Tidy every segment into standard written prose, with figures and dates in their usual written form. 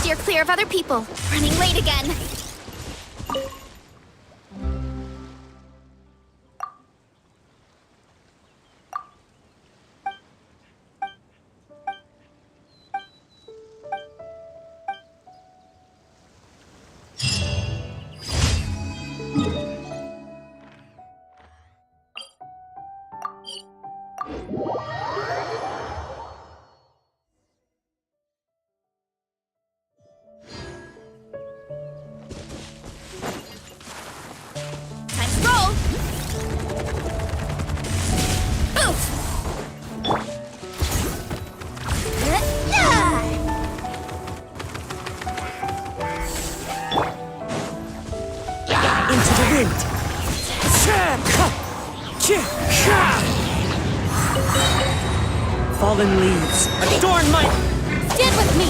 steer clear of other people. Running late again. Fallen leaves, adorn my... Stand with me!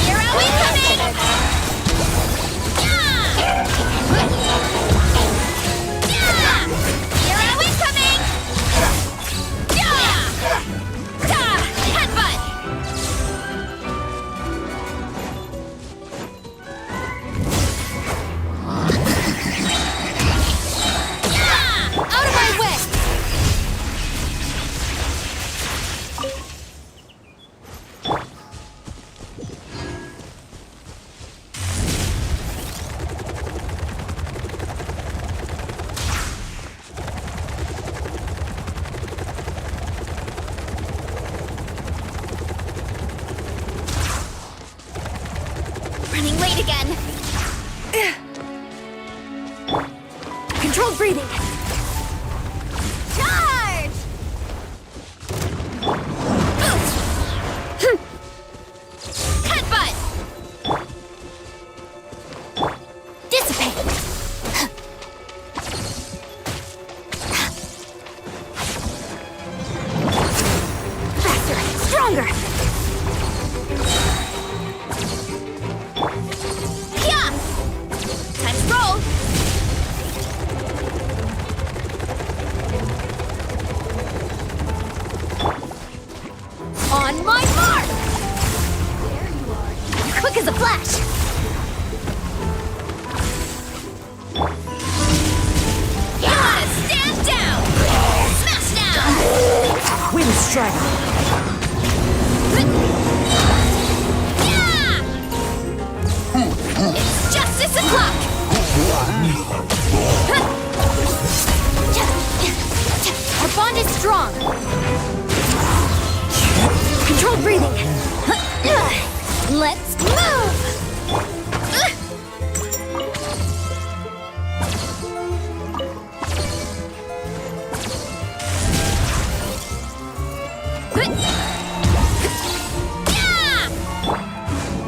Here are we coming! Here are we coming! Headbutt! Out of my way! Running late again. Controlled breathing. Charge! Headbutt! Dissipate! Faster! Stronger! Yeah! Time to roll! On my mark! There you are. Quick as a flash! Yeah! Stand down! Smash down! Wind strike! Yeah! It's justice o'clock! Our bond is strong! Controlled breathing! Let's move!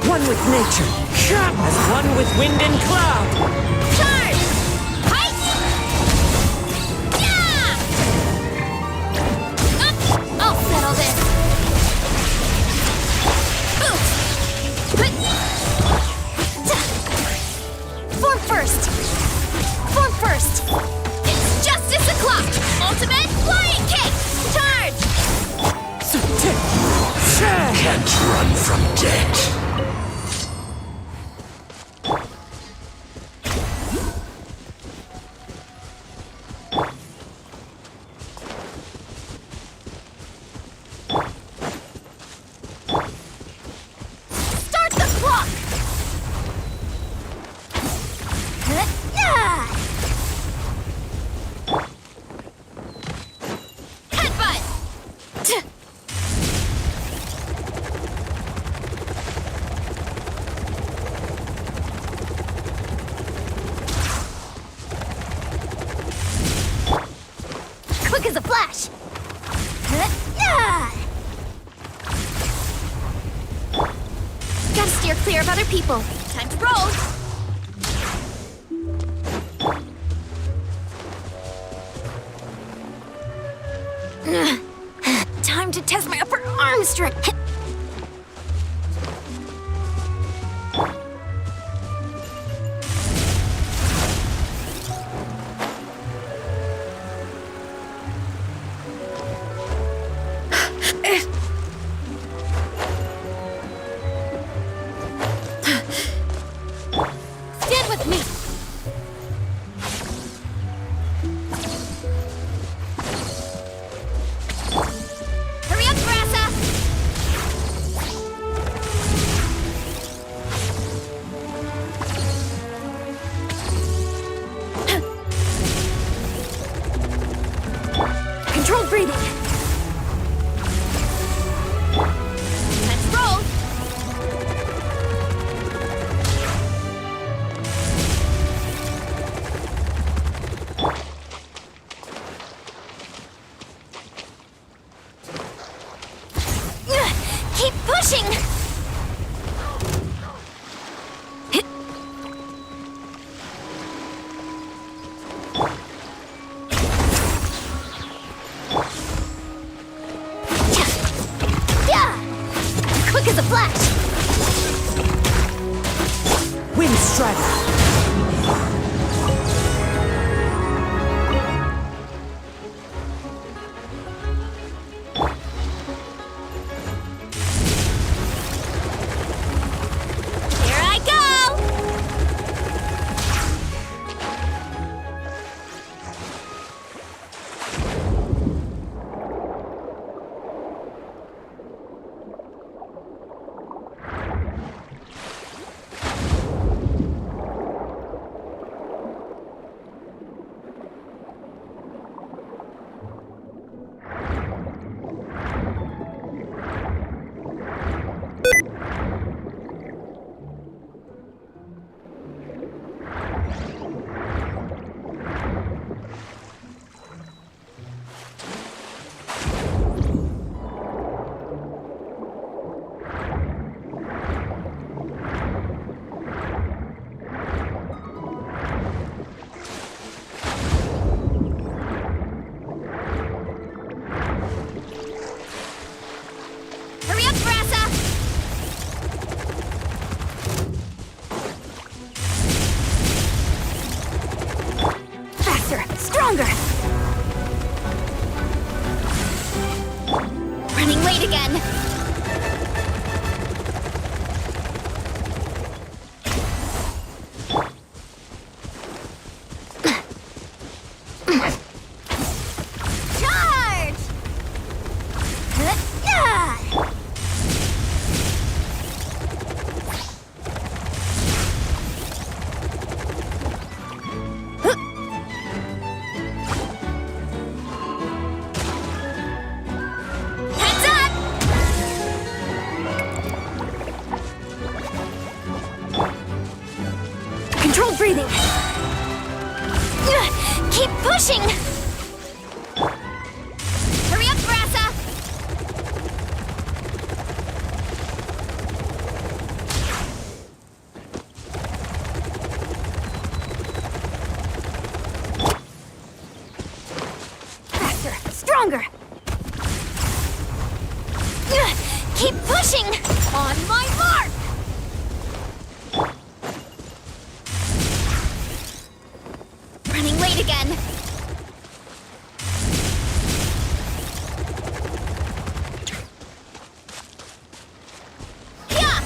One with nature, as one with wind and cloud! Charge! Height! Yeah! I'll settle this! Form first! Form first! It's justice o'clock! Ultimate flying kick! Charge! Can't run from death. Start the clock! Headbutt! Quick as a flash! Gotta steer clear of other people. Time to roll! Time to test my upper arm strength! Faster, stronger. Running late again. Charge! Heads up! Controlled breathing. Keep pushing! Hurry up, Grassa! Faster, stronger! Keep pushing! On my mark! Running late again. Yeah!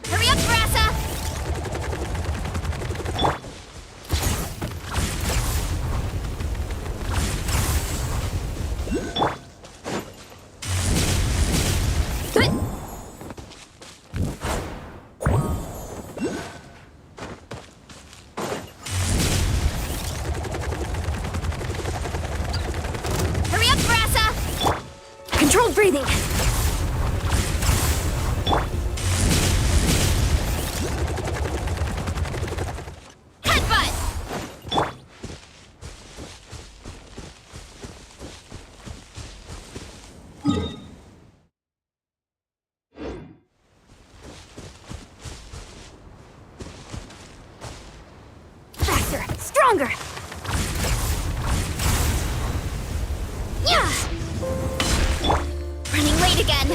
Hurry up, Grassa! Hurry up, Grassa! Controlled breathing. Headbutt! Faster, stronger! Yeah! Running late again.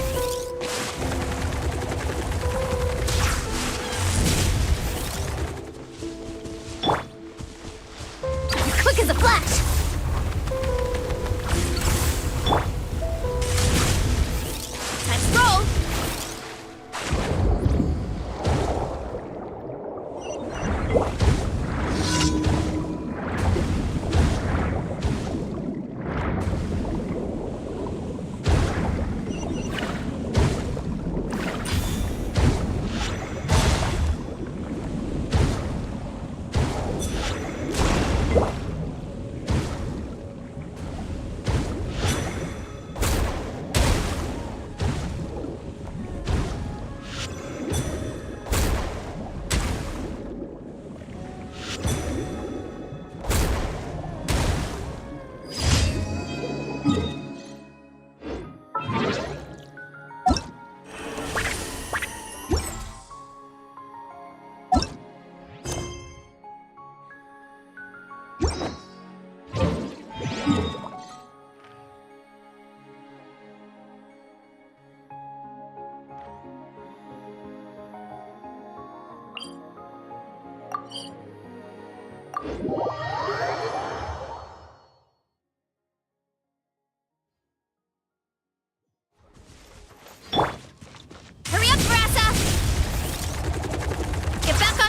You're quick as a flash! Time to roll!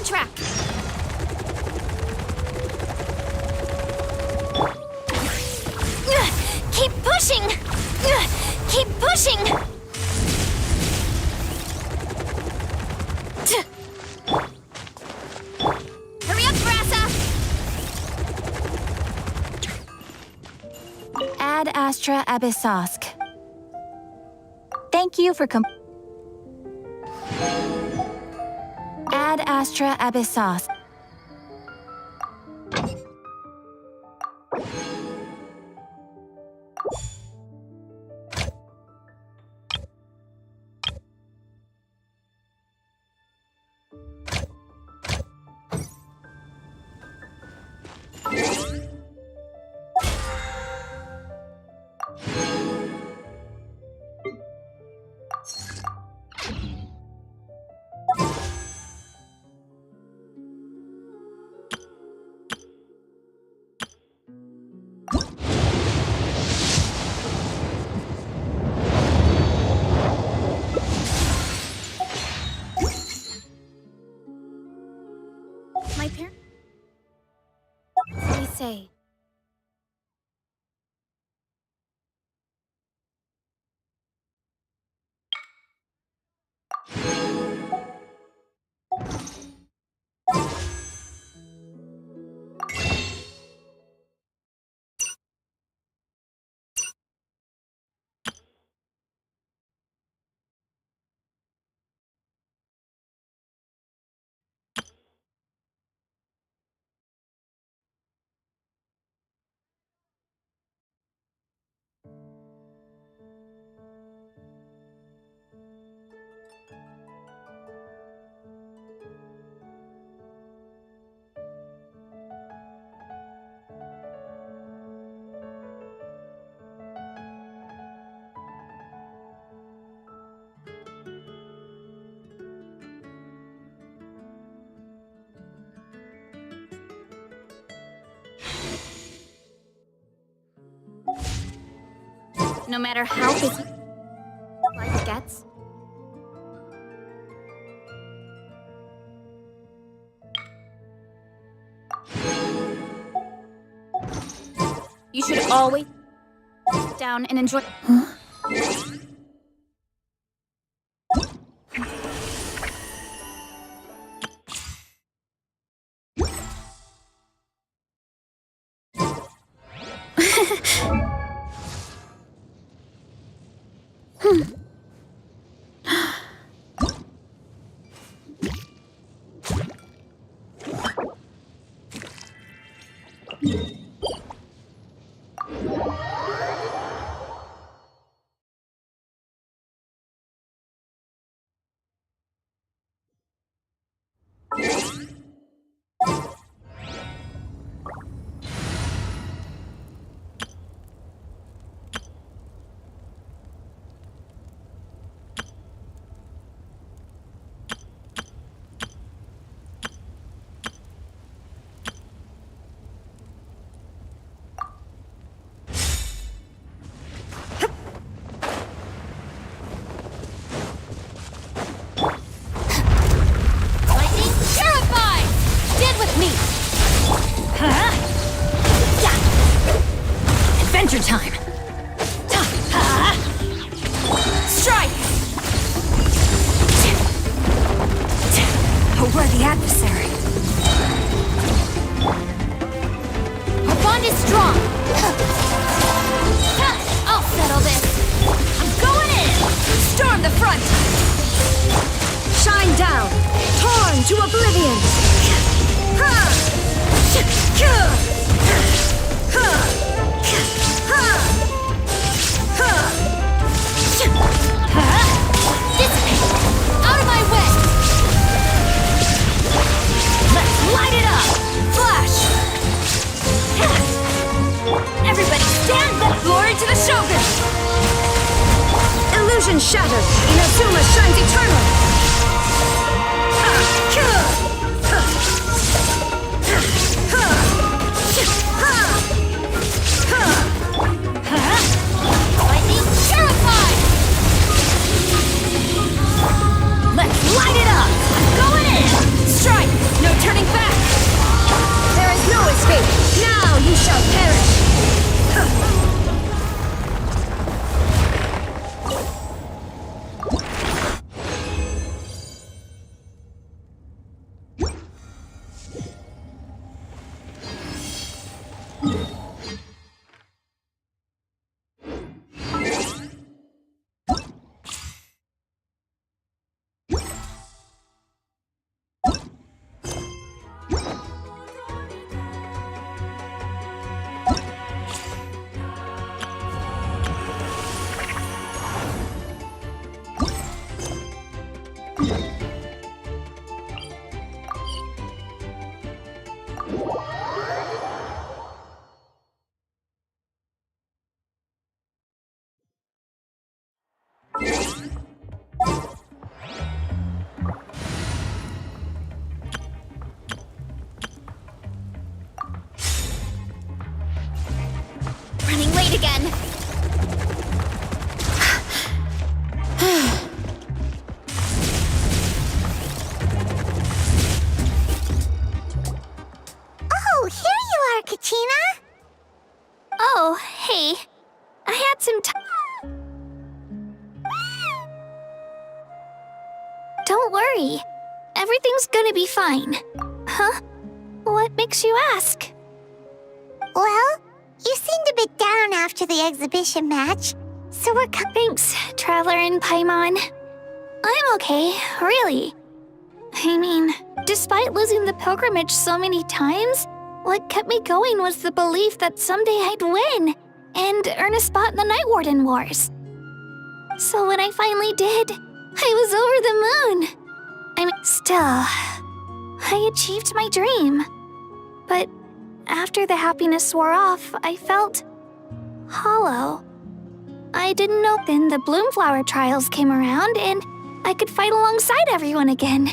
track. Keep pushing! Keep pushing! Hurry up, Brassa! Ad Astra Abyssosk. Thank you for Ad Astra Abyssosk. My parents... They say... No matter how busy life gets, you should always sit down and enjoy. Adventure time! Strike! A worthy adversary. Our bond is strong. I'll settle this. I'm going in. Storm the front! Shine down! Torn to oblivion! Dissipate. Out of my way. Let's light it up! Flash! Everybody stand up! Glory to the Shogun! Illusion shattered! Inazuma shines eternal! Lightning terrified. Let's light it up! I'm going in! Strike! No Running late again. Oh, here you are, Katrina. Oh, hey. I had some time. Don't worry. Everything's gonna be fine. Huh? What makes you ask? Well, you seemed a bit down after the exhibition match, so we're Thanks, Traveler and Paimon. I'm okay, really. I mean, despite losing the pilgrimage so many times, what kept me going was the belief that someday I'd win and earn a spot in the Night Warden Wars. So when I finally did, I was over the moon. I mean, still, I achieved my dream. But after the happiness wore off, I felt hollow. I didn't know then the Bloomflower trials came around and I could fight alongside everyone again.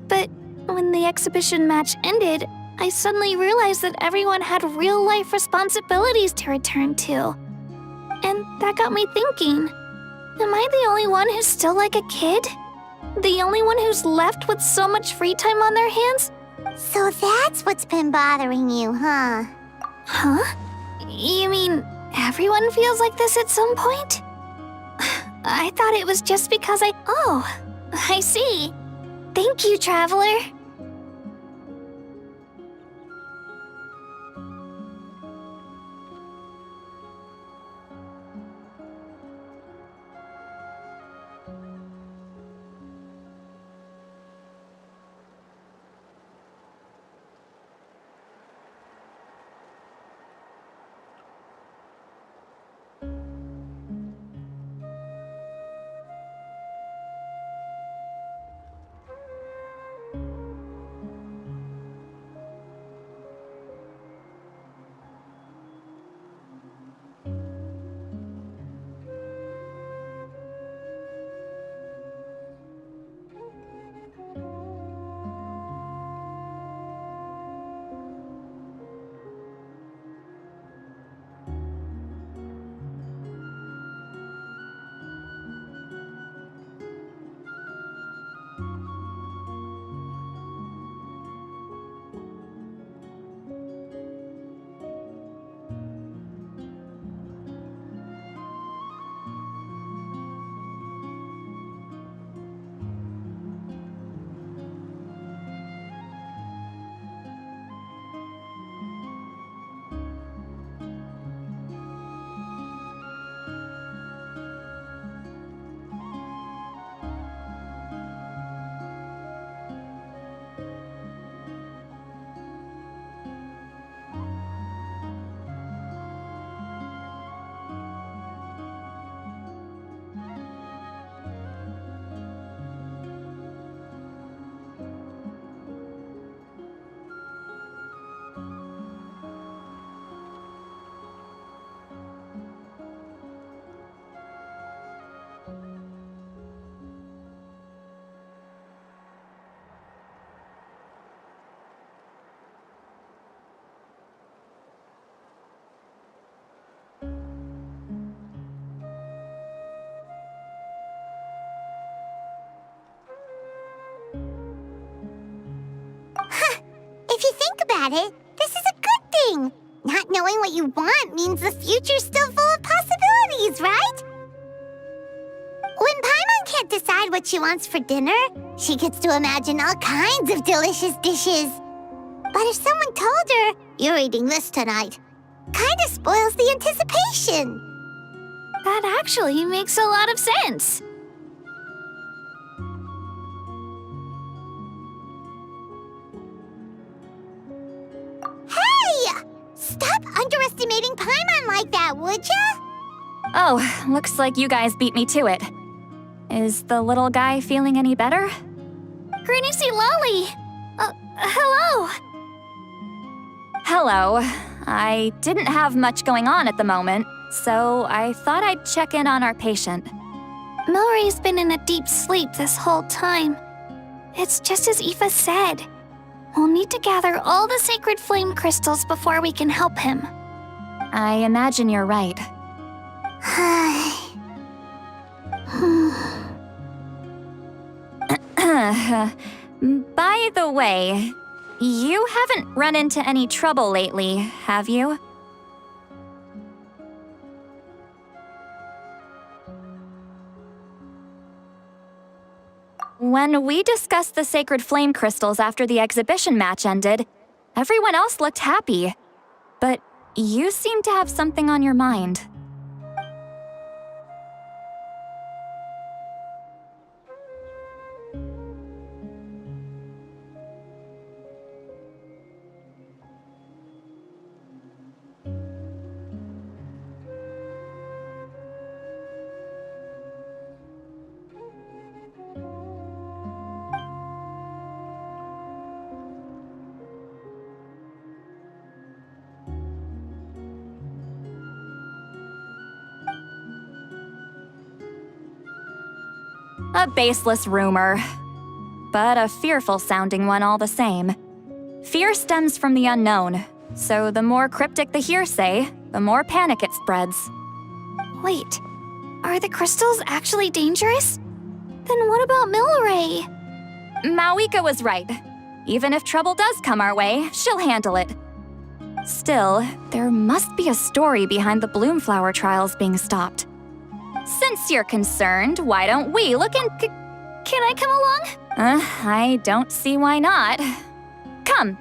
But when the exhibition match ended, I suddenly realized that everyone had real-life responsibilities to return to. And that got me thinking, am I the only one who's still like a kid? The only one who's left with so much free time on their hands? So that's what's been bothering you, huh? Huh? You mean everyone feels like this at some point? I thought it was just because Oh, I see. Thank you, Traveler. If you think about it, this is a good thing. Not knowing what you want means the future's still full of possibilities, right? When Paimon can't decide what she wants for dinner, she gets to imagine all kinds of delicious dishes. But if someone told her, "You're eating this tonight," kinda spoils the anticipation. That actually makes a lot of sense. Hey! Stop underestimating Paimon like that, would ya? Oh, looks like you guys beat me to it. Is the little guy feeling any better? Greasy Lolly! Hello! Hello. I didn't have much going on at the moment, so I thought I'd check in on our patient. Milray's been in a deep sleep this whole time. It's just as Aoife said. We'll need to gather all the sacred flame crystals before we can help him. I imagine you're right. By the way, you haven't run into any trouble lately, have you? When we discussed the sacred flame crystals after the exhibition match ended, everyone else looked happy. But you seem to have something on your mind. A baseless rumor, but a fearful-sounding one all the same. Fear stems from the unknown, so the more cryptic the hearsay, the more panic it spreads. Wait, are the crystals actually dangerous? Then what about Milray? Mawika was right. Even if trouble does come our way, she'll handle it. Still, there must be a story behind the Bloomflower trials being stopped. Since you're concerned, why don't we look in... Can I come along? I don't see why not. Come.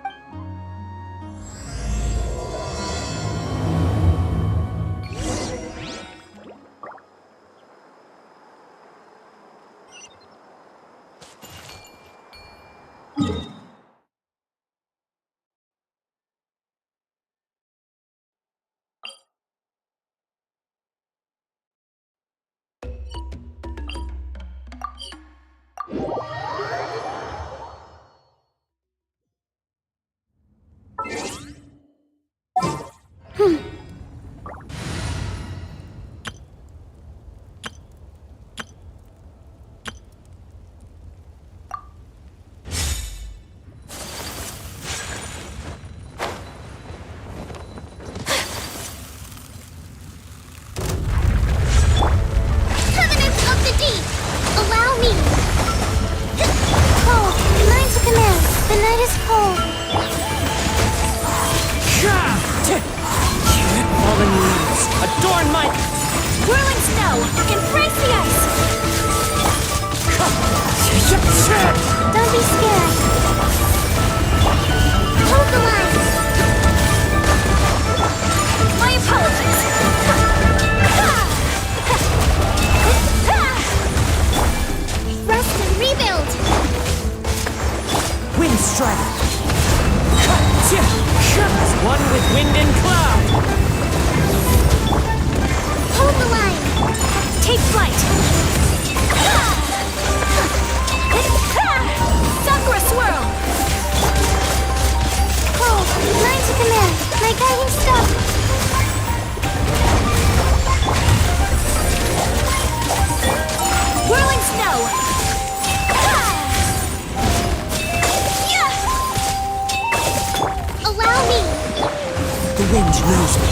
Adorn my... Whirling snow! Embrace the ice! Don't be scared. Hold the line. My apologies! Rest and rebuild. Wind strike! As one with wind and cloud! Hold the line. Take flight! Sakura swirl! Hold. Line to command. My guiding stop. Whirling snow! Allow me. The wind knows me.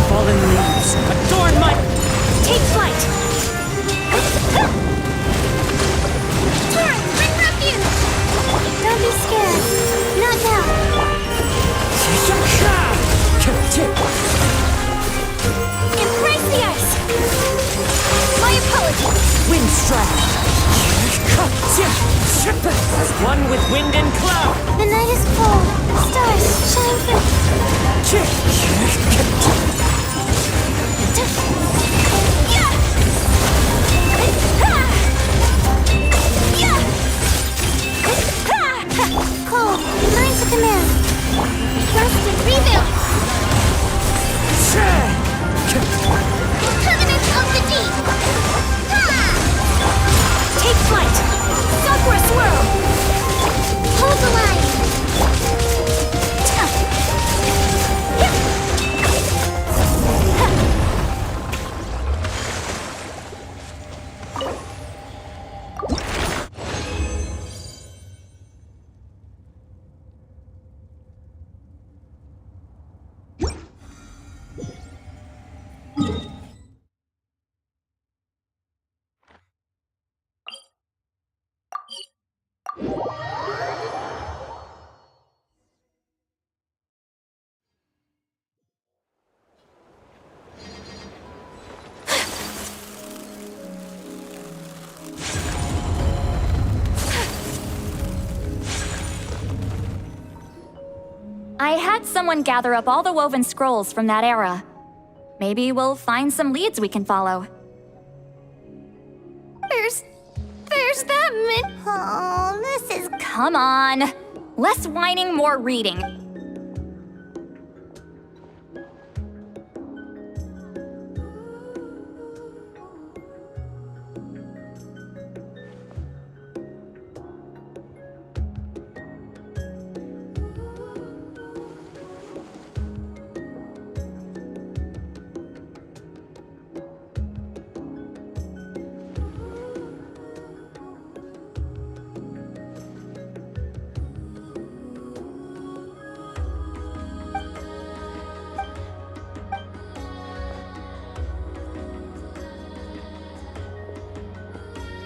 Fallen leaves, adorn my... Take flight! Torrent, bring refuge. Don't be scared. Not now. Embrace the ice! My apologies! Wind strike! As one with wind and cloud! The night is cold. Stars shine through. Cold. Line to command. Rest and rebuild. Covenant of the deep. I had someone gather up all the woven scrolls from that era. Maybe we'll find some leads we can follow. There's that many. Oh, this is... Come on! Less whining, more reading.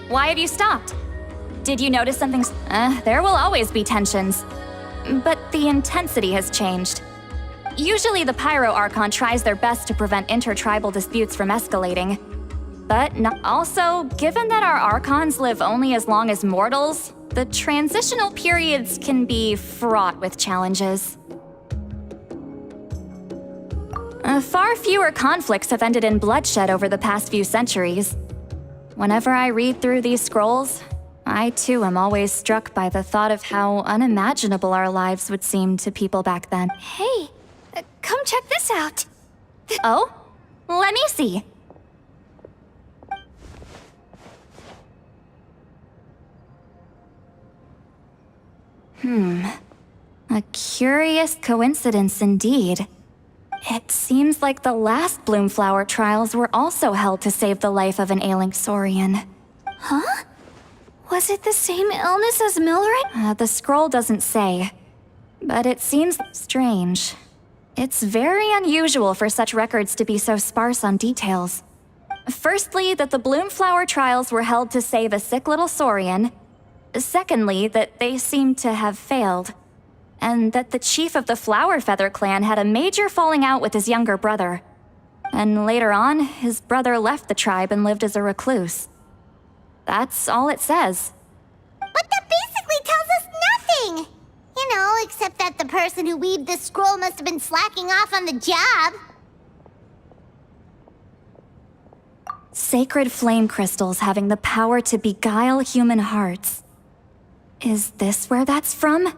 Why have you stopped? Did you notice something? There will always be tensions. But the intensity has changed. Usually the Pyro Archon tries their best to prevent intertribal disputes from escalating. But also, given that our Archons live only as long as mortals, the transitional periods can be fraught with challenges. Far fewer conflicts have ended in bloodshed over the past few centuries. Whenever I read through these scrolls, I too am always struck by the thought of how unimaginable our lives would seem to people back then. Hey, come check this out. Oh? Let me see. A curious coincidence indeed. It seems like the last Bloomflower trials were also held to save the life of an ailing Saurian. Huh? Was it the same illness as Milred? The scroll doesn't say, but it seems strange. It's very unusual for such records to be so sparse on details. Firstly, that the Bloomflower trials were held to save a sick little Saurian. Secondly, that they seem to have failed. And that the chief of the Flower Feather clan had a major falling out with his younger brother. And later on, his brother left the tribe and lived as a recluse. That's all it says. But that basically tells us nothing! You know, except that the person who weaved this scroll must have been slacking off on the job. Sacred flame crystals having the power to beguile human hearts. Is this where that's from?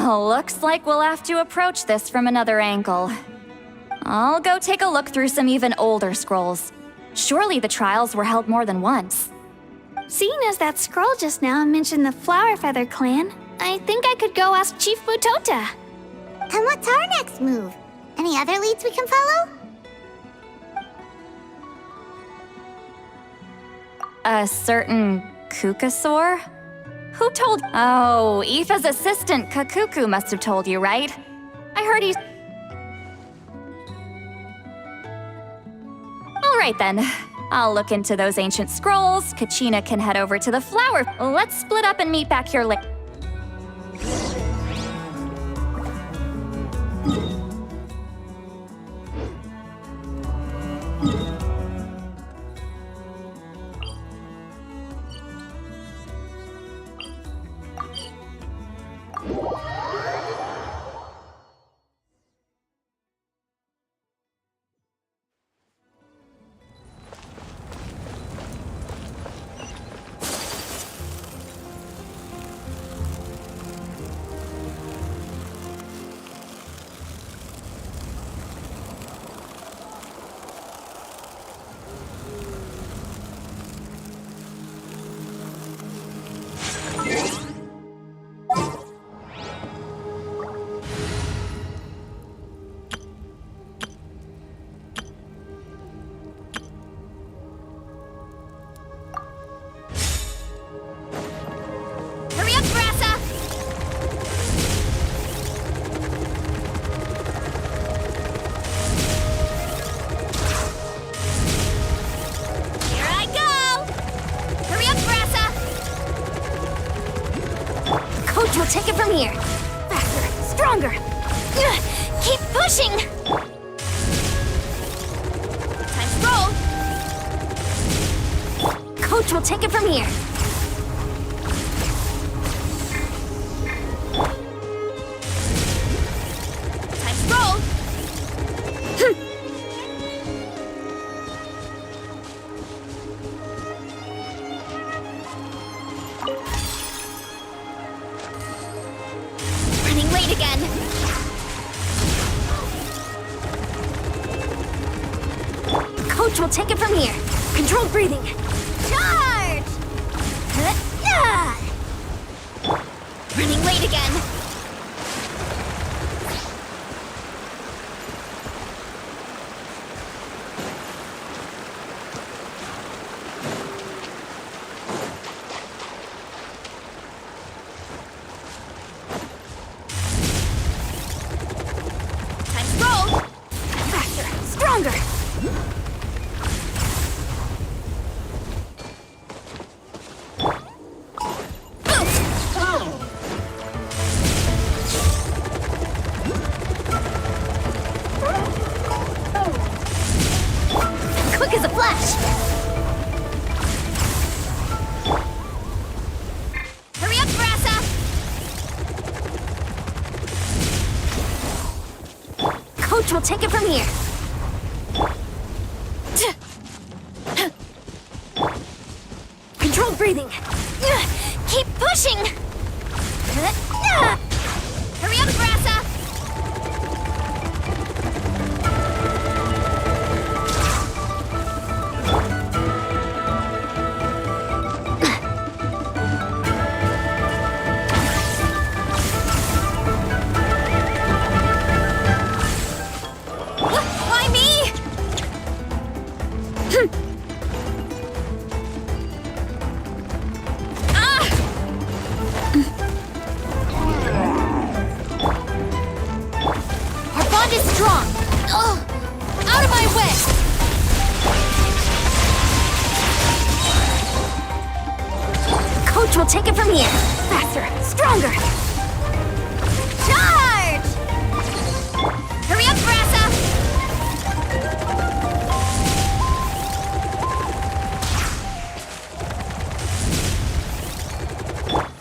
Looks like we'll have to approach this from another angle. I'll go take a look through some even older scrolls. Surely the trials were held more than once. Seeing as that scroll just now mentioned the Flower Feather clan, I think I could go ask Chief Mutota. And what's our next move? Any other leads we can follow? A certain Kukasaur? Who told? Oh, Aoife's assistant, Kakuku, must have told you, right? I heard he's... All right then. I'll look into those ancient scrolls. Kachina can head over to the flower. Let's split up and meet back here later. We'll take it from here. Faster, stronger. Keep pushing! Time to roll. Coach will take it from here. Running late again. Coach will take it from here. Controlled breathing. Charge! Running late again. Time to roll. Faster, stronger. Quick as a flash. Hurry up, Grassa! Coach will take it from here. Controlled breathing. Keep pushing. Hurry up, Grassa! Why me? Our bond is strong. Out of my way! Coach will take it from here. Faster, stronger. Charge! Hurry up, Grassa!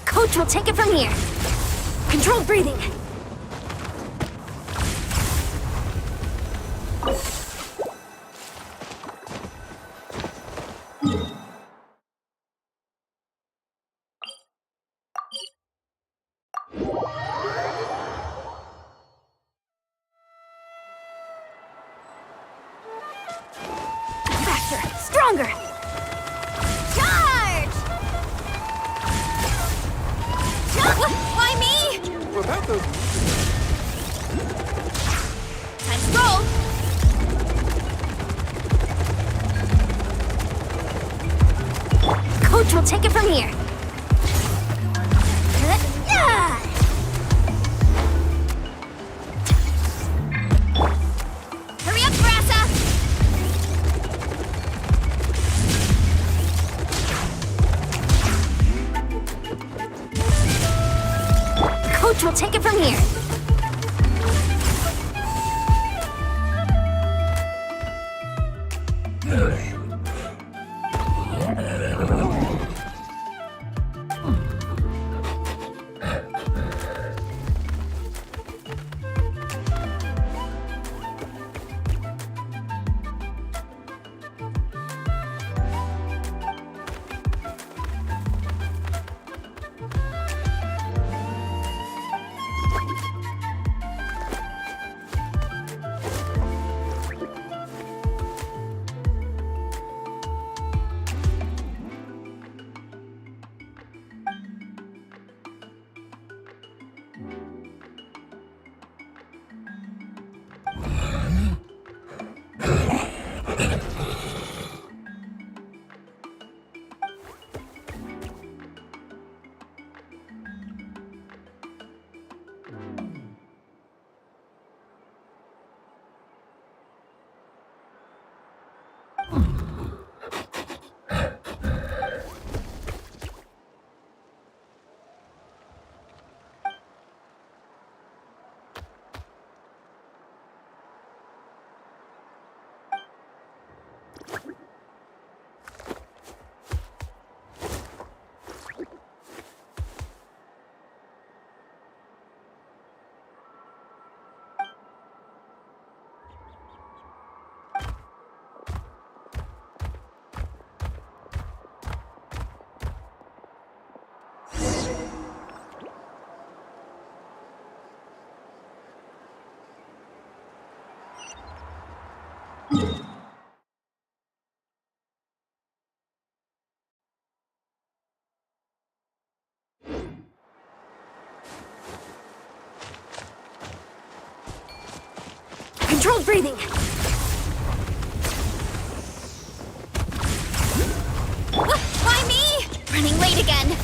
Coach will take it from here. Controlled breathing. Faster, stronger. Charge! Why me? Time to roll. Coach will take it from here. Hurry up, Grassa! Coach will take it from here. Controlled breathing. Why me? Running late again.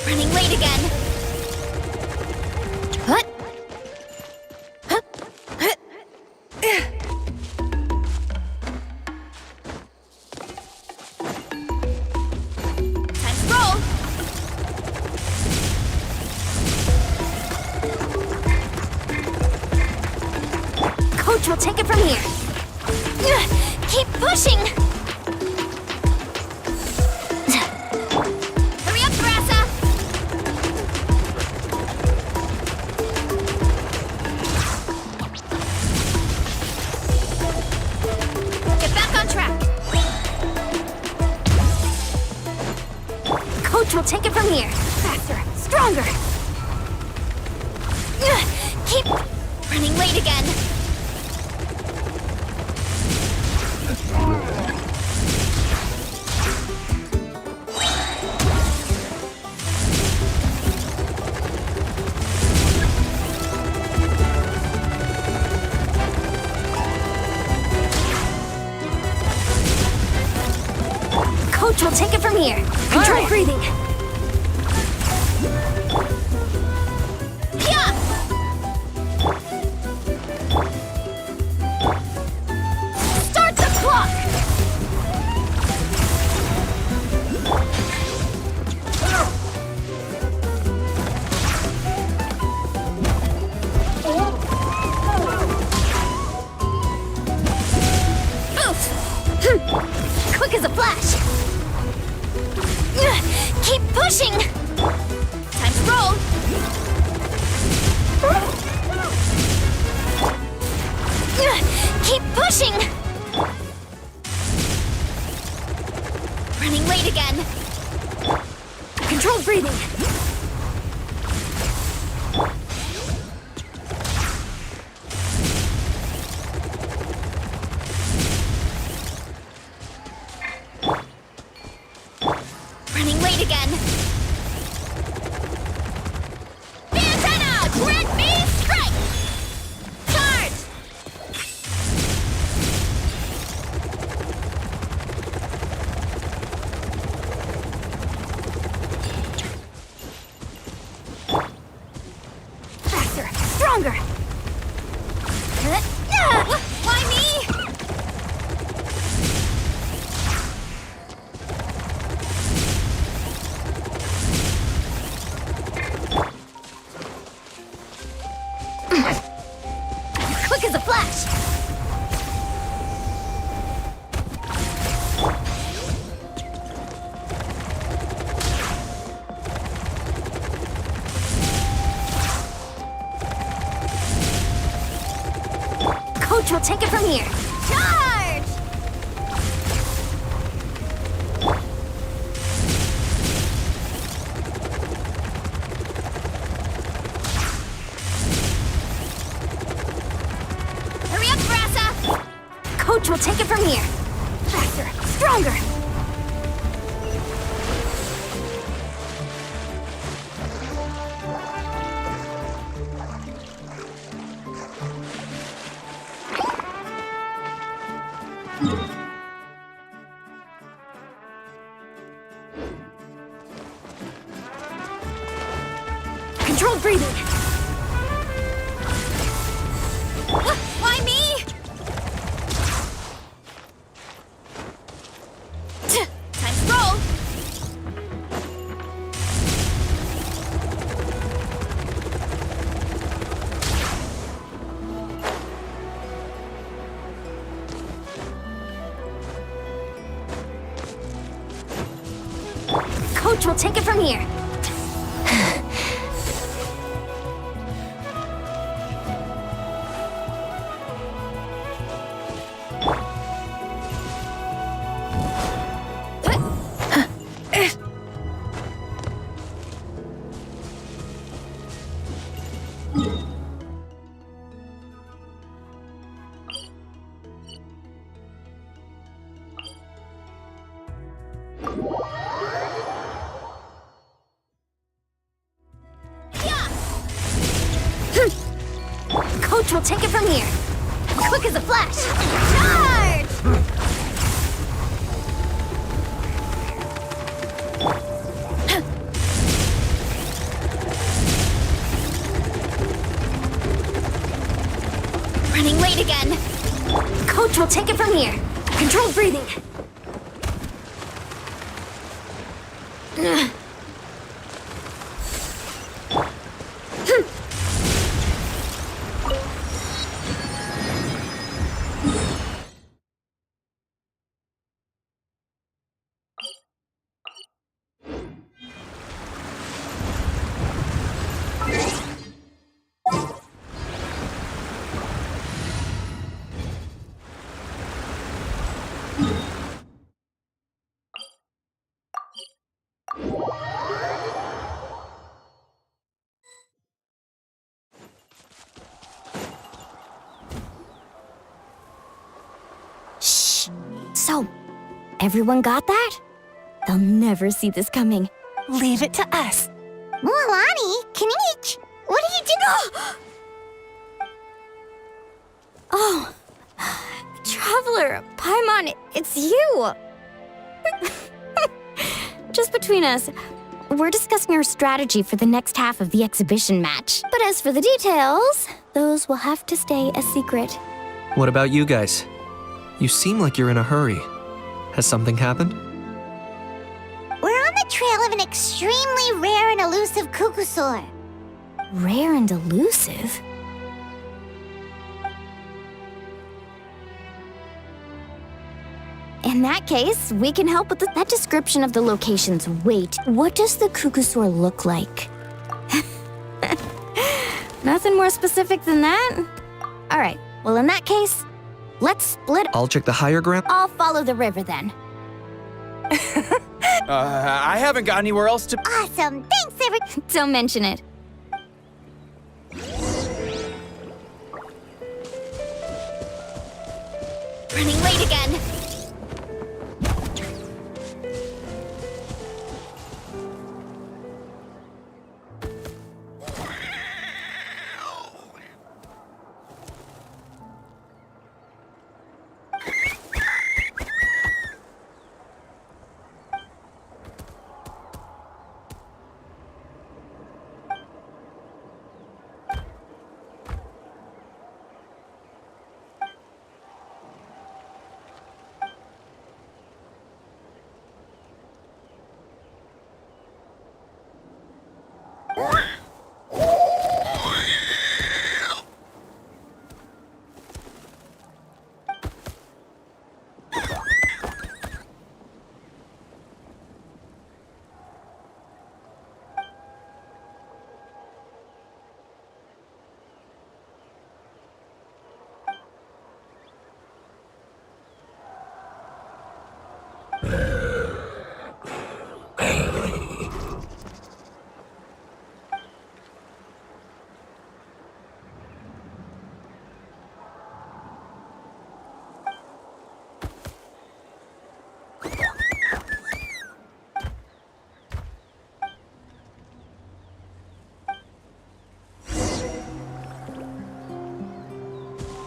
Running late again. What? Time to roll. Coach will take it from here. Keep pushing! Hurry up, Grassa! Get back on track. Coach will take it from here. Faster, stronger. Keep... Running late again. Coach will take it from here. Control breathing. Yeah! Start the clock! Quick as a flash. Keep pushing! Time to roll. Keep pushing! Running late again. Controlled breathing. Running late again. The antenna! Grant me strike! Charge! Faster, stronger. Why me? Quick as a flash. Coach will take it from here. Charge! Hurry up, Grassa! Coach will take it from here. Faster, stronger. Controlled breathing. Why me? Time to roll. Coach will take it from here. Coach will take it from here. Quick as a flash. Charge! Running late again. Coach will take it from here. Controlled breathing. Shh. So, everyone got that? They'll never see this coming. Leave it to us. Mualani, Kinich, what are you doing? Oh, Traveler, Paimon, it's you! Just between us, we're discussing our strategy for the next half of the exhibition match. But as for the details, those will have to stay a secret. What about you guys? You seem like you're in a hurry. Has something happened? We're on the trail of an extremely rare and elusive Kukusaur. Rare and elusive? In that case, we can help with that description of the locations. Wait, what does the Kukusaur look like? Nothing more specific than that? All right, well in that case, let's split. I'll check the higher ground. I'll follow the river then. I haven't got anywhere else to. Awesome, thanks everyone. Don't mention it. Running late again.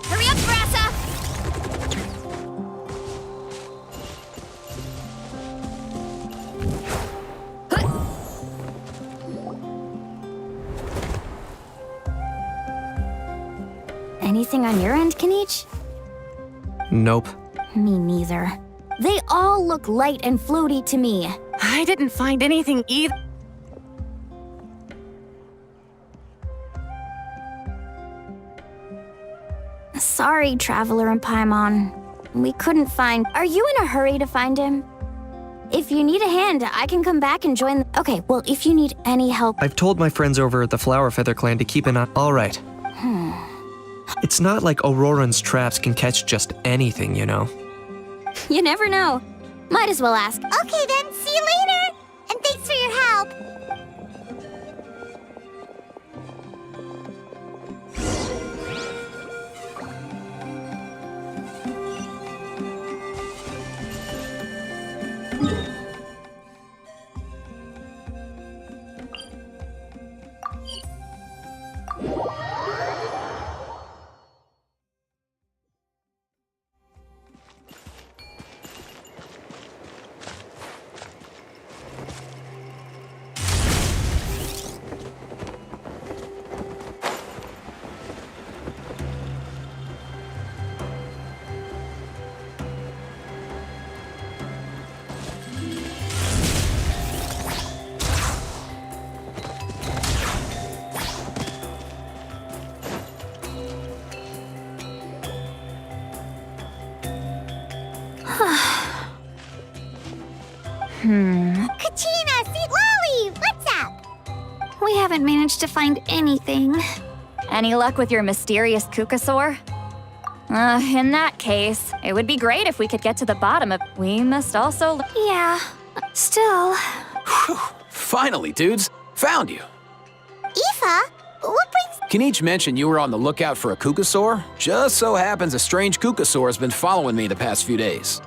Hurry up, Brassa! Anything on your end, Kinich? Nope. Me neither. They all look light and floaty to me. I didn't find anything either. Sorry, Traveler and Paimon. We couldn't find... Are you in a hurry to find him? If you need a hand, I can come back and join... Okay, well, if you need any help... I've told my friends over at the Flower Feather Clan to keep an eye... All right. It's not like Auroran's traps can catch just anything, you know? You never know. Might as well ask. Okay then, see you later. And thanks for your help. haven't managed to find anything. Any luck with your mysterious Kukasaur? In that case, it would be great if we could get to the bottom of. We must also. Yeah, still. Finally, dudes. Found you. Aoife, what brings... Kenichi mentioned you were on the lookout for a Kukasaur. Just so happens a strange Kukasaur has been following me the past few days.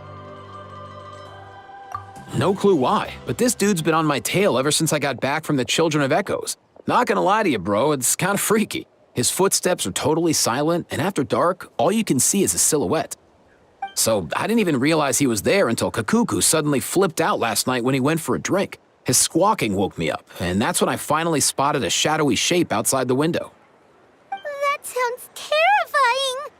No clue why, but this dude's been on my tail ever since I got back from the Children of Echoes. Not gonna lie to you, bro, it's kinda freaky. His footsteps are totally silent, and after dark, all you can see is a silhouette. So I didn't even realize he was there until Kakuku suddenly flipped out last night when he went for a drink. His squawking woke me up, and that's when I finally spotted a shadowy shape outside the window. That sounds terrifying.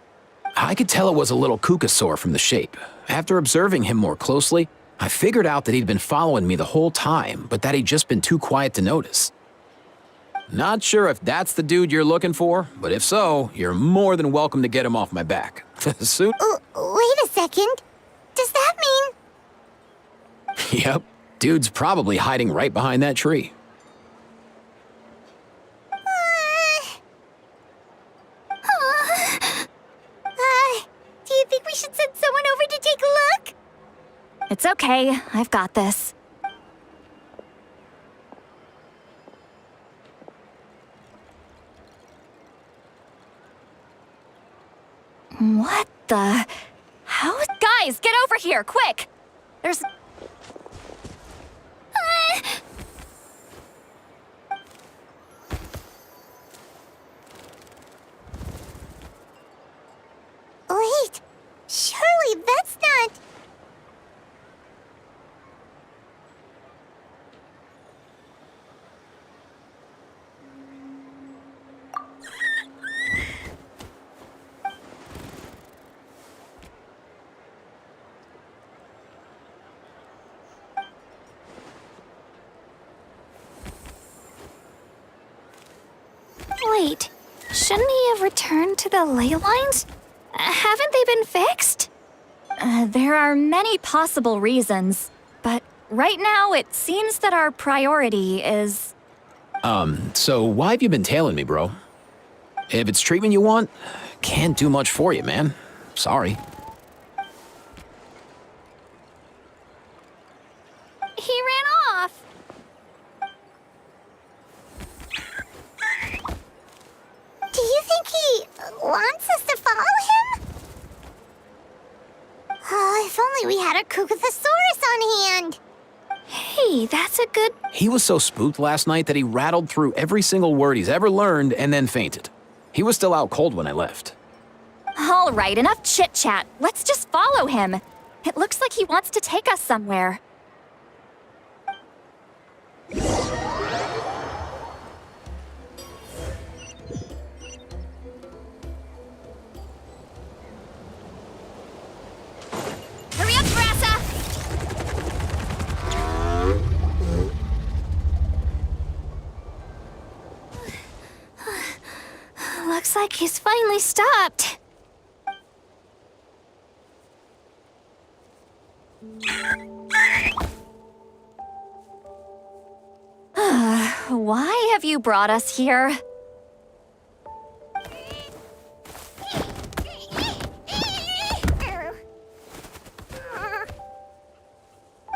I could tell it was a little Kukasaur from the shape. After observing him more closely, I figured out that he'd been following me the whole time, but that he'd just been too quiet to notice. Not sure if that's the dude you're looking for, but if so, you're more than welcome to get him off my back. Soon? Wait a second. Does that mean... Yep. Dude's probably hiding right behind that tree. Do you think we should send someone over to take a look? It's okay, I've got this. What the? How? Guys, get over here, quick! There's. Wait, surely that's not... Wait, shouldn't he have returned to the ley lines? Haven't they been fixed? There are many possible reasons, but right now it seems that our priority is. So why have you been tailing me, bro? If it's treatment you want, can't do much for you, man. Sorry. He ran off. Do you think he wants us to follow him? Oh, if only we had a Kugathosaurus on hand. Hey, that's a good... He was so spooked last night that he rattled through every single word he's ever learned and then fainted. He was still out cold when I left. All right, enough chit-chat. Let's just follow him. It looks like he wants to take us somewhere. Hurry up, Grassa! Looks like he's finally stopped. Why have you brought us here?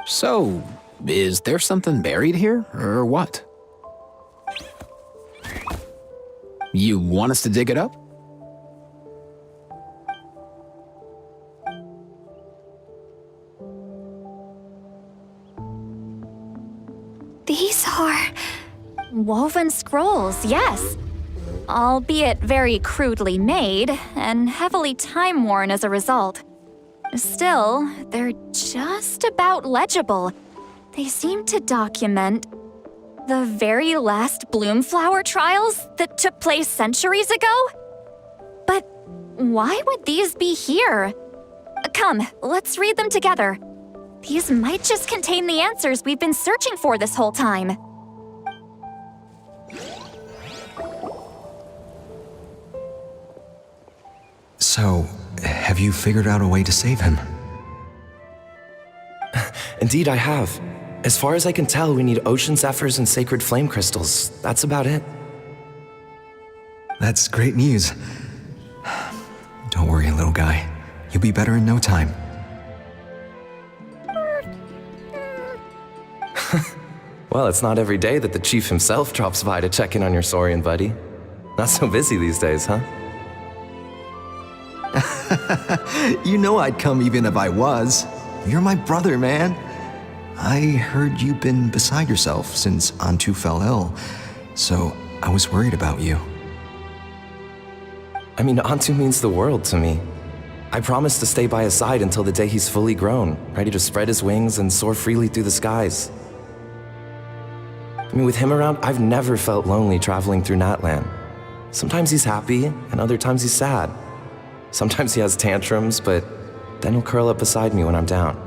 So, is there something buried here, or what? You want us to dig it up? These are... Woven scrolls, yes. Albeit very crudely made, and heavily time-worn as a result. Still, they're just about legible. They seem to document the very last Bloomflower trials that took place centuries ago? But why would these be here? Come, let's read them together. These might just contain the answers we've been searching for this whole time. So, have you figured out a way to save him? Indeed, I have. As far as I can tell, we need ocean zephyrs and sacred flame crystals. That's about it. That's great news. Don't worry, little guy. You'll be better in no time. Well, it's not every day that the chief himself drops by to check in on your Saurian buddy. Not so busy these days, huh? You know I'd come even if I was. You're my brother, man. I heard you've been beside yourself since Antu fell ill, so I was worried about you. I mean, Antu means the world to me. I promised to stay by his side until the day he's fully grown, ready to spread his wings and soar freely through the skies. I mean, with him around, I've never felt lonely traveling through Natlan. Sometimes he's happy, and other times he's sad. Sometimes he has tantrums, but then he'll curl up beside me when I'm down.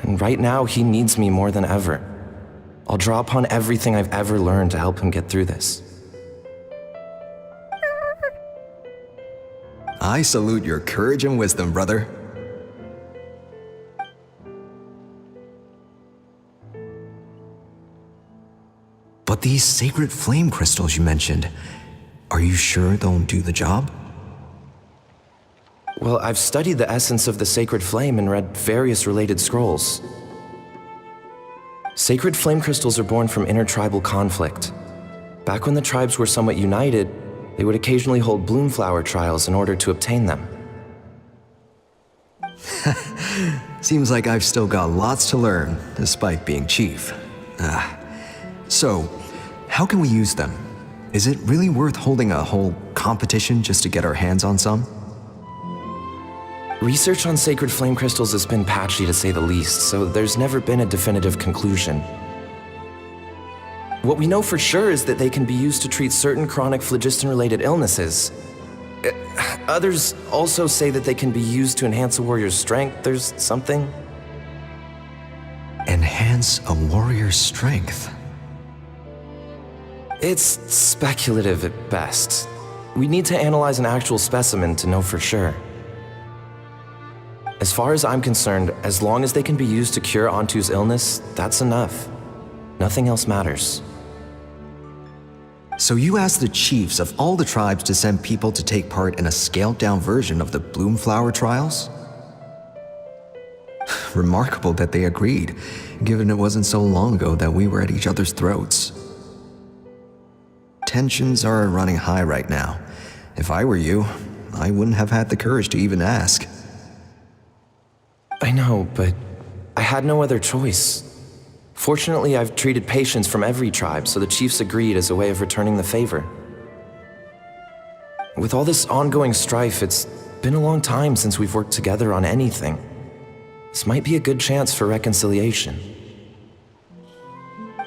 And right now, he needs me more than ever. I'll draw upon everything I've ever learned to help him get through this. I salute your courage and wisdom, brother. But these sacred flame crystals you mentioned, are you sure they'll do the job? Well, I've studied the essence of the sacred flame and read various related scrolls. Sacred flame crystals are born from intertribal conflict. Back when the tribes were somewhat united, they would occasionally hold bloomflower trials in order to obtain them. Seems like I've still got lots to learn, despite being chief. So, how can we use them? Is it really worth holding a whole competition just to get our hands on some? Research on sacred flame crystals has been patchy to say the least, so there's never been a definitive conclusion. What we know for sure is that they can be used to treat certain chronic phlogiston-related illnesses. Others also say that they can be used to enhance a warrior's strength. There's something. Enhance a warrior's strength? It's speculative at best. We need to analyze an actual specimen to know for sure. As far as I'm concerned, as long as they can be used to cure Antu's illness, that's enough. Nothing else matters. So you asked the chiefs of all the tribes to send people to take part in a scaled-down version of the Bloomflower trials? Remarkable that they agreed, given it wasn't so long ago that we were at each other's throats. Tensions are running high right now. If I were you, I wouldn't have had the courage to even ask. I know, but I had no other choice. Fortunately, I've treated patients from every tribe, so the chiefs agreed as a way of returning the favor. With all this ongoing strife, it's been a long time since we've worked together on anything. This might be a good chance for reconciliation.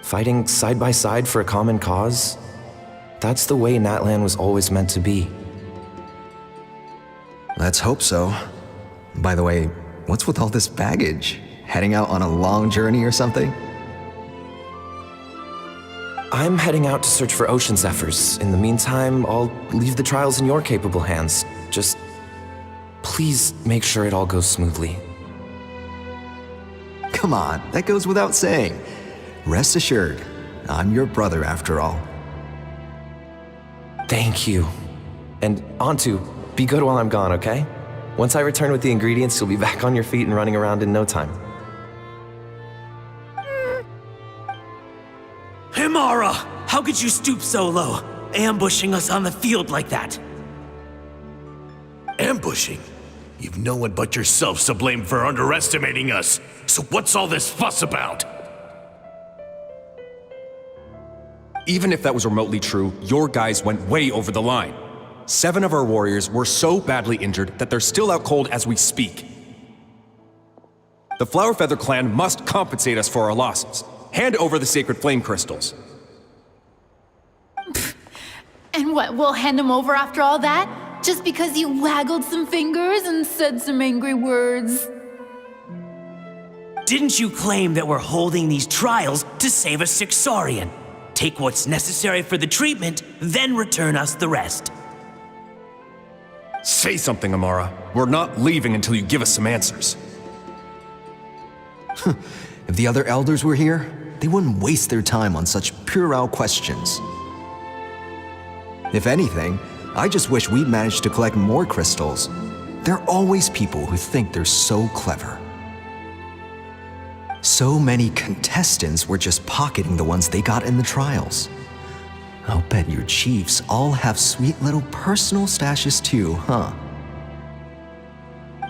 Fighting side by side for a common cause, that's the way Natlan was always meant to be. Let's hope so. By the way, what's with all this baggage? Heading out on a long journey or something? I'm heading out to search for ocean zephyrs. In the meantime, I'll leave the trials in your capable hands. Just please make sure it all goes smoothly. Come on, that goes without saying. Rest assured, I'm your brother after all. Thank you. And Antu, be good while I'm gone, okay? Once I return with the ingredients, you'll be back on your feet and running around in no time. Himara! How could you stoop so low, ambushing us on the field like that? Ambushing? You've no one but yourself to blame for underestimating us. So what's all this fuss about? Even if that was remotely true, your guys went way over the line. 7 of our warriors were so badly injured that they're still out cold as we speak. The Flower Feather clan must compensate us for our losses. Hand over the sacred flame crystals. And what, we'll hand him over after all that? Just because you waggled some fingers and said some angry words? Didn't you claim that we're holding these trials to save a sick Saurian? Take what's necessary for the treatment, then return us the rest. Say something, Amara. We're not leaving until you give us some answers. If the other elders were here, they wouldn't waste their time on such puerile questions. If anything, I just wish we'd managed to collect more crystals. There are always people who think they're so clever. So many contestants were just pocketing the ones they got in the trials. I'll bet your chiefs all have sweet little personal stashes too, huh?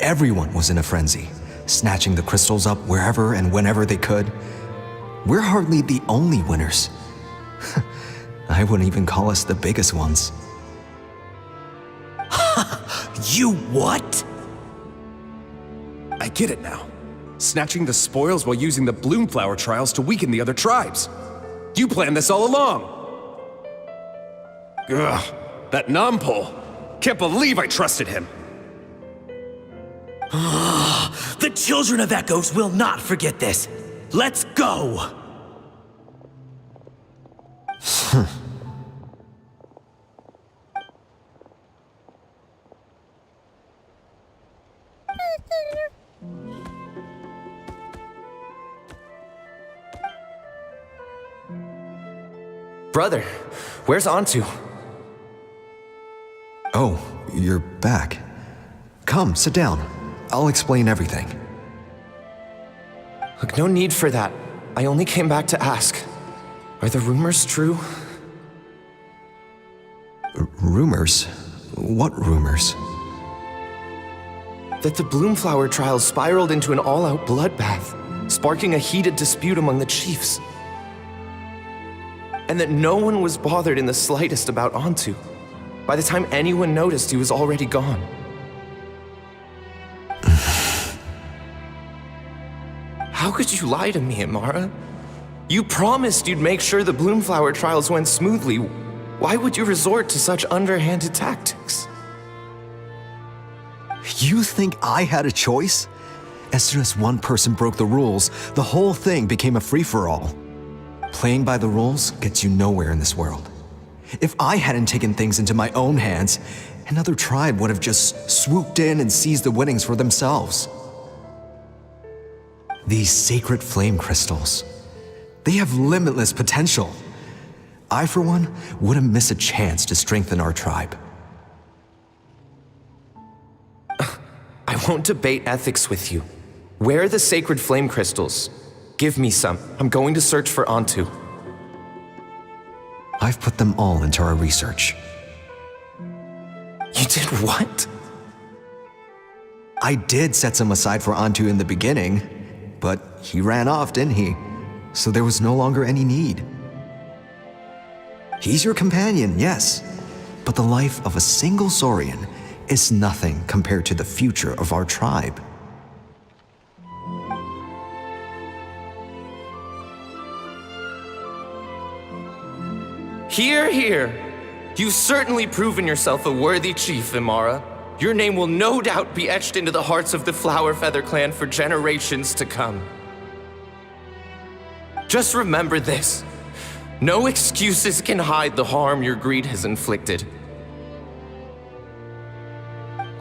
Everyone was in a frenzy, snatching the crystals up wherever and whenever they could. We're hardly the only winners. I wouldn't even call us the biggest ones. You what? I get it now. Snatching the spoils while using the Bloomflower trials to weaken the other tribes. You planned this all along. Ugh, that Nompole. Can't believe I trusted him. The Children of Echoes will not forget this. Let's go! Brother, where's Antu? Oh, you're back. Come, sit down. I'll explain everything. Look, no need for that. I only came back to ask. Are the rumors true? Rumors? What rumors? That the Bloomflower trials spiraled into an all-out bloodbath, sparking a heated dispute among the chiefs. And that no one was bothered in the slightest about Antu. By the time anyone noticed, he was already gone. How could you lie to me, Amara? You promised you'd make sure the Bloomflower trials went smoothly. Why would you resort to such underhanded tactics? You think I had a choice? As soon as one person broke the rules, the whole thing became a free-for-all. Playing by the rules gets you nowhere in this world. If I hadn't taken things into my own hands, another tribe would have just swooped in and seized the winnings for themselves. These sacred flame crystals, they have limitless potential. I, for one, wouldn't miss a chance to strengthen our tribe. I won't debate ethics with you. Where are the sacred flame crystals? Give me some. I'm going to search for Antu. I've put them all into our research. You did what? I did set some aside for Antu in the beginning, but he ran off, didn't he? So there was no longer any need. He's your companion, yes, but the life of a single Saurian is nothing compared to the future of our tribe. Hear, hear. You've certainly proven yourself a worthy chief, Imara. Your name will no doubt be etched into the hearts of the Flower Feather clan for generations to come. Just remember this. No excuses can hide the harm your greed has inflicted.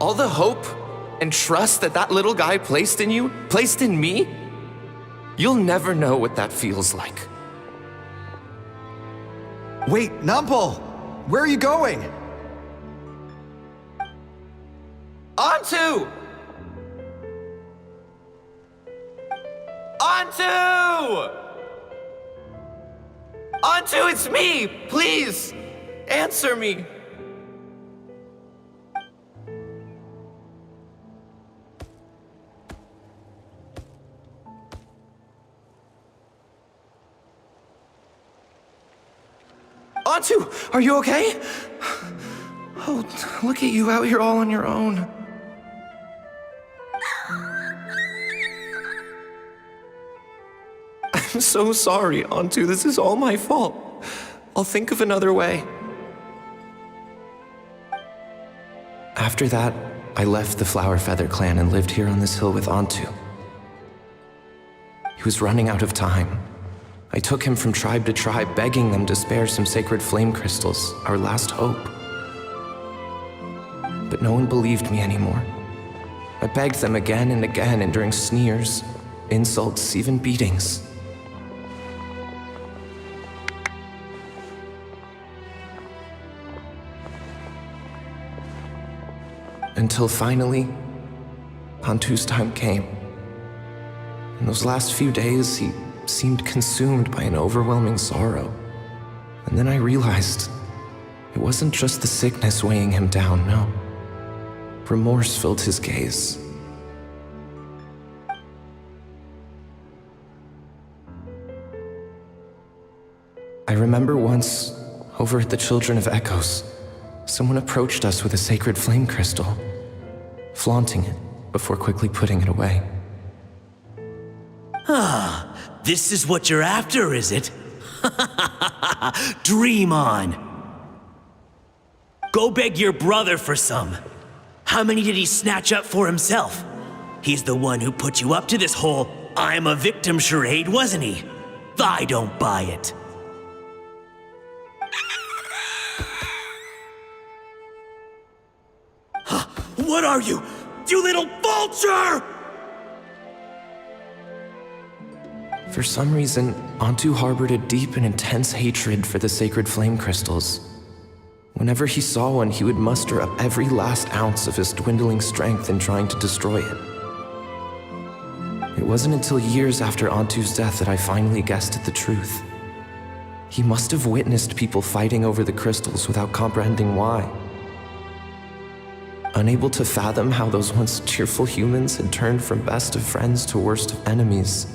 All the hope and trust that that little guy placed in you, placed in me, you'll never know what that feels like. Wait, Nompole! Where are you going? Antu! Antu! Antu, it's me! Please, answer me. Antu, are you okay? Oh, look at you out here all on your own. I'm so sorry, Antu. This is all my fault. I'll think of another way. After that, I left the Flower Feather clan and lived here on this hill with Antu. He was running out of time. I took him from tribe to tribe, begging them to spare some sacred flame crystals, our last hope. But no one believed me anymore. I begged them again and again, enduring sneers, insults, even beatings. Until finally, Antu's time came. In those last few days, he seemed consumed by an overwhelming sorrow. And then I realized it wasn't just the sickness weighing him down, no. Remorse filled his gaze. I remember once, over at the Children of Echoes, someone approached us with a sacred flame crystal, flaunting it before quickly putting it away. Ah, this is what you're after, is it? Dream on. Go beg your brother for some. How many did he snatch up for himself? He's the one who put you up to this whole I'm a victim charade, wasn't he? I don't buy it. What are you? You little vulture! For some reason, Antu harbored a deep and intense hatred for the sacred flame crystals. Whenever he saw one, he would muster up every last ounce of his dwindling strength in trying to destroy it. It wasn't until years after Antu's death that I finally guessed at the truth. He must have witnessed people fighting over the crystals without comprehending why. Unable to fathom how those once cheerful humans had turned from best of friends to worst of enemies,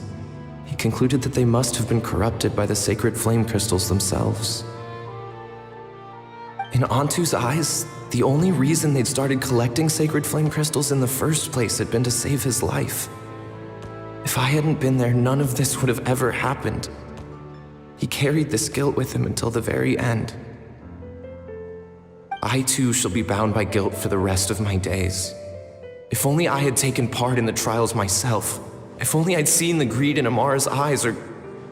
he concluded that they must have been corrupted by the sacred flame crystals themselves. In Antu's eyes, the only reason they'd started collecting sacred flame crystals in the first place had been to save his life. If I hadn't been there, none of this would have ever happened. He carried this guilt with him until the very end. I too shall be bound by guilt for the rest of my days. If only I had taken part in the trials myself. If only I'd seen the greed in Amara's eyes, or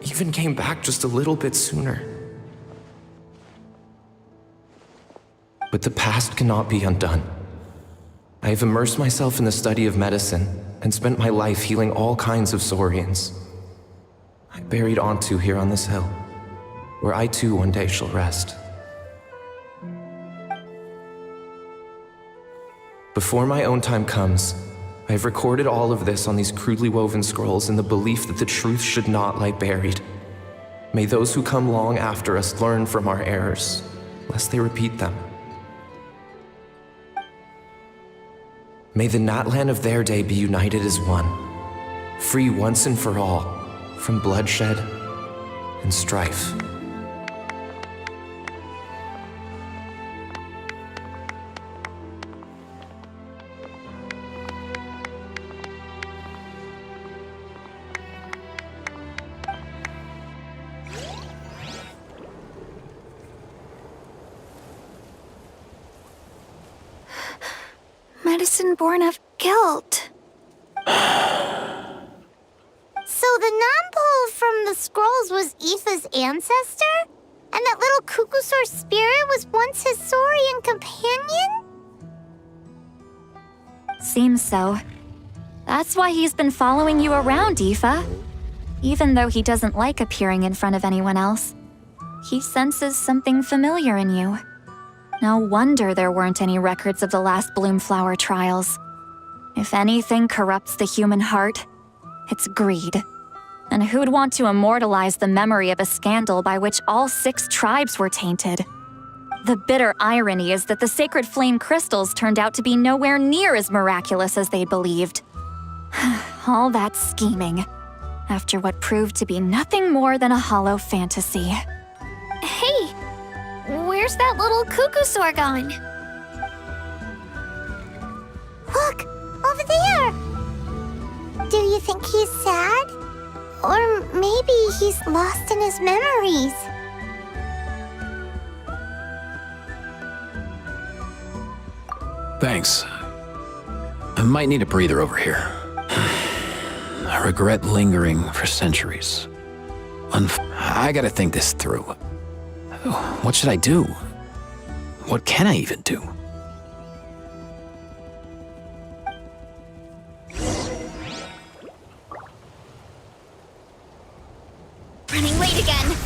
even came back just a little bit sooner. But the past cannot be undone. I have immersed myself in the study of medicine and spent my life healing all kinds of Saurians. I buried Antu here on this hill, where I too one day shall rest. Before my own time comes, I have recorded all of this on these crudely woven scrolls in the belief that the truth should not lie buried. May those who come long after us learn from our errors, lest they repeat them. May the Natlan of their day be united as one, free once and for all from bloodshed and strife. Medicine born of guilt. So the non-pole from the scrolls was Aoife's ancestor? And that little Kukusaur spirit was once his Saurian companion? Seems so. That's why he's been following you around, Aoife. Even though he doesn't like appearing in front of anyone else, he senses something familiar in you. No wonder there weren't any records of the last Bloomflower trials. If anything corrupts the human heart, it's greed. And who'd want to immortalize the memory of a scandal by which all 6 tribes were tainted? The bitter irony is that the sacred flame crystals turned out to be nowhere near as miraculous as they believed. All that scheming, after what proved to be nothing more than a hollow fantasy. Hey, where's that little Kukusaur gone? Look, over there! Do you think he's sad? Or maybe he's lost in his memories? Thanks. I might need a breather over here. I regret lingering for centuries. I gotta think this through. What should I do? What can I even do? again.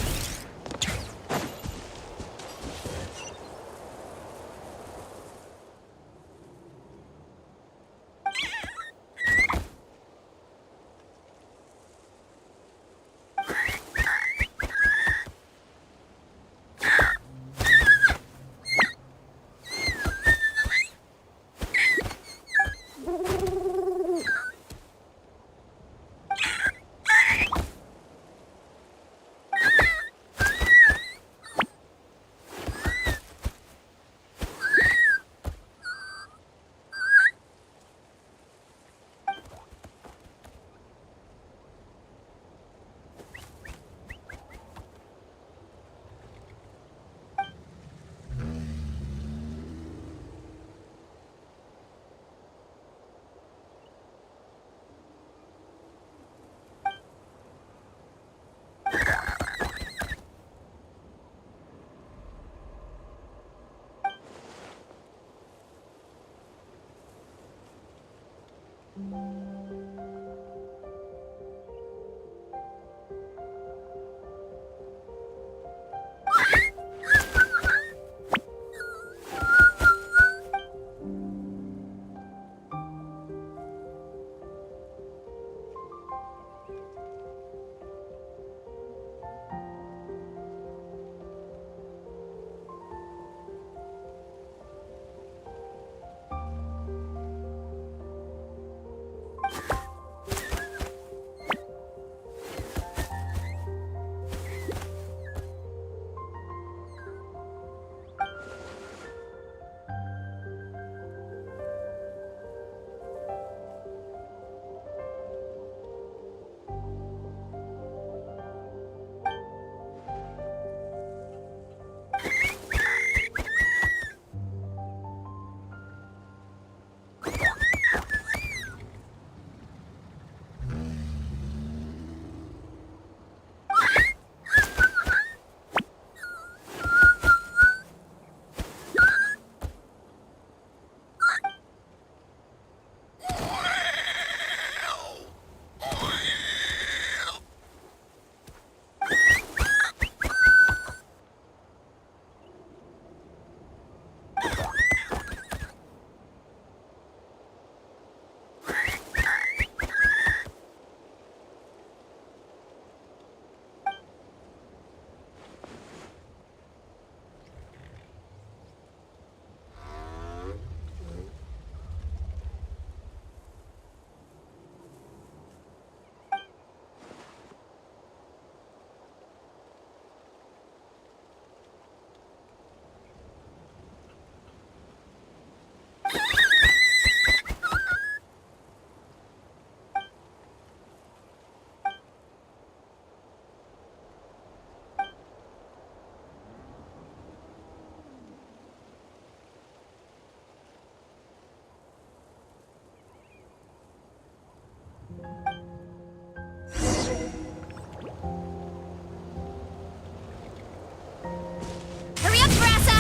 Hurry up, Brassa!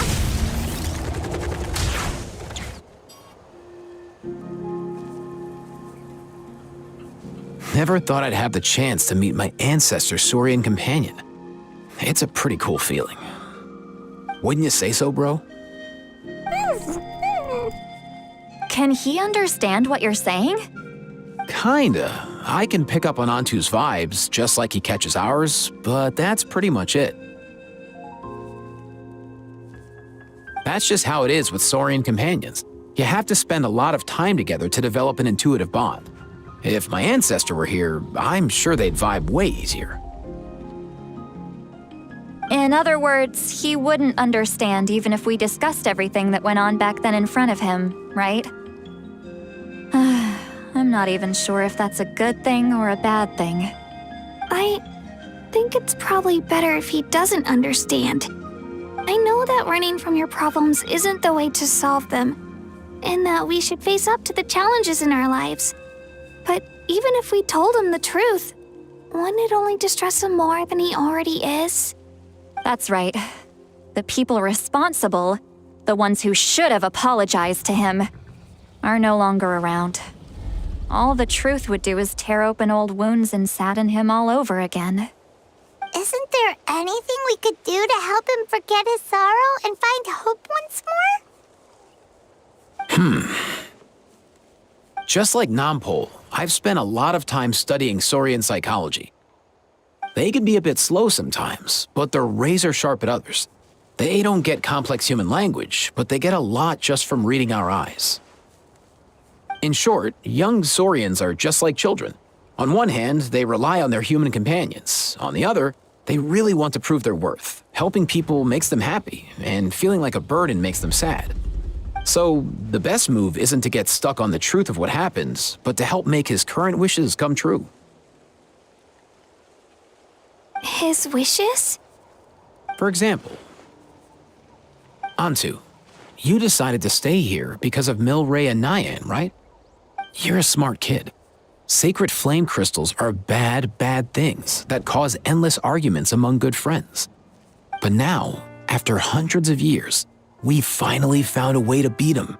Never thought I'd have the chance to meet my ancestor Saurian companion. It's a pretty cool feeling. Wouldn't you say so, bro? Can he understand what you're saying? Kinda. I can pick up on Antu's vibes, just like he catches ours, but that's pretty much it. That's just how it is with Saurian companions. You have to spend a lot of time together to develop an intuitive bond. If my ancestor were here, I'm sure they'd vibe way easier. In other words, he wouldn't understand even if we discussed everything that went on back then in front of him, right? I'm not even sure if that's a good thing or a bad thing. I think it's probably better if he doesn't understand. I know that running from your problems isn't the way to solve them, and that we should face up to the challenges in our lives. But even if we told him the truth, wouldn't it only distress him more than he already is? That's right. The people responsible, the ones who should have apologized to him, are no longer around. All the truth would do is tear open old wounds and sadden him all over again. Isn't there anything we could do to help him forget his sorrow and find hope once more? Just like Nampol, I've spent a lot of time studying Saurian psychology. They can be a bit slow sometimes, but they're razor sharp at others. They don't get complex human language, but they get a lot just from reading our eyes. In short, young Saurians are just like children. On one hand, they rely on their human companions. On the other, they really want to prove their worth. Helping people makes them happy, and feeling like a burden makes them sad. So, the best move isn't to get stuck on the truth of what happens, but to help make his current wishes come true. His wishes? For example, Antu, you decided to stay here because of Milray and Nyan, right? You're a smart kid. Sacred flame crystals are bad, bad things that cause endless arguments among good friends. But now, after hundreds of years, we finally found a way to beat them.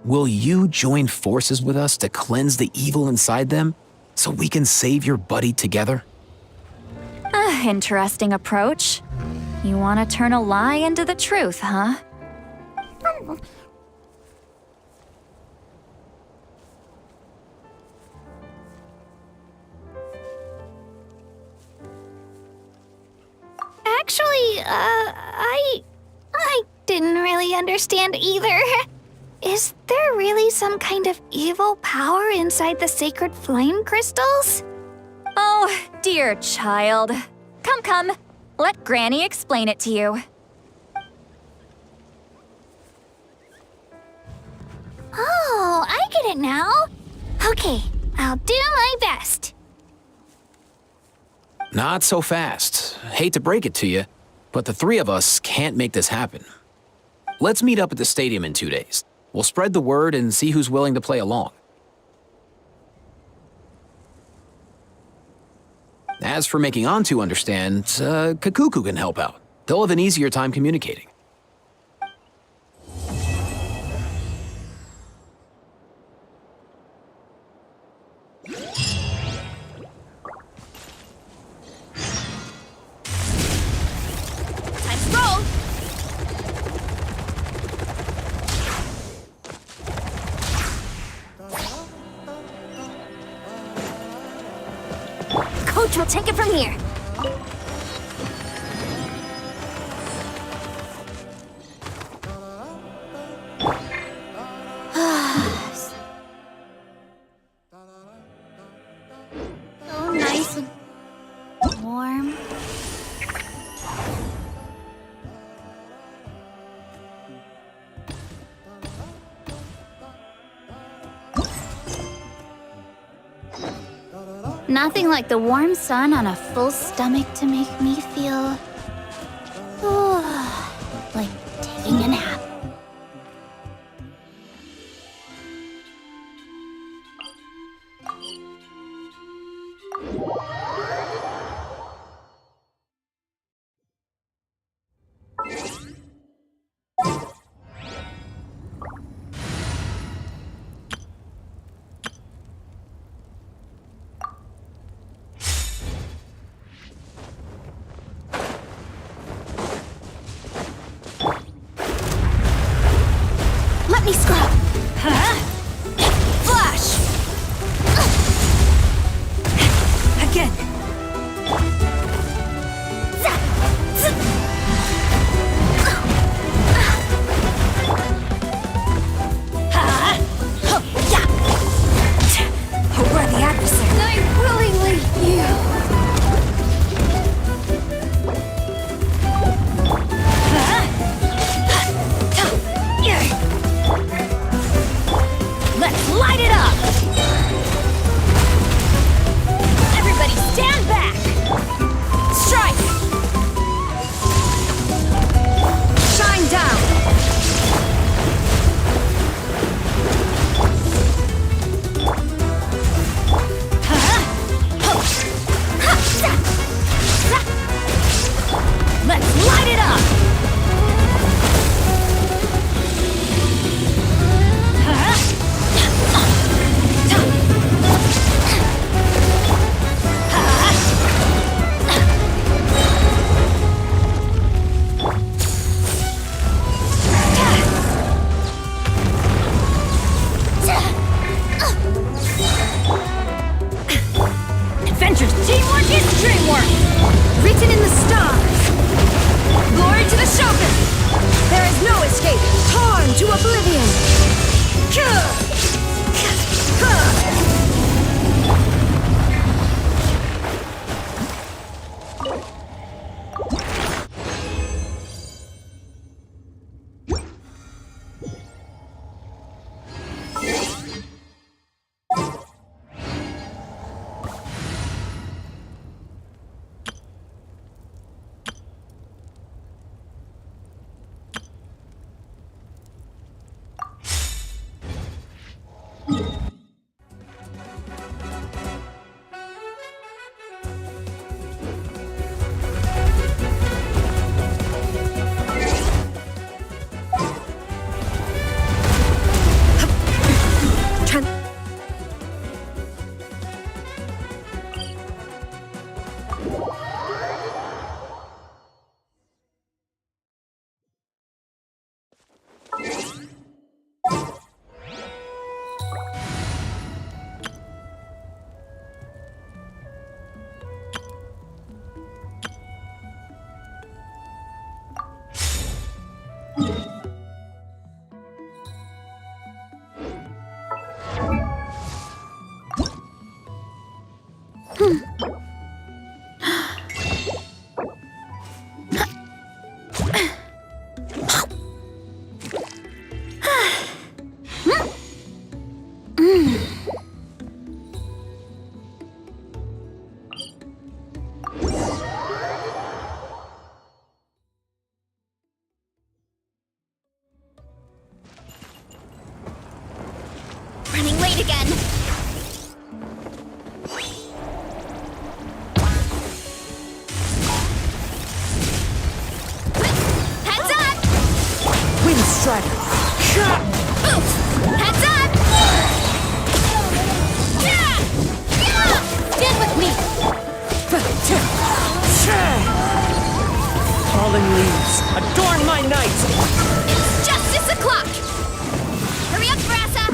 Will you join forces with us to cleanse the evil inside them so we can save your buddy together? Interesting approach. You want to turn a lie into the truth, huh? Actually, I didn't really understand either. Is there really some kind of evil power inside the sacred flame crystals? Oh, dear child. Come. Let Granny explain it to you. Oh, I get it now. Okay, I'll do my best. Not so fast. Hate to break it to you, but the three of us can't make this happen. Let's meet up at the stadium in 2 days. We'll spread the word and see who's willing to play along. As for making Antu understand, Kakuku can help out. They'll have an easier time communicating. Time to roll! Coach will take it from here. So nice and warm. Nothing like the warm sun on a full stomach to make me feel like taking a nap. Let me scrub. Flash! Again. A worthy adversary. I willingly yield. Running late again. Heads up! Wind Strider! Oof! Heads up! Yeah! Stand with me! Fallen leaves, adorn my night! It's justice o'clock! Hurry up, Brassa!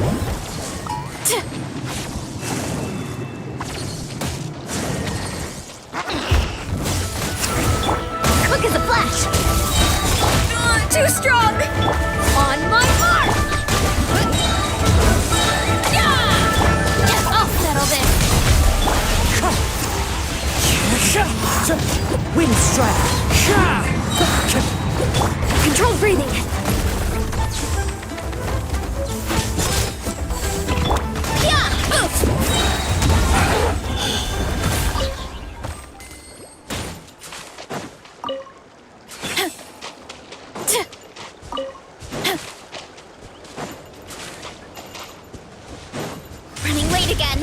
Quick as a flash! Too strong! On my mark! Yeah! I'll settle this! Wind Strider! Controlled breathing! Yeah! Oof! Running late again.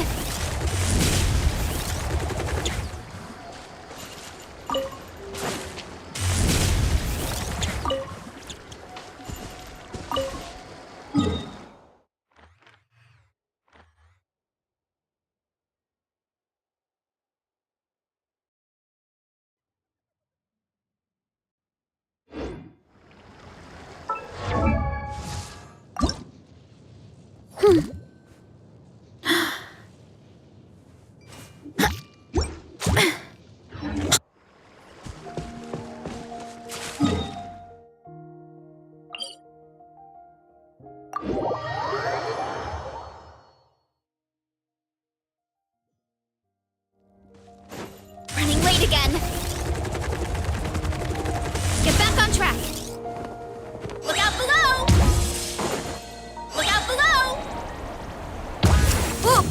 Running late again. Get back on track. Look out below! Look out below! Whoa!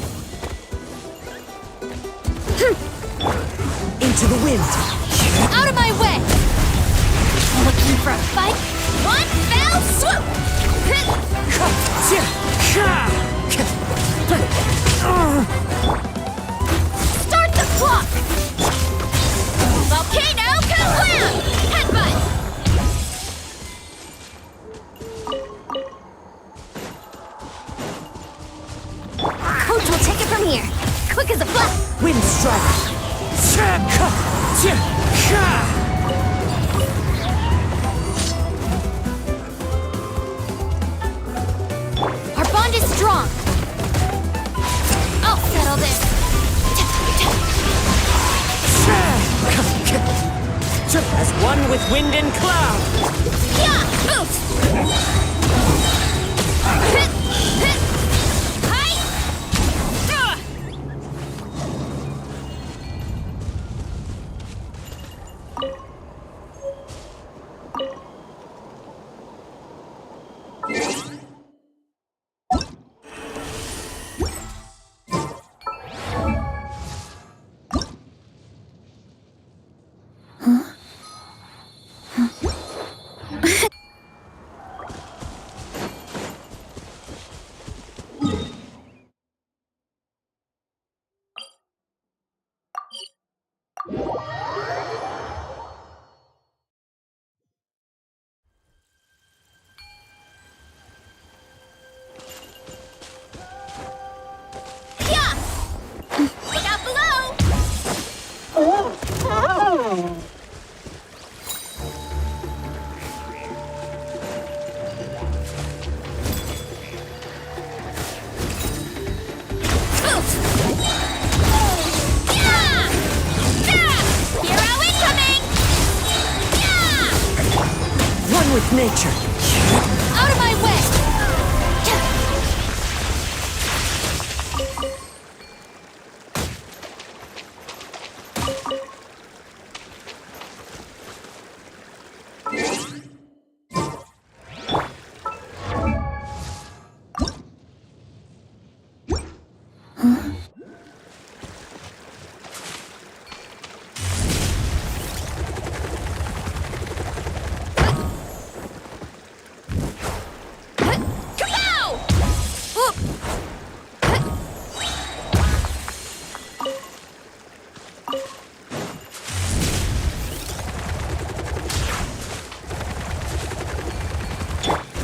Into the wind! Out of my way! Looking for a fight? One fell swoop! Start the clock! Volcano Kablam! Headbutt! Coach will take it from here. Quick as a flash! Wind Strider! Our bond is strong. I'll settle this. As one with wind and cloud! Yeah! Oof! Hit! Hit! Hi! nature. Out of my way!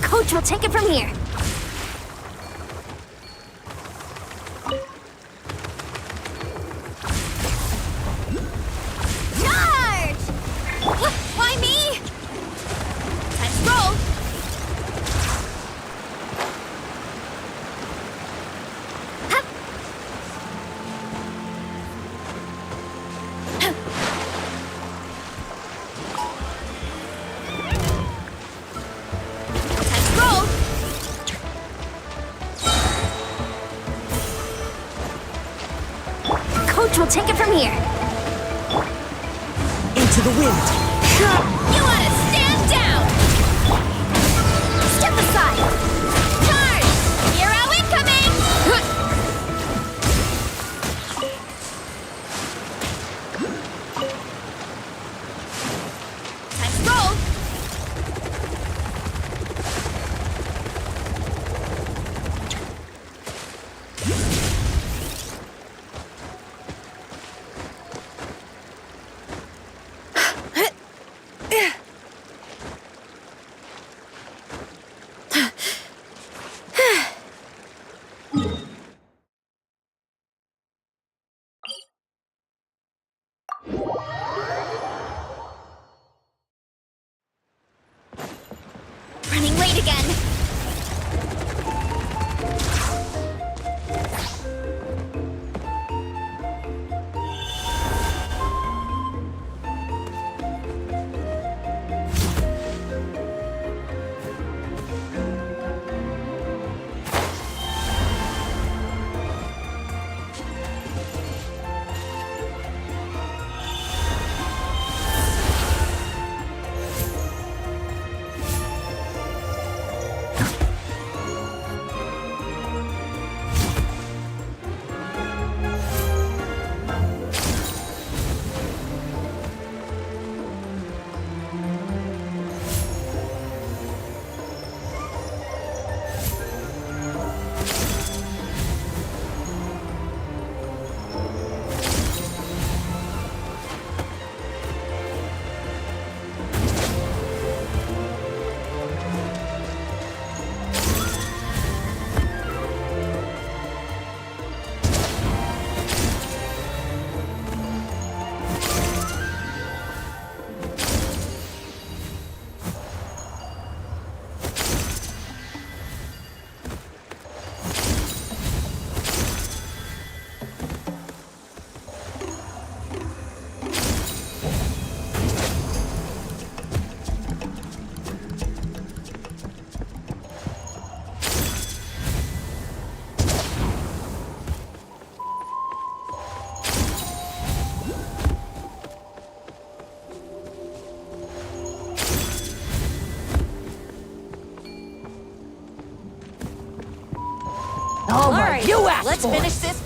Coach will take it from here. Charge! Why me? Time to roll! Hup. Time to roll! Coach will take it from here. Into the wind. You wanna stand down! Step aside. Charge! Hero incoming! Time to roll! Running late again. All right, you asked let's for. finish this.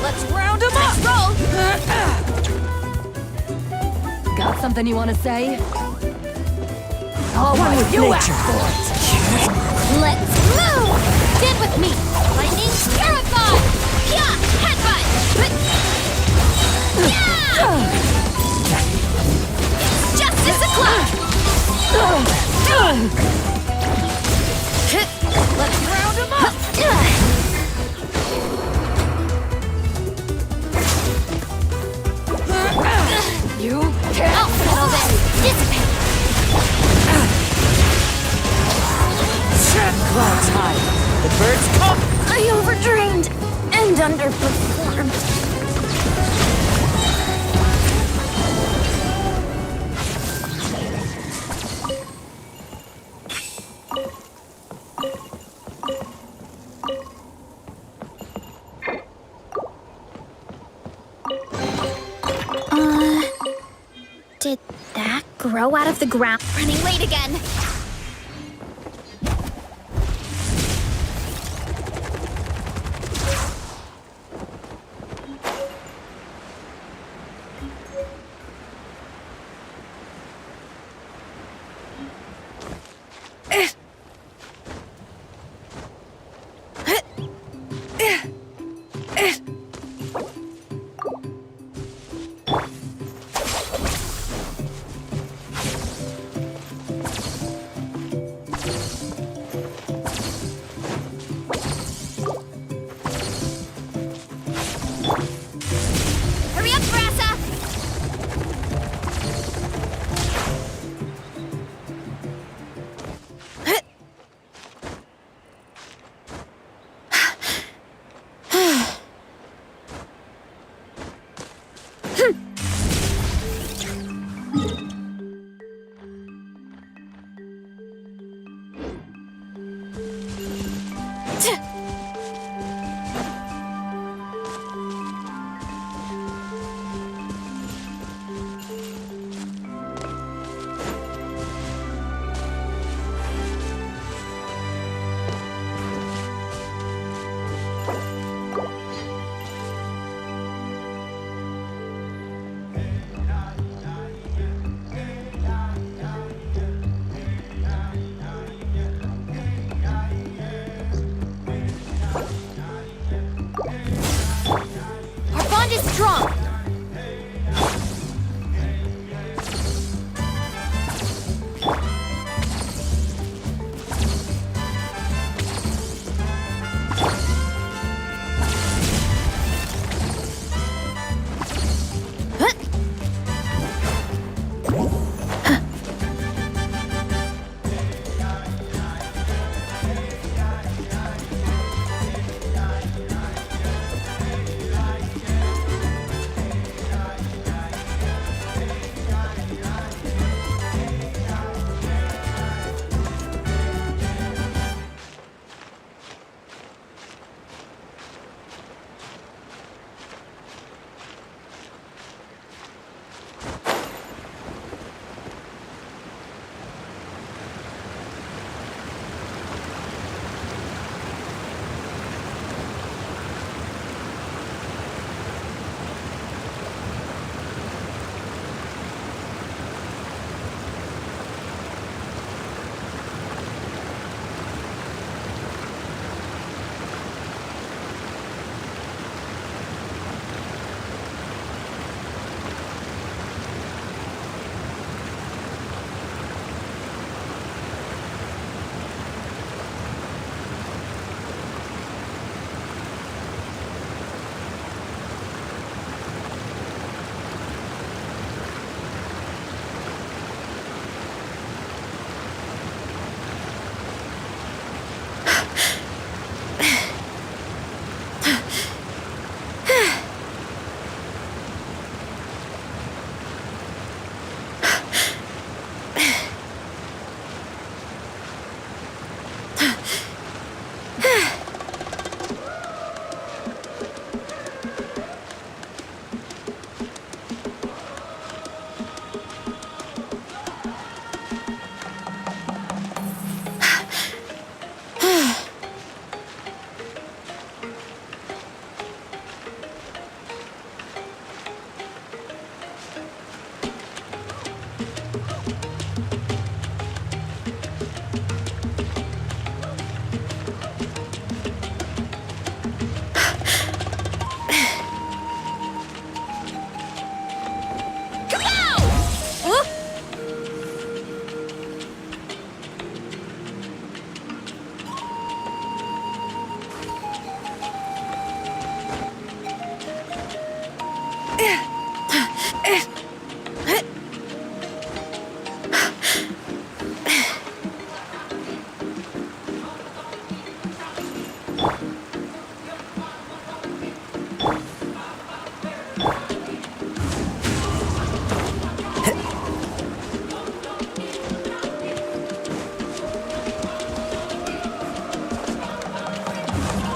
Let's round them up. Roll. Got something you want to say? All right, you asked for it. Let's move. Stand with me. Lightning terrified. Yeah, headbutt. Yeah. It's justice o'clock. Let's round them up. You I'll settle this. Dissipate. clouds high. The birds come. I overtrained and underperformed. Did that grow out of the ground? Running late again.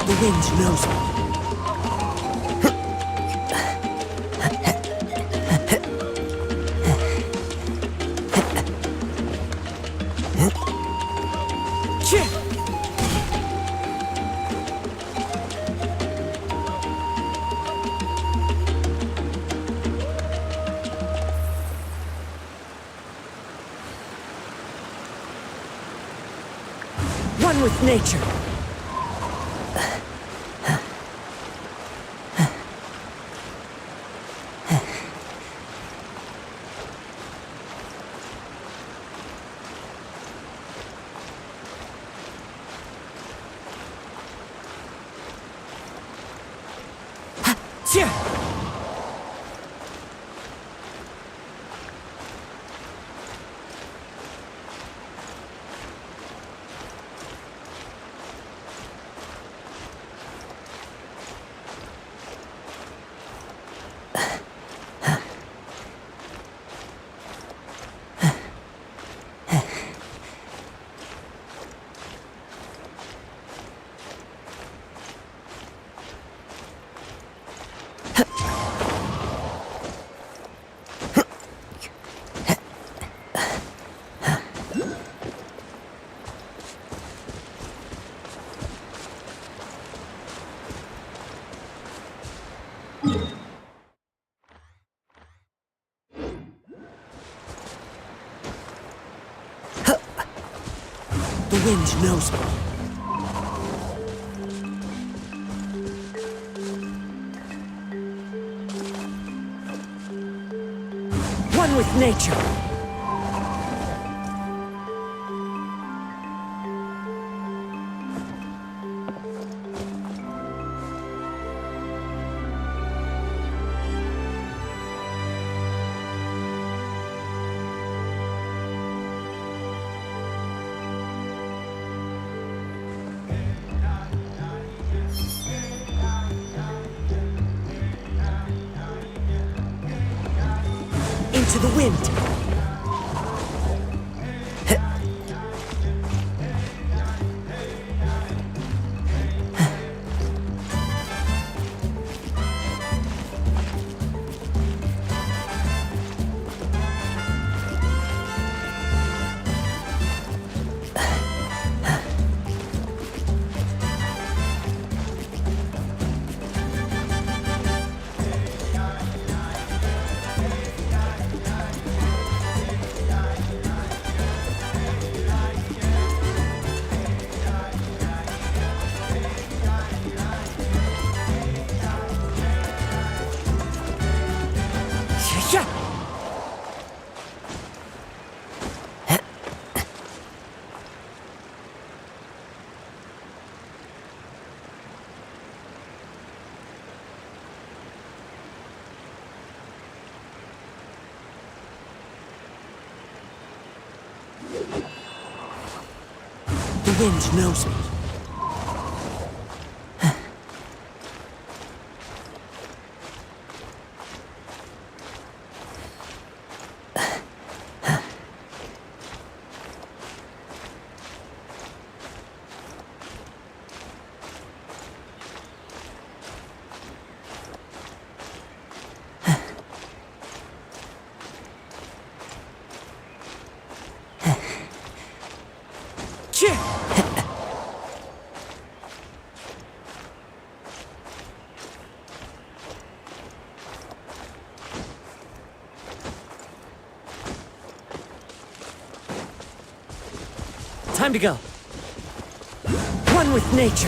The wind knows me. One with nature. The wind knows me. One with nature. Into the wind. The wind knows me. Time to go. One with nature.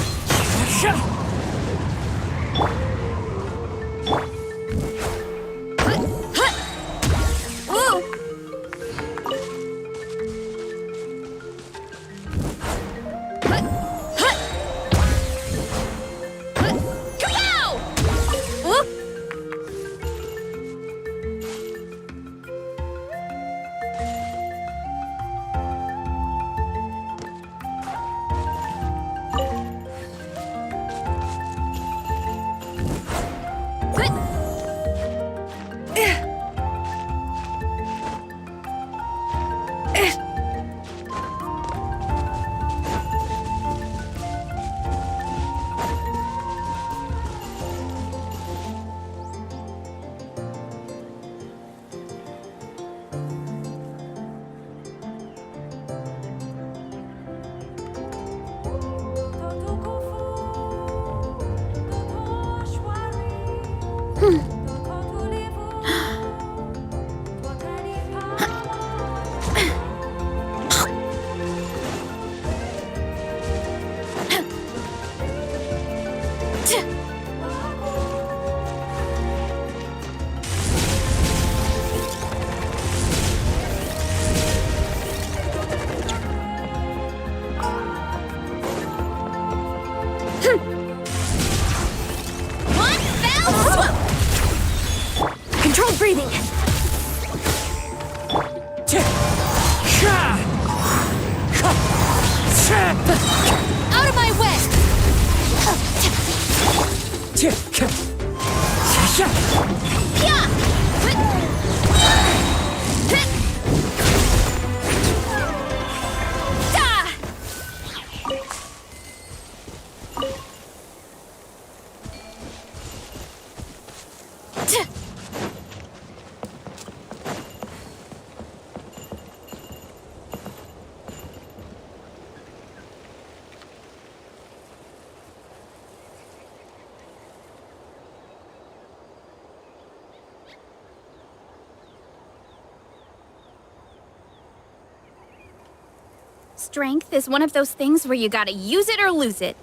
Strength is one of those things where you gotta use it or lose it.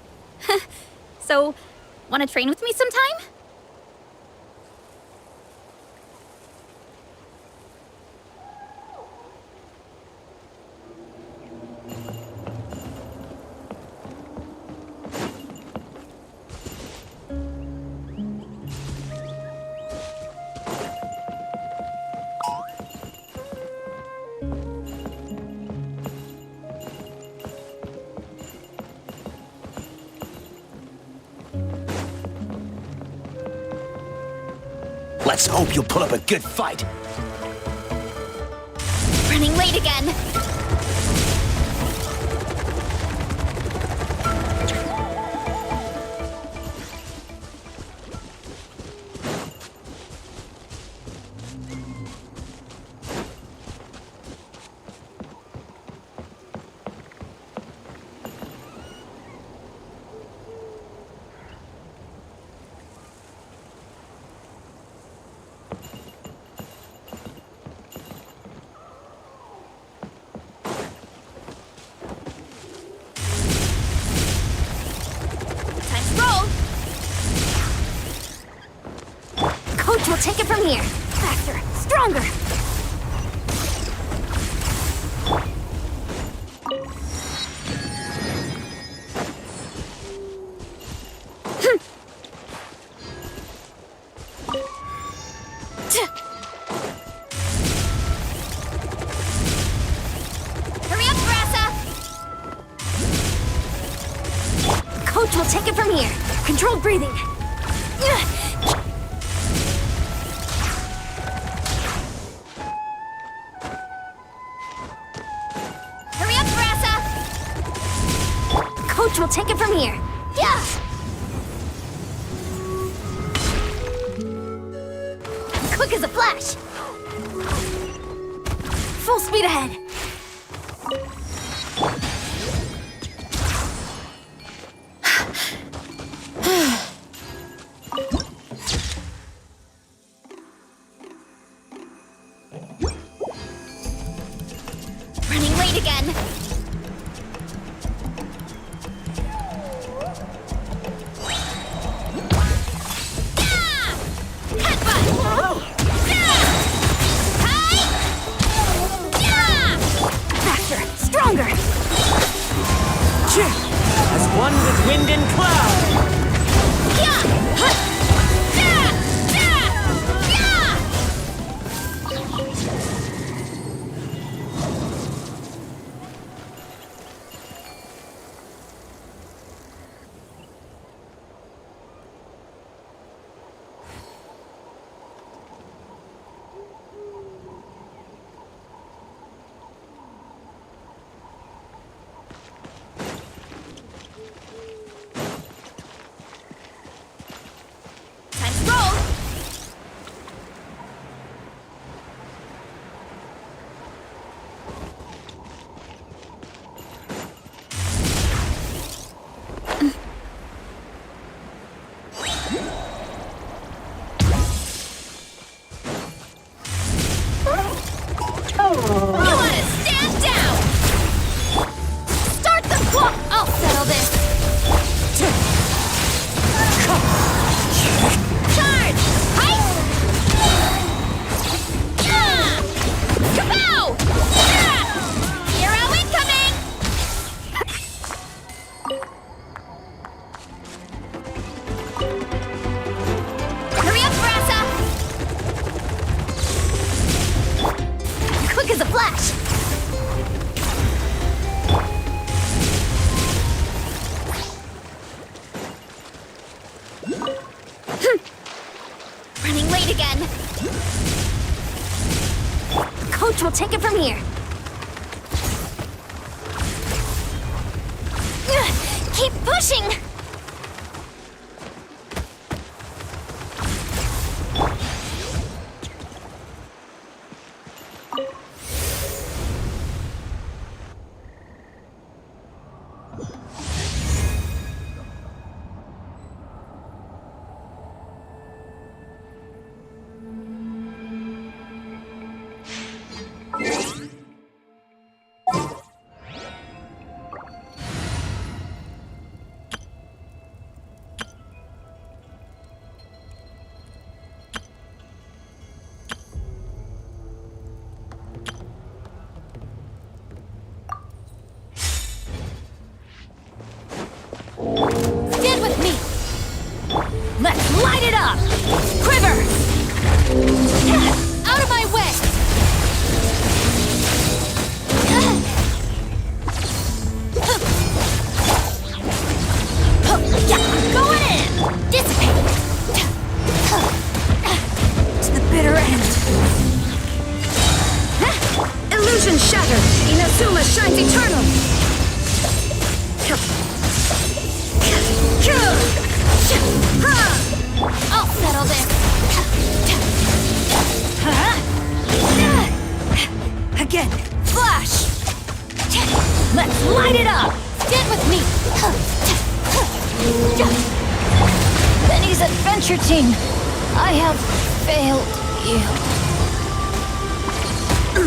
So, wanna train with me sometime? Let's hope you'll put up a good fight. Running late again. We'll take it from here. Faster, stronger. Hurry up, Brassa! Coach will take it from here. Controlled breathing. We'll take it from here. Yeah! Quick as a flash! Full speed ahead. Running late again. As one with wind and cloud. We'll take it from here. Keep pushing! Stand with me! Let's light it up! Quiver! Out of my way! Going in! Dissipate! To the bitter end. Illusion shattered! Inazuma shines eternal! I'll settle this. Again, flash! Let's light it up! Stand with me! Benny's adventure team, I have failed you.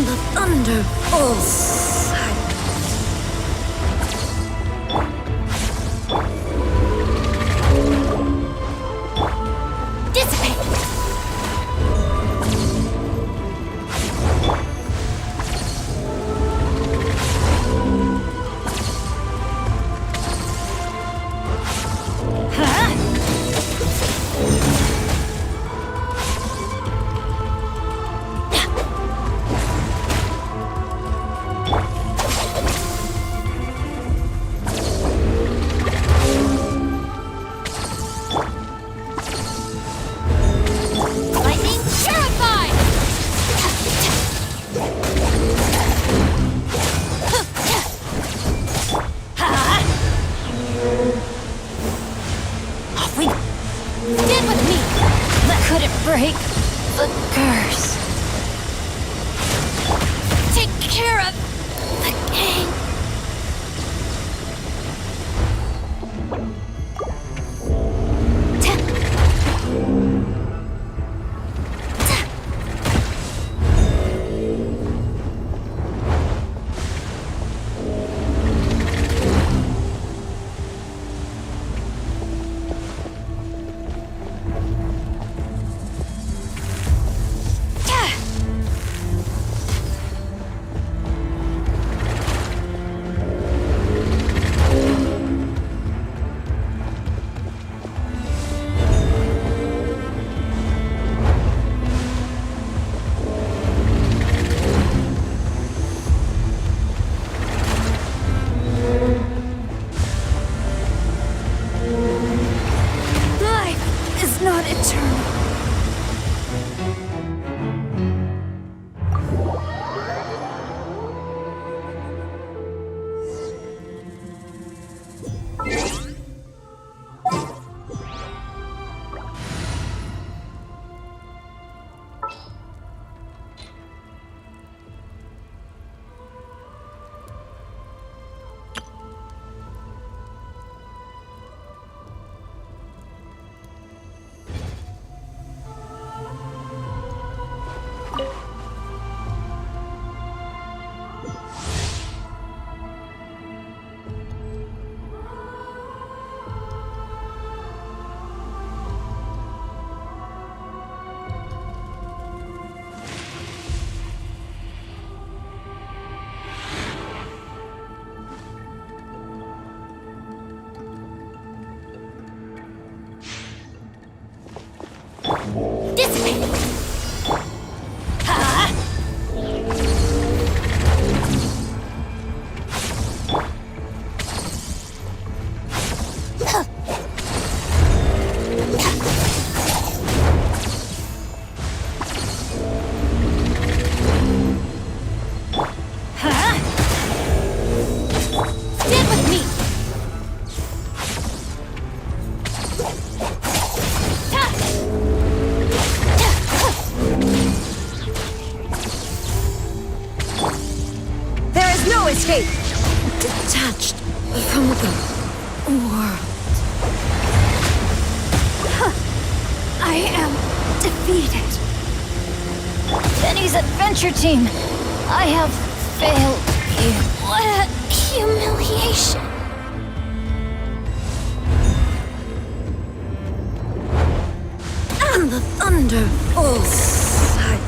The Thunderbolts! Break the curse. Take care of the gang. world. I am defeated. Benny's adventure team, I have failed you. What a humiliation. And the thunder falls silent.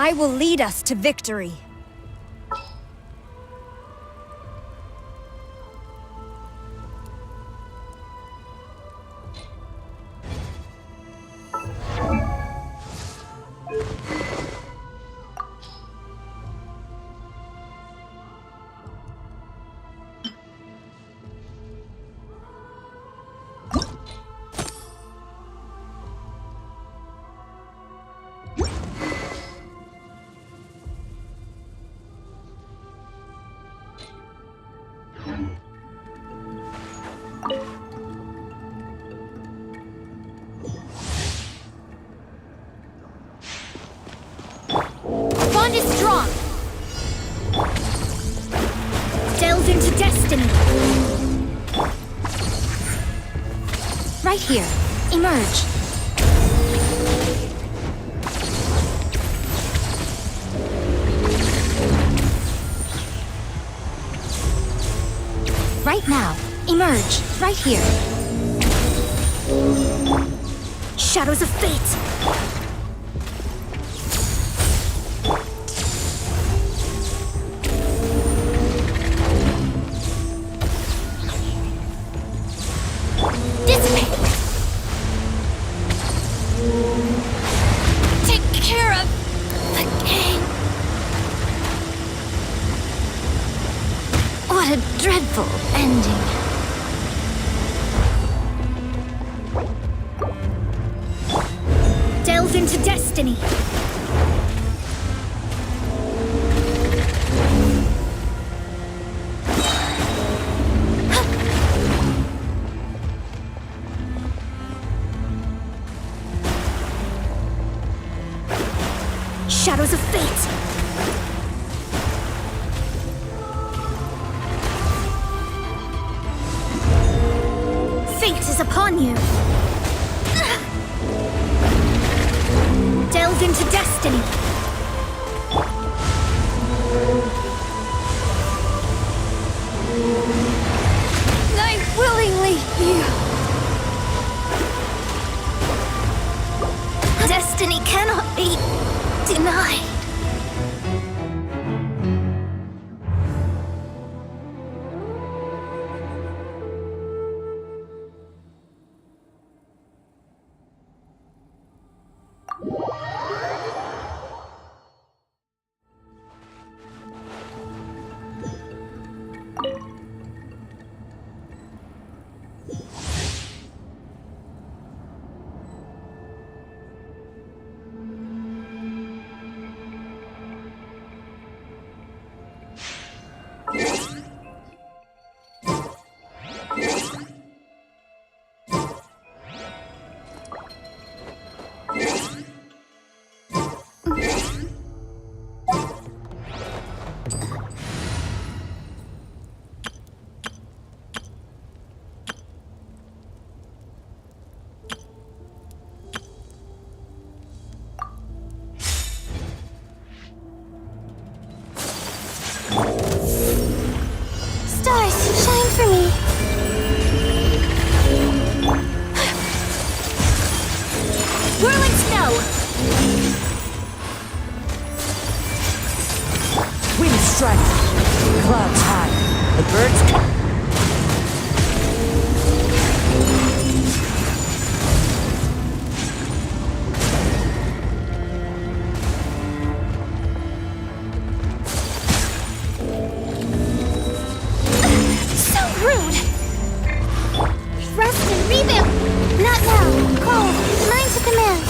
I will lead us to victory. Bond is strong. Delve into destiny. Right here. Emerge. Right now. Emerge. Right here. Shadows of fate. Take care of the gang. What a dreadful ending. Delve into destiny. Shadows of fate. Fate is upon you. Delve into destiny. I willingly yield. Destiny cannot be denied. Stars, shine for me. Whirling snow. Wind strike. Clouds high. The birds come. So rude. Rest and rebuild. Not now. Cold. Mine to command.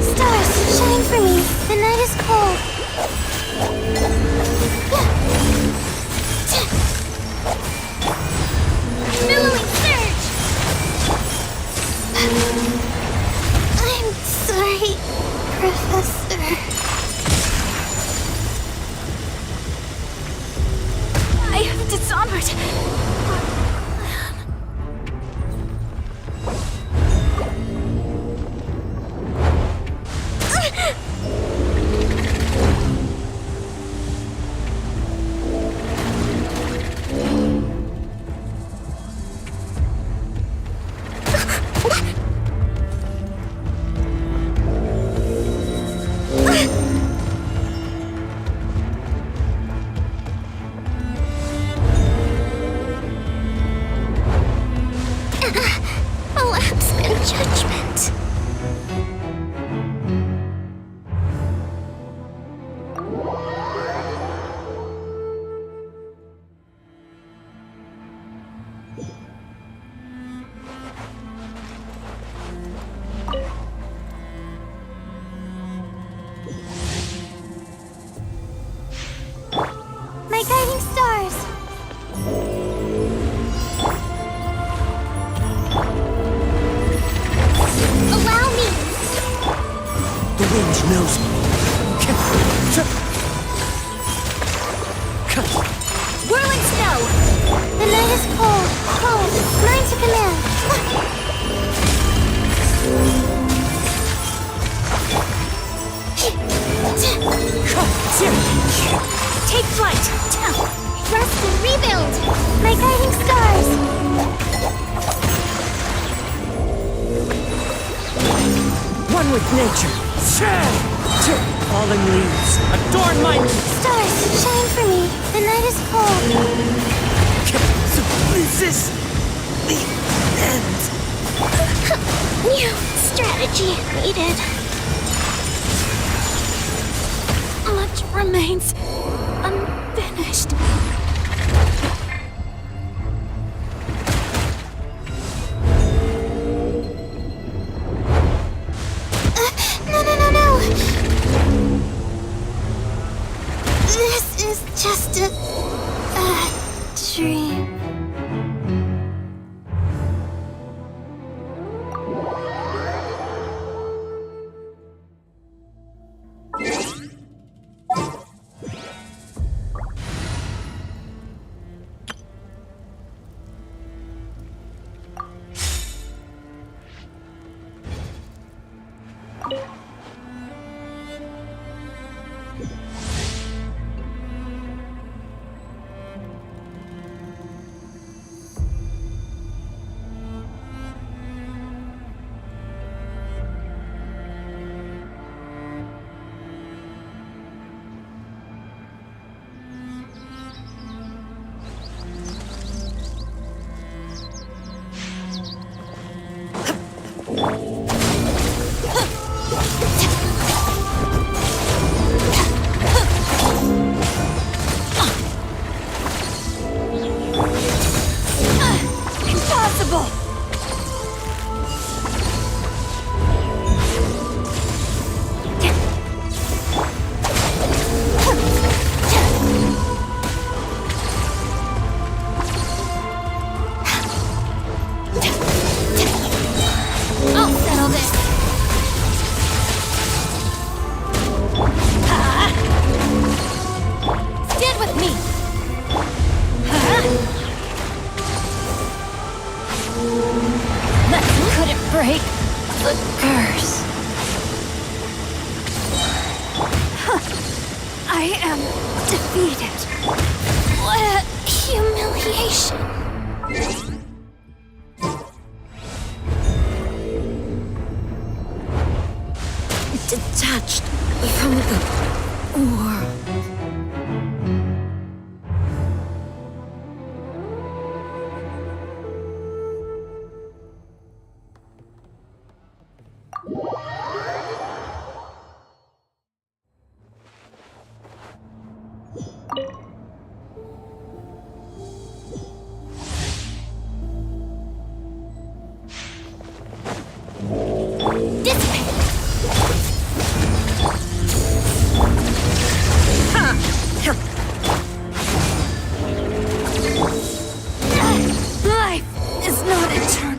Stars, shine for me. The night is cold. Billowing surge! I'm sorry, Professor. I have Dishonored. Lapse in judgment. My guiding stars. Allow me. The wind knows me. Whirling snow. The night is cold. Cold. Mine to command. Take flight. Rest and rebuild. My guiding stars. One with nature. Falling leaves, adorn my... Stars, shine for me. The night is cold. So this is the end. New strategy needed. Much remains unfinished. No. This is just a dream. break the curse. I am defeated. What a humiliation. Detached from the world. It's not a turn.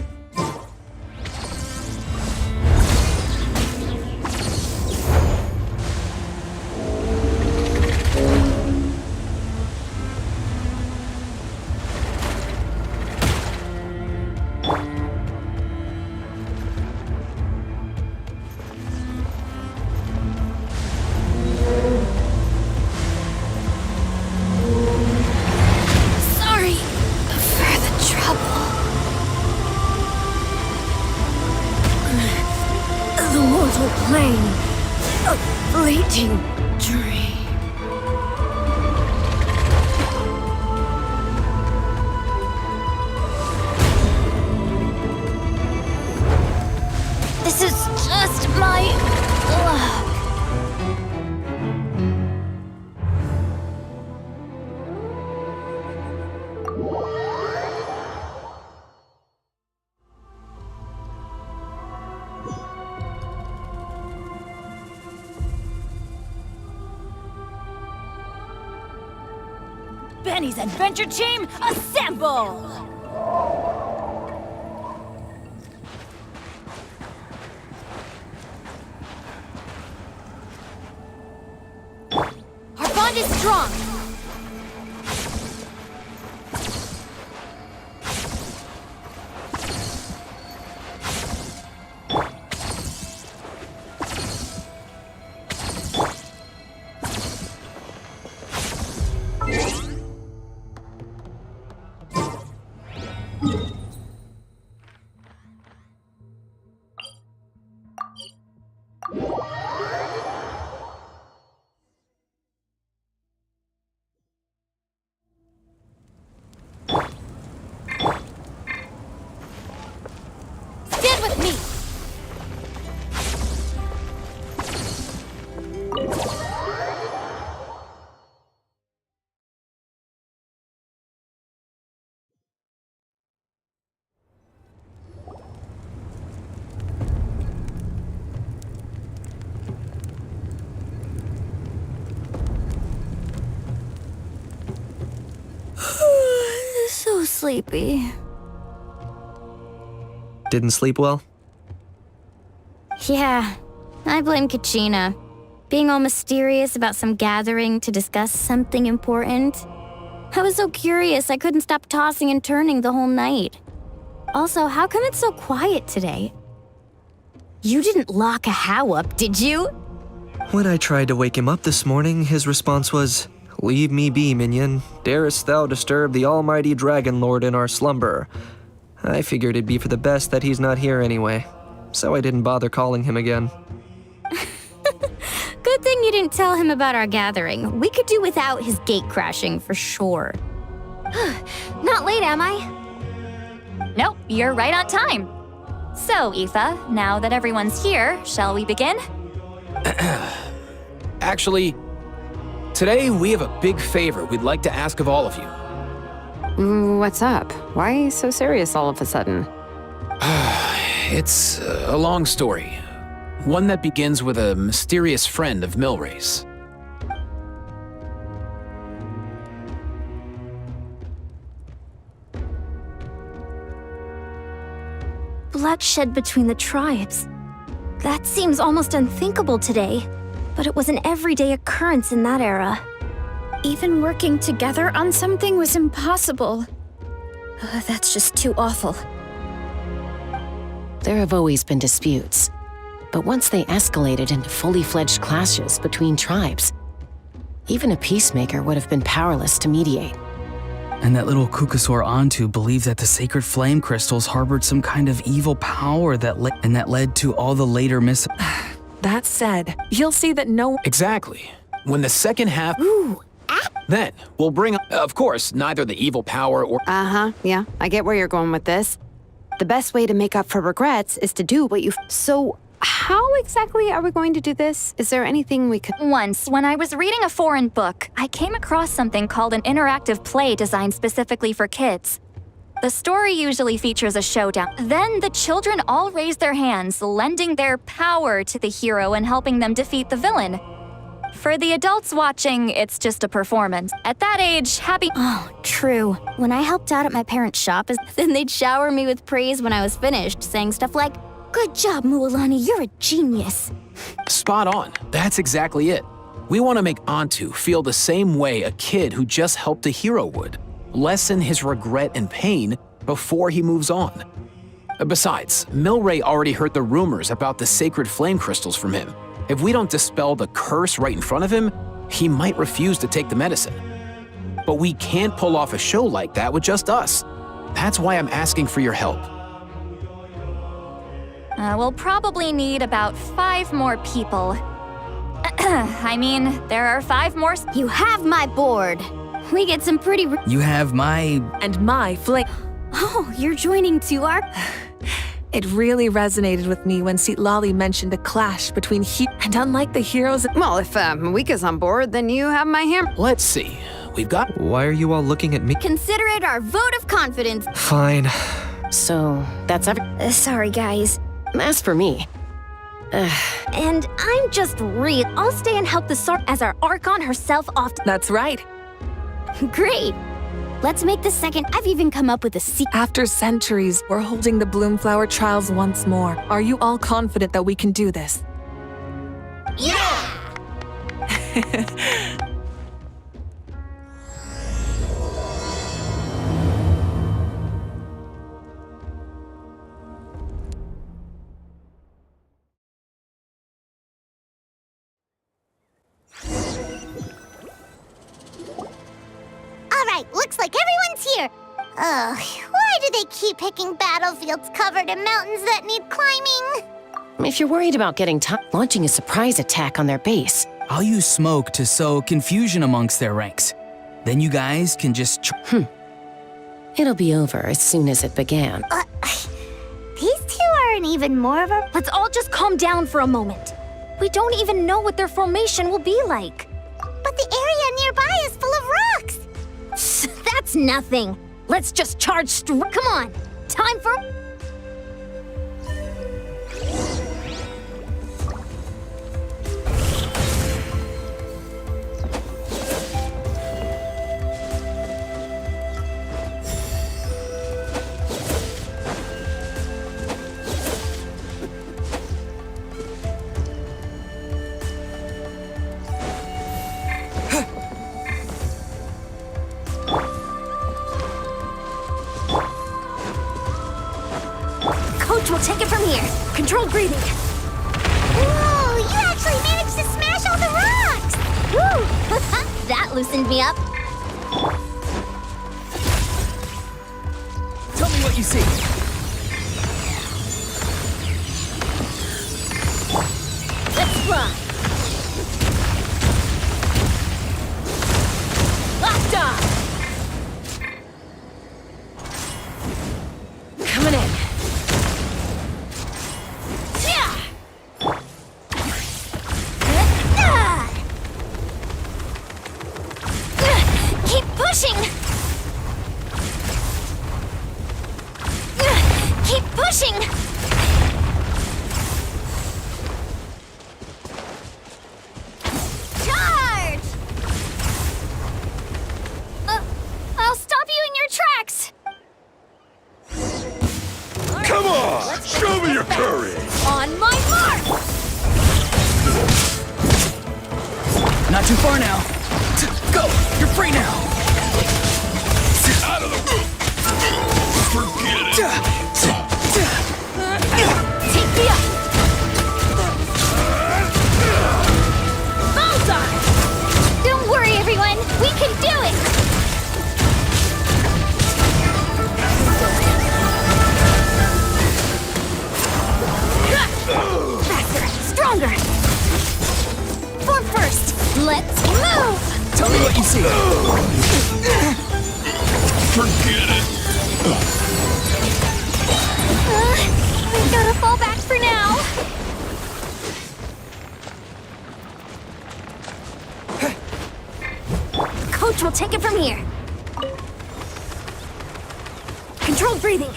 Sorry for the trouble. The mortal plane. A fleeting dream. This is just my luck. Benny's adventure team, assemble! Our bond is strong. Stand with me. So sleepy. Didn't sleep well? Yeah, I blame Kachina. Being all mysterious about some gathering to discuss something important. I was so curious I couldn't stop tossing and turning the whole night. Also, how come it's so quiet today? You didn't lock a How up, did you? When I tried to wake him up this morning, his response was, "Leave me be, minion. Darest thou disturb the almighty Dragon Lord in our slumber?" I figured it'd be for the best that he's not here anyway, so I didn't bother calling him again. Good thing you didn't tell him about our gathering. We could do without his gate crashing for sure. Not late, am I? Nope, you're right on time. So, Aoife, now that everyone's here, shall we begin? Actually, today we have a big favor we'd like to ask of all of you. What's up? Why so serious all of a sudden? It's a long story. One that begins with a mysterious friend of Milray's. Bloodshed between the tribes. That seems almost unthinkable today, but it was an everyday occurrence in that era. Even working together on something was impossible. That's just too awful. There have always been disputes, but once they escalated into fully fledged clashes between tribes, even a peacemaker would have been powerless to mediate. And that little Kukusor Antu believed that the sacred flame crystals harbored some kind of evil power that led to all the later That said, you'll see that no— Exactly. When the second half— Then, we'll bring up, of course, neither the evil power or— yeah, I get where you're going with this. The best way to make up for regrets is to do what you— So, how exactly are we going to do this? Is there anything we could— Once, when I was reading a foreign book, I came across something called an interactive play designed specifically for kids. The story usually features a showdown. Then the children all raise their hands, lending their power to the hero and helping them defeat the villain. For the adults watching, it's just a performance. At that age, happy. Oh, true. When I helped out at my parents' shop, then they'd shower me with praise when I was finished, saying stuff like, "Good job, Mualani, you're a genius." Spot on. That's exactly it. We want to make Antu feel the same way a kid who just helped a hero would. Lessen his regret and pain before he moves on. Besides, Milray already heard the rumors about the sacred flame crystals from him. If we don't dispel the curse right in front of him, he might refuse to take the medicine. But we can't pull off a show like that with just us. That's why I'm asking for your help. We'll probably need about 5 more people. I mean, there are 5 more. You have my board. We get some pretty. You have my. And my flame. Oh, you're joining too, Ark? It really resonated with me when Lali mentioned a clash between and unlike the heroes. Well, if Mawika's on board, then you have my hammer. Let's see. We've got. Why are you all looking at me? Consider it our vote of confidence. Fine. So, that's Sorry, guys. As for me, And I'm just real. I'll stay and help the Sort as our Archon herself off. That's right. Great. Let's make the second. I've even come up with a secret. After centuries, we're holding the Bloomflower trials once more. Are you all confident that we can do this? Yeah! Alright, looks like everyone's here. Ugh, why do they keep picking battlefields covered in mountains that need climbing? if you're worried about getting launching a surprise attack on their base. I'll use smoke to sow confusion amongst their ranks. Then you guys can just. It'll be over as soon as it began. These two aren't even more of a. Let's all just calm down for a moment. We don't even know what their formation will be like. But the area nearby is full of rocks. That's nothing. Let's just charge Come on. Time for. We'll take it from here. Controlled breathing. Whoa, you actually managed to smash all the rocks! Woo! That loosened me up. Tell me what you see. Let's fly. Locked on. Coming in. Keep pushing! Keep pushing! Charge! I'll stop you in your tracks! Come on! Show me your courage! On my mark! Not too far now. Go! You're free now! Out of the room! Forget it! Take me up! Bullseye! Don't worry, everyone! We can do it! Faster! Stronger! Form first! Let's move! Tell me what you see. Forget it! We gotta fall back for now. Coach will take it from here. Controlled breathing.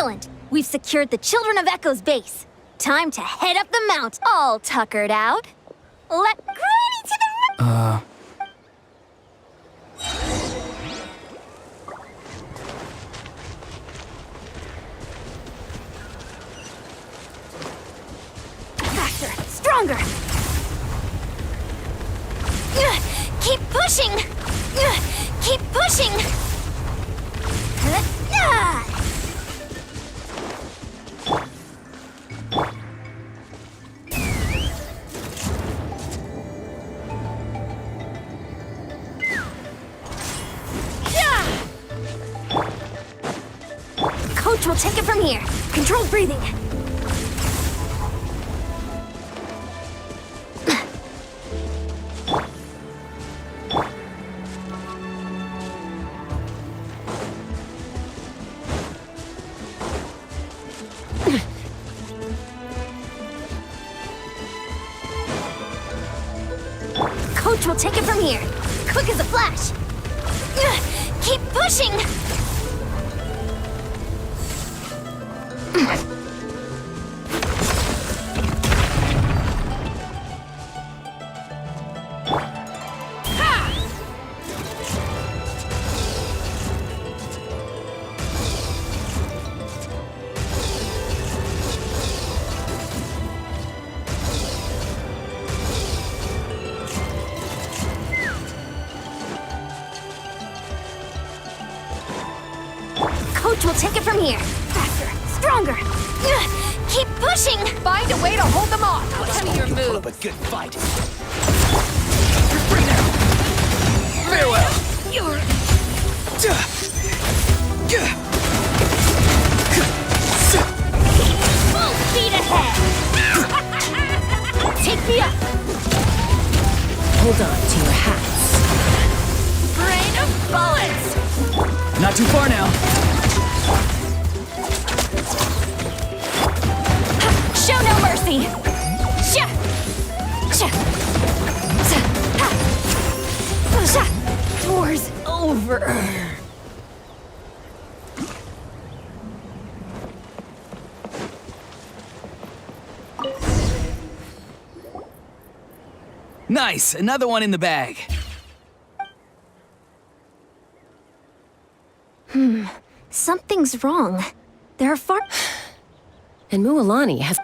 Excellent! We've secured the Children of Echo's base. Time to head up the mount. All tuckered out. Let Granny to the Faster! Stronger! Keep pushing! Keep pushing! Coach will take it from here. Controlled breathing. Coach will take it from here. Quick as a flash. Keep pushing! Coach will take it from here. Faster, stronger. Keep pushing. Find a way to hold them off. Let's hope you put up a good fight. You're free now. Farewell. Full speed ahead. Take me up. Hold on to your hats. Rain of bullets. Not too far now. Show no mercy. Sha. Sha. Sha. Ha. Sha. War's over. Nice, another one in the bag. Something's wrong. There are far... And Mualani has...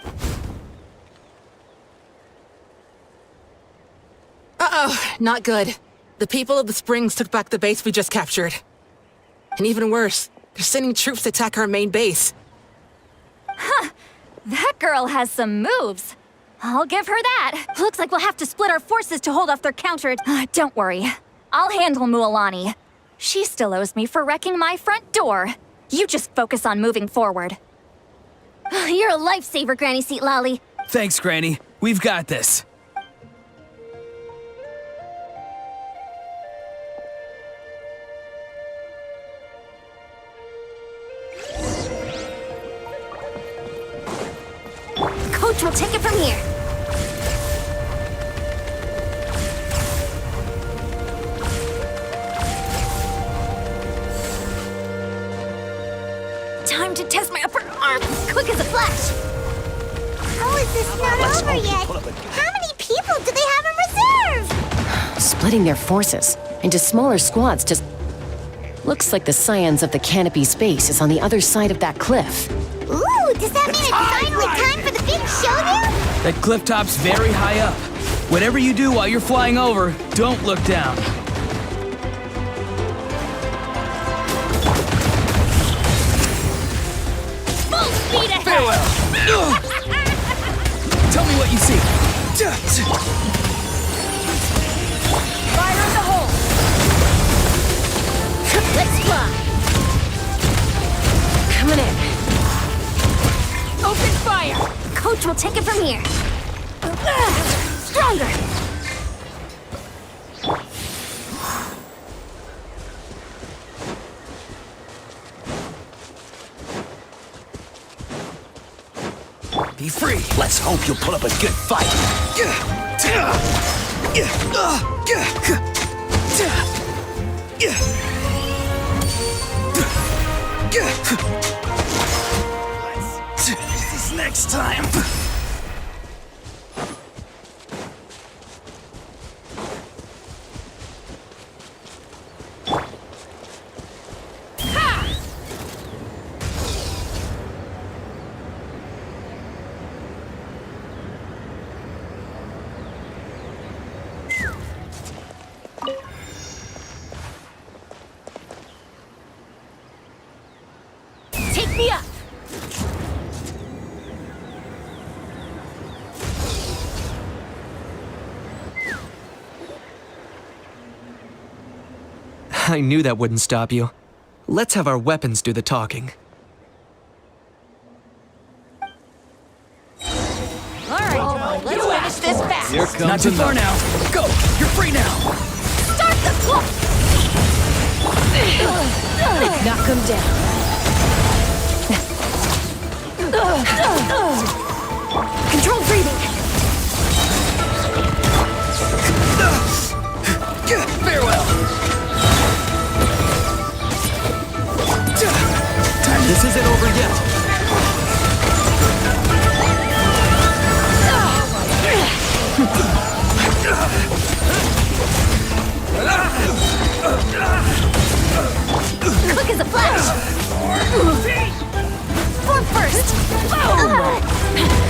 Uh-oh, not good. The people of the Springs took back the base we just captured. And even worse, they're sending troops to attack our main base. Huh. That girl has some moves. I'll give her that. Looks like we'll have to split our forces to hold off their counter... Don't worry. I'll handle Mualani. She still owes me for wrecking my front door. You just focus on moving forward. You're a lifesaver, Granny Seat Lolly. Thanks, Granny. We've got this. Coach will take it from here. Time to test my upper arm. Quick as a flash. How is this not over yet? How many people do they have in reserve? Splitting their forces into smaller squads to... Looks like the Scions of the Canopy Space is on the other side of that cliff. Ooh, does that mean it's finally time for the big showdown? That cliff top's very high up. Whatever you do while you're flying over, don't look down. Full speed ahead. Farewell. Tell me what you see. Fire in the hole. Let's fly. Coming in. Open fire. Coach will take it from here. Stronger. Be free. Let's hope you'll put up a good fight. Next time. Take me up! I knew that wouldn't stop you. Let's have our weapons do the talking. Alright, let's finish this fast. Here comes Not too far now. Go! You're free now! Start the clock! Knock him down. Control breathing! Farewell! This isn't over yet. Quick as a flash! Form first!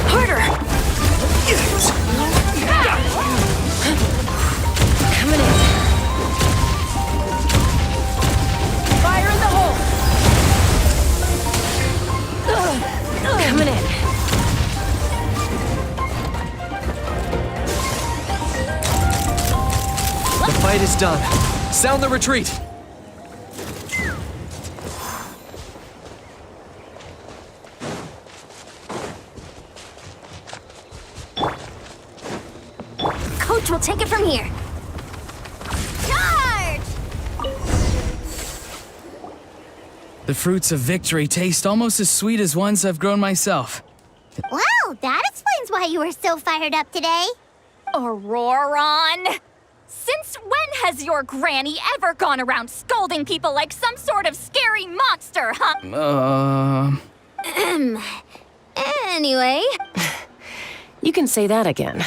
Harder! Coming in. Fire in the hole. Coming in. The fight is done. Sound the retreat. Coach will take it from here. Charge! The fruits of victory taste almost as sweet as ones I've grown myself. Wow, that explains why you were so fired up today. Auroron! Since when has your granny ever gone around scolding people like some sort of scary monster, huh? Anyway. You can say that again.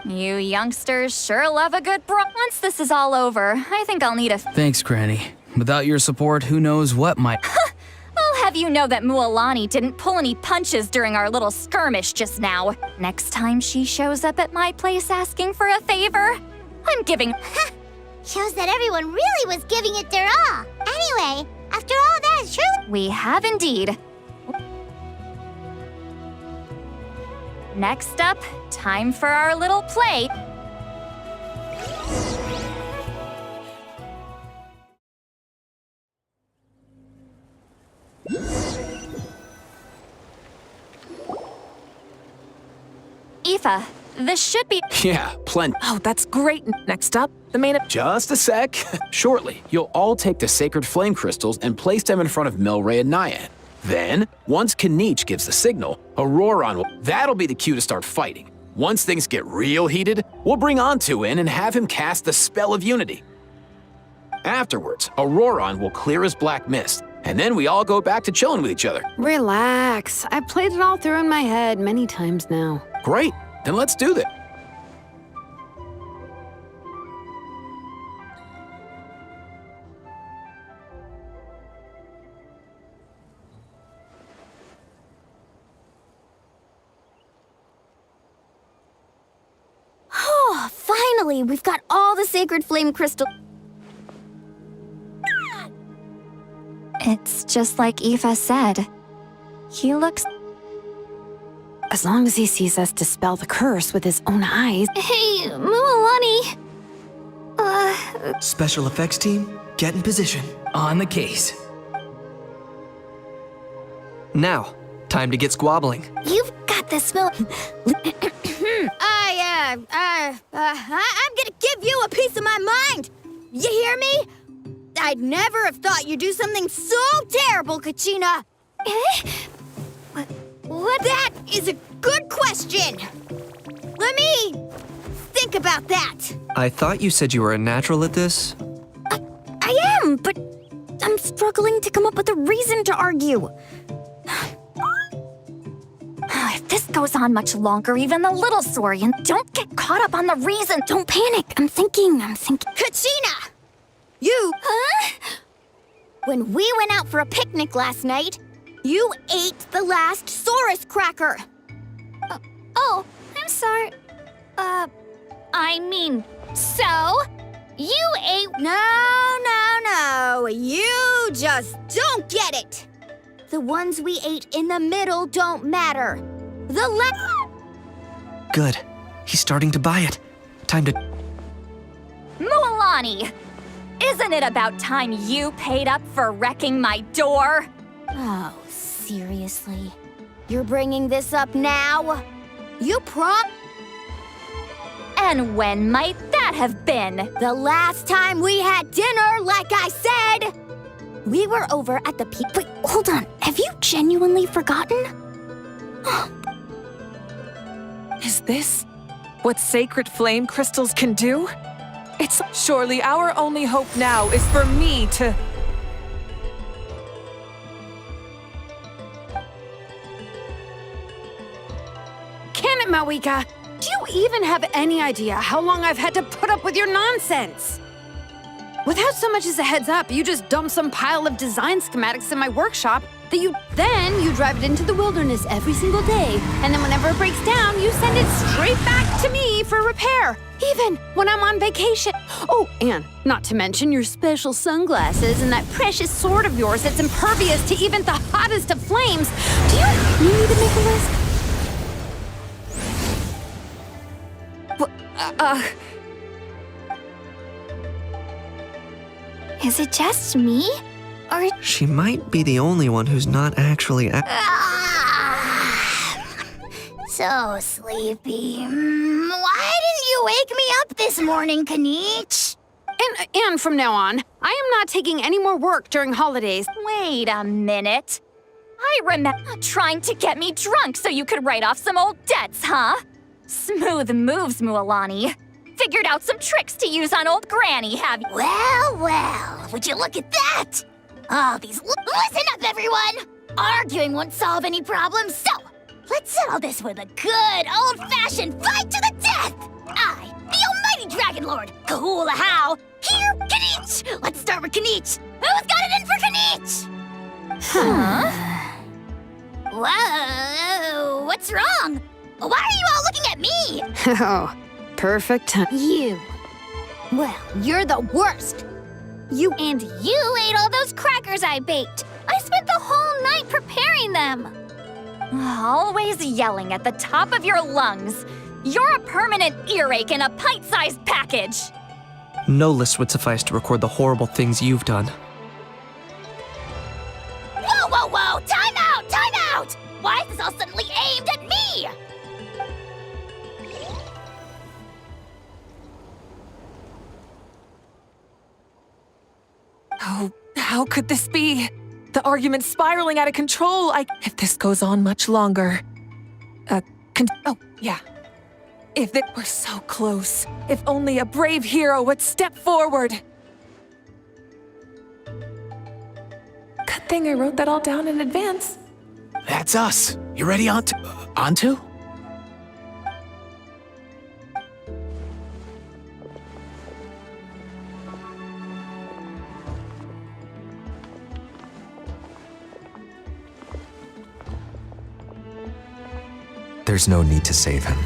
You youngsters sure love a good once this is all over, I think I'll need a Thanks, Granny. Without your support, who knows what might... I'll have you know that Mualani didn't pull any punches during our little skirmish just now. Next time she shows up at my place asking for a favor, I'm giving... Shows that everyone really was giving it their all. Anyway, after all that is true... We have indeed. Next up, time for our little play. Aoife, this should be... Yeah, plenty. Oh, that's great. Next up, the main... Just a sec. Shortly, you'll all take the sacred flame crystals and place them in front of Milray and Nyan. Then, once Kanich gives the signal, Auroron will... That'll be the cue to start fighting. Once things get real heated, we'll bring Antu in and have him cast the spell of unity. Afterwards, Auroron will clear his black mist, and then we all go back to chilling with each other. Relax. I've played it all through in my head many times now. Great, then let's do that. Oh, finally, we've got all the sacred flame crystal. It's just like Aoife said. He looks... As long as he sees us dispel the curse with his own eyes. Hey, Mualani. Special effects team, get in position. On the case. Now, time to get squabbling. You've got this, Mul... I'm gonna give you a piece of my mind! You hear me? I'd never have thought you'd do something so terrible, Kachina! What? That is a good question! Let me think about that. I thought you said you were a natural at this. I am, but I'm struggling to come up with a reason to argue. I goes on much longer, even a little sorry, and don't get caught up on the reason. Don't panic. I'm thinking. Kachina! You... Huh? When we went out for a picnic last night, you ate the last Saurus cracker. Oh, I'm sorry. I mean, so? You ate... No. You just don't get it. The ones we ate in the middle don't matter. Good. He's starting to buy it. Time to... Mualani! Isn't it about time you paid up for wrecking my door? Oh, seriously? You're bringing this up now? You And when might that have been? The last time we had dinner, like I said! We were over at the Wait, hold on. Have you genuinely forgotten? Is this what sacred flame crystals can do? It's surely our only hope now is for me to... Can it, Mawika? Do you even have any idea how long I've had to put up with your nonsense? Without so much as a heads up, you just dump some pile of design schematics in my workshop that you drive it into the wilderness every single day. And then whenever it breaks down, you send it straight back to me for repair, even when I'm on vacation. Oh, and not to mention your special sunglasses and that precious sword of yours that's impervious to even the hottest of flames. Do you need me to make a list? Is it just me? Or... She might be the only one who's not actually... So sleepy. Why didn't you wake me up this morning, Kanich? And from now on, I am not taking any more work during holidays. Wait a minute. I remember trying to get me drunk so you could write off some old debts, huh? Smooth moves, Mualani. Figured out some tricks to use on old Granny, have you? Well, would you look at that? All these... Listen up, everyone! Arguing won't solve any problems, so let's settle this with a good, old-fashioned fight to the death! I, the almighty Dragon Lord, Kahula How, here, Kanich! Let's start with Kanich! Who's got it in for Kanich? Huh? Whoa, what's wrong? Why are you all looking at me? Oh, perfect time. You. Well, you're the worst. And you ate all those crackers I baked. I spent the whole night preparing them. Always yelling at the top of your lungs. You're a permanent earache in a pint-sized package. No list would suffice to record the horrible things you've done. Whoa! Time out! Why is this all suddenly aimed at me? Oh, how could this be? The argument's spiraling out of control. If this goes on much longer... oh, yeah. If it were so close. If only a brave hero would step forward. Good thing I wrote that all down in advance. That's us. You ready, Antu? There's no need to save him.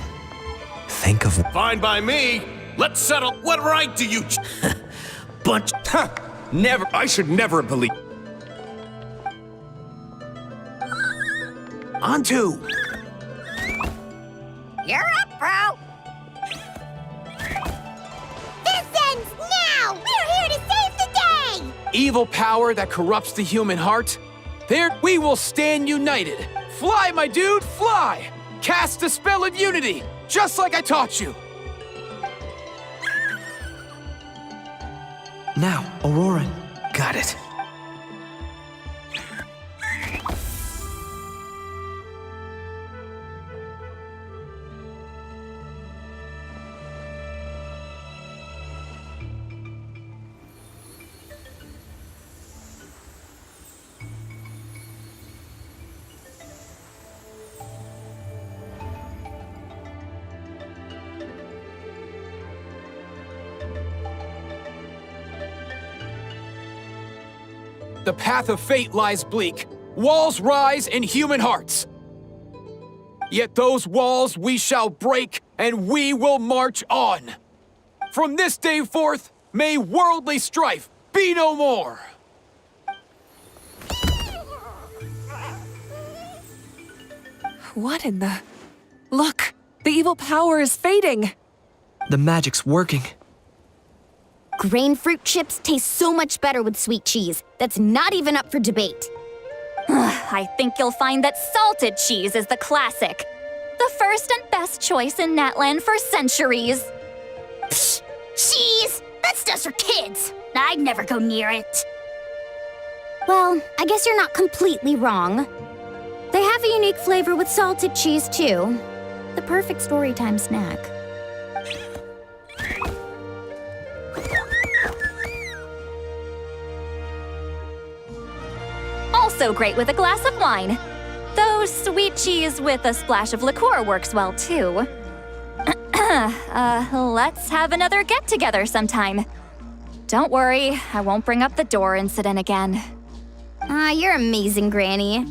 Think of... Fine by me. Let's settle. What right do you... Bunch... Never. I should never have believed... Antu! You're up, bro. This ends now. We're here to save the day. Evil power that corrupts the human heart? There, we will stand united. Fly, my dude, fly! Cast the spell of unity, just like I taught you. Now, Auroran. Got it. The path of fate lies bleak. Walls rise in human hearts. Yet those walls we shall break, and we will march on. From this day forth, may worldly strife be no more. What in the... Look! The evil power is fading! The magic's working. Grain fruit chips taste so much better with sweet cheese. That's not even up for debate. I think you'll find that salted cheese is the classic. The first and best choice in Natland for centuries. Psh, cheese! That's just for kids. I'd never go near it. Well, I guess you're not completely wrong. They have a unique flavor with salted cheese, too. The perfect storytime snack. Also great with a glass of wine. Though sweet cheese with a splash of liqueur works well, too. Let's have another get-together sometime. Don't worry, I won't bring up the door incident again. You're amazing, Granny.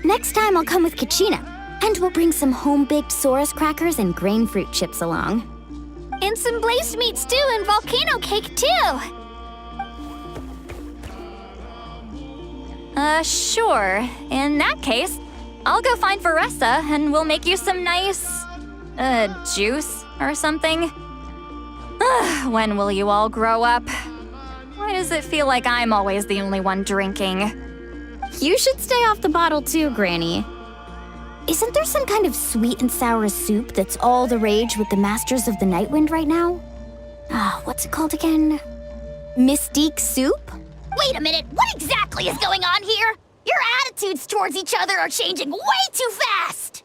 Next time I'll come with Kachina, and we'll bring some home-baked Saurus crackers and grain fruit chips along. And some glazed meat stew and volcano cake, too! Sure. In that case, I'll go find Varessa and we'll make you some nice, juice or something. When will you all grow up? Why does it feel like I'm always the only one drinking? You should stay off the bottle too, Granny. Isn't there some kind of sweet and sour soup that's all the rage with the Masters of the Nightwind right now? What's it called again? Mystique soup? Wait a minute, what exactly is going on here? Your attitudes towards each other are changing way too fast!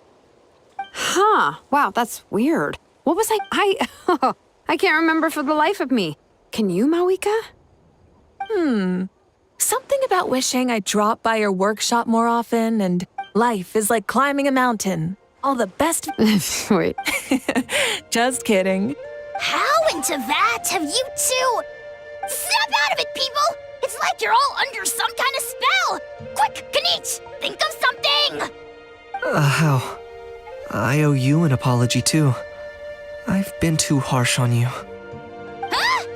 Huh. Wow, that's weird. What was I can't remember for the life of me. Can you, Mawika? Something about wishing I dropped by your workshop more often, and life is like climbing a mountain. All the best... Wait. Just kidding. How into that have you two... Snap out of it, people! It's like you're all under some kind of spell! Quick, Kanich, think of something! How? I owe you an apology, too. I've been too harsh on you. Huh?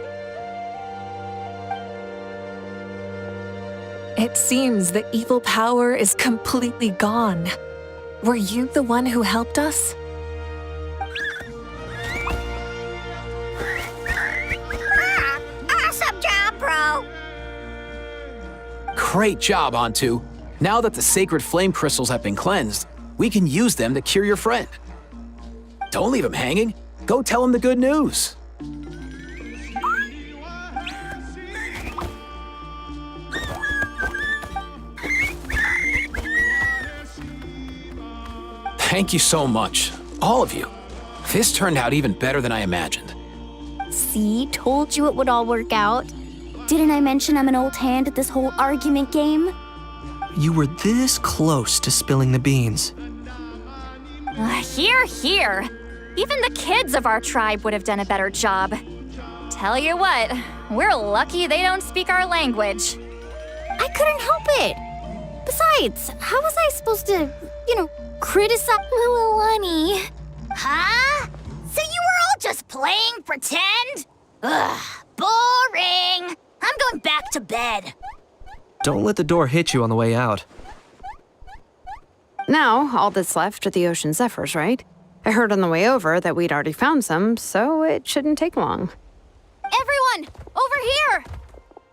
It seems the evil power is completely gone. Were you the one who helped us? Awesome job, bro! Great job, Antu. Now that the sacred flame crystals have been cleansed, we can use them to cure your friend. Don't leave him hanging. Go tell him the good news. Thank you so much, all of you. This turned out even better than I imagined. See, told you it would all work out. Didn't I mention I'm an old hand at this whole argument game? You were this close to spilling the beans. Hear, hear. Even the kids of our tribe would have done a better job. Tell you what, we're lucky they don't speak our language. I couldn't help it. Besides, how was I supposed to, criticize Lualani? Huh? So you were all just playing pretend? Ugh, boring! I'm going back to bed. Don't let the door hit you on the way out. Now, all that's left are the ocean zephyrs, right? I heard on the way over that we'd already found some, so it shouldn't take long. Everyone, over here!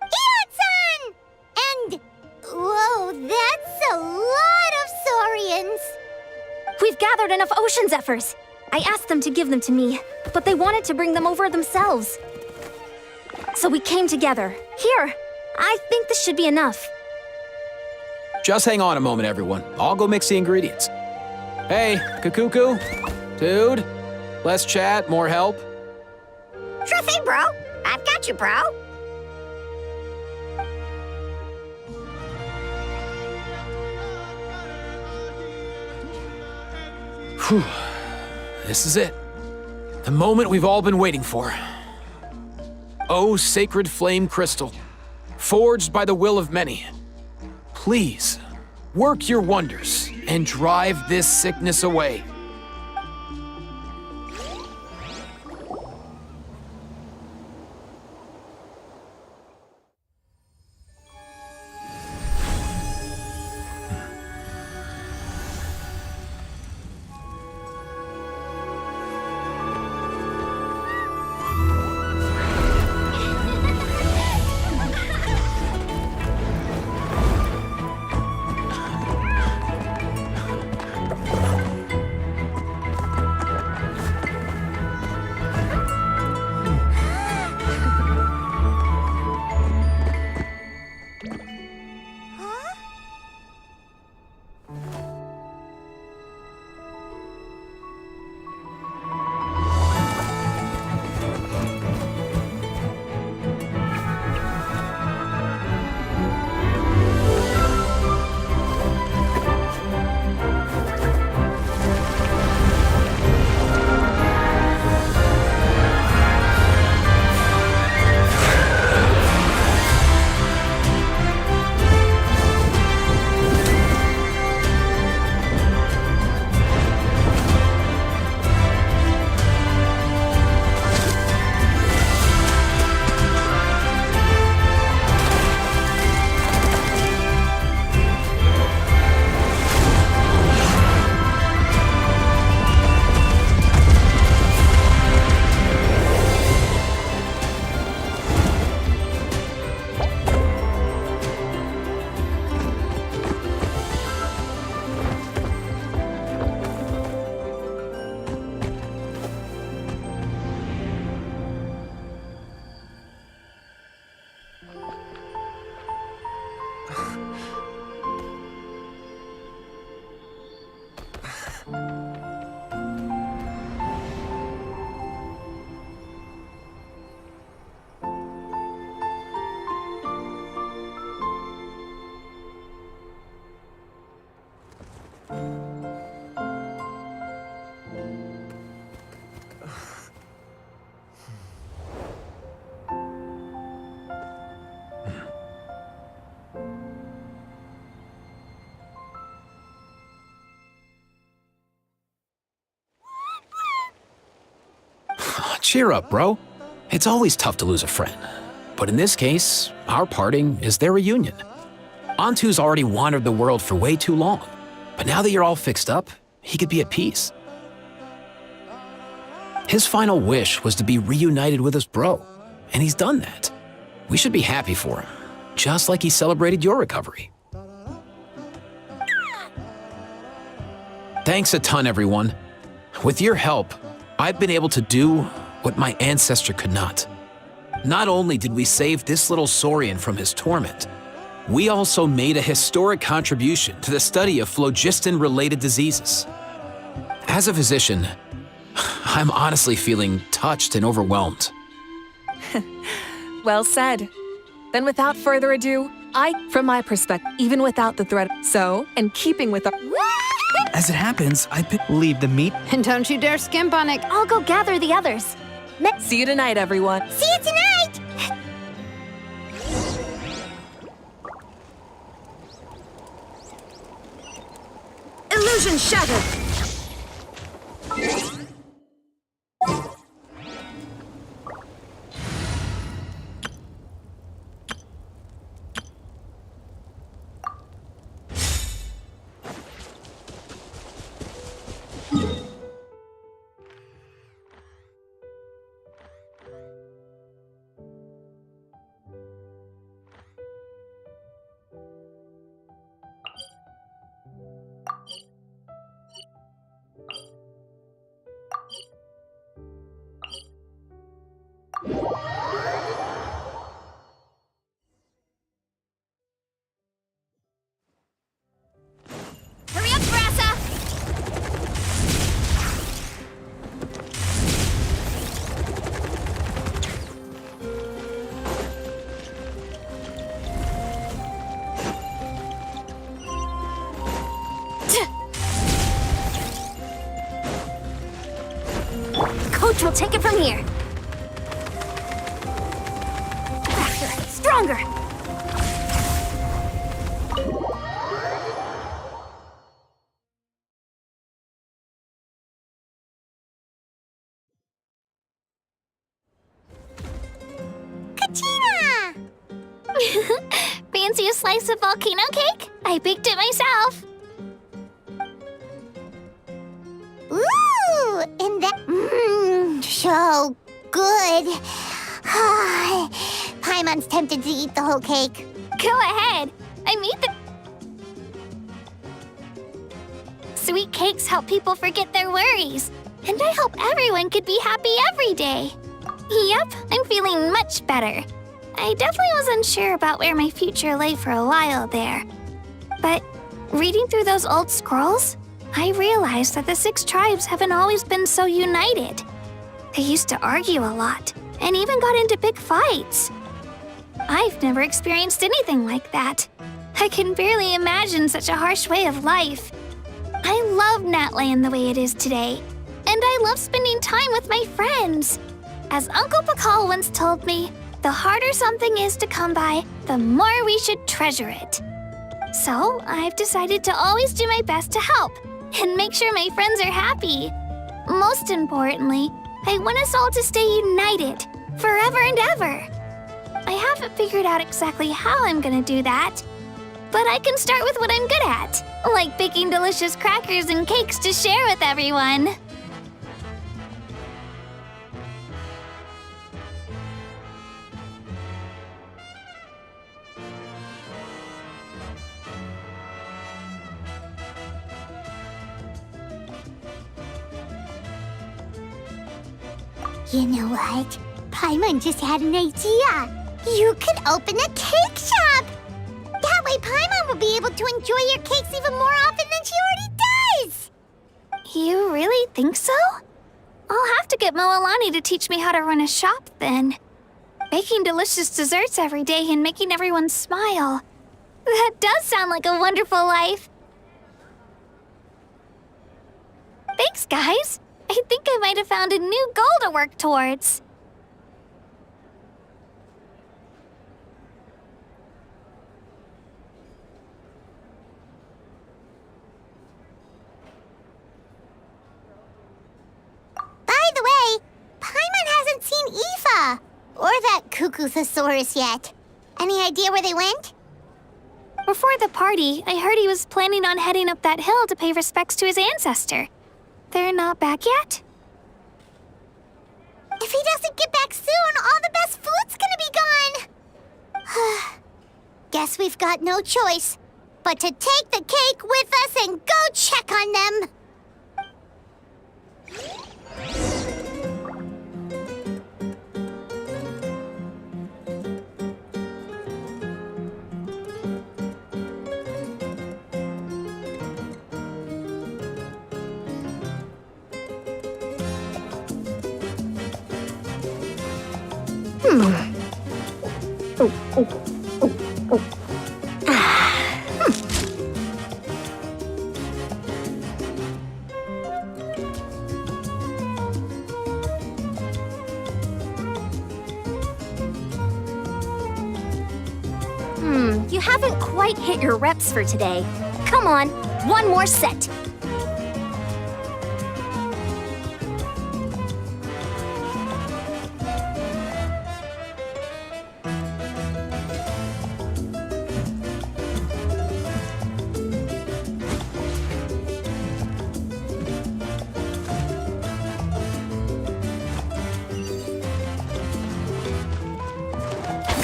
Ian-san! And... whoa, that's a lot of saurians. We've gathered enough ocean zephyrs. I asked them to give them to me, but they wanted to bring them over themselves. So we came together. Here, I think this should be enough. Just hang on a moment, everyone. I'll go mix the ingredients. Hey, Kakuku? Dude? Less chat, more help? Sure thing, bro. I've got you, bro. Whew. This is it. The moment we've all been waiting for. Oh, sacred flame crystal. Forged by the will of many, please, work your wonders and drive this sickness away. Cheer up, bro. It's always tough to lose a friend. But in this case, our parting is their reunion. Antu's already wandered the world for way too long. But now that you're all fixed up, he could be at peace. His final wish was to be reunited with his bro, and he's done that. We should be happy for him, just like he celebrated your recovery. Thanks a ton, everyone. With your help, I've been able to do what my ancestor could not. Not only did we save this little Saurian from his torment, we also made a historic contribution to the study of phlogiston-related diseases. As a physician, I'm honestly feeling touched and overwhelmed. Well said. Then without further ado, from my perspective, even without the threat, in keeping with our... As it happens, leave the meat. And don't you dare skimp on it. I'll go gather the others. See you tonight, everyone. See you tonight! Illusion shattered! Hurry up, Brassa! Coach will take it from here. Faster, stronger. Fancy a slice of volcano cake? I baked it myself. Ooh, and that so good. Paimon's tempted to eat the whole cake. Go ahead. I made the... Sweet cakes help people forget their worries. And I hope everyone could be happy every day. Yep, I'm feeling much better. I definitely was unsure about where my future lay for a while there. But reading through those old scrolls, I realized that the 6 tribes haven't always been so united. They used to argue a lot, and even got into big fights. I've never experienced anything like that. I can barely imagine such a harsh way of life. I love Natland the way it is today, and I love spending time with my friends. As Uncle Pakal once told me, the harder something is to come by, the more we should treasure it. So I've decided to always do my best to help and make sure my friends are happy. Most importantly, I want us all to stay united forever and ever. I haven't figured out exactly how I'm gonna do that, but I can start with what I'm good at, like baking delicious crackers and cakes to share with everyone. You know what? Paimon just had an idea. You could open a cake shop. That way Paimon will be able to enjoy your cakes even more often than she already does. You really think so? I'll have to get Moalani to teach me how to run a shop then. Baking delicious desserts every day and making everyone smile. That does sound like a wonderful life. Thanks, guys. I think I might have found a new goal to work towards. By the way, Paimon hasn't seen Aoife or that Cuckoosaurus yet. Any idea where they went? Before the party, I heard he was planning on heading up that hill to pay respects to his ancestor. They're not back yet? If he doesn't get back soon, all the best food's gonna be gone. Guess we've got no choice but to take the cake with us and go check on them. You haven't quite hit your reps for today. Come on, one more set.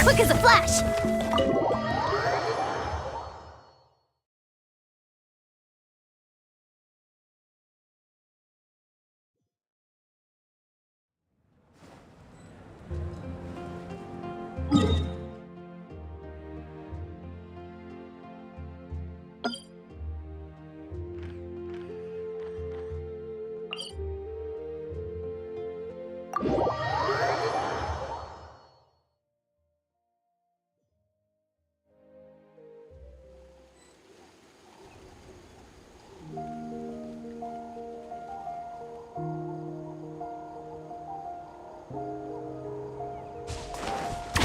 Quick as a flash!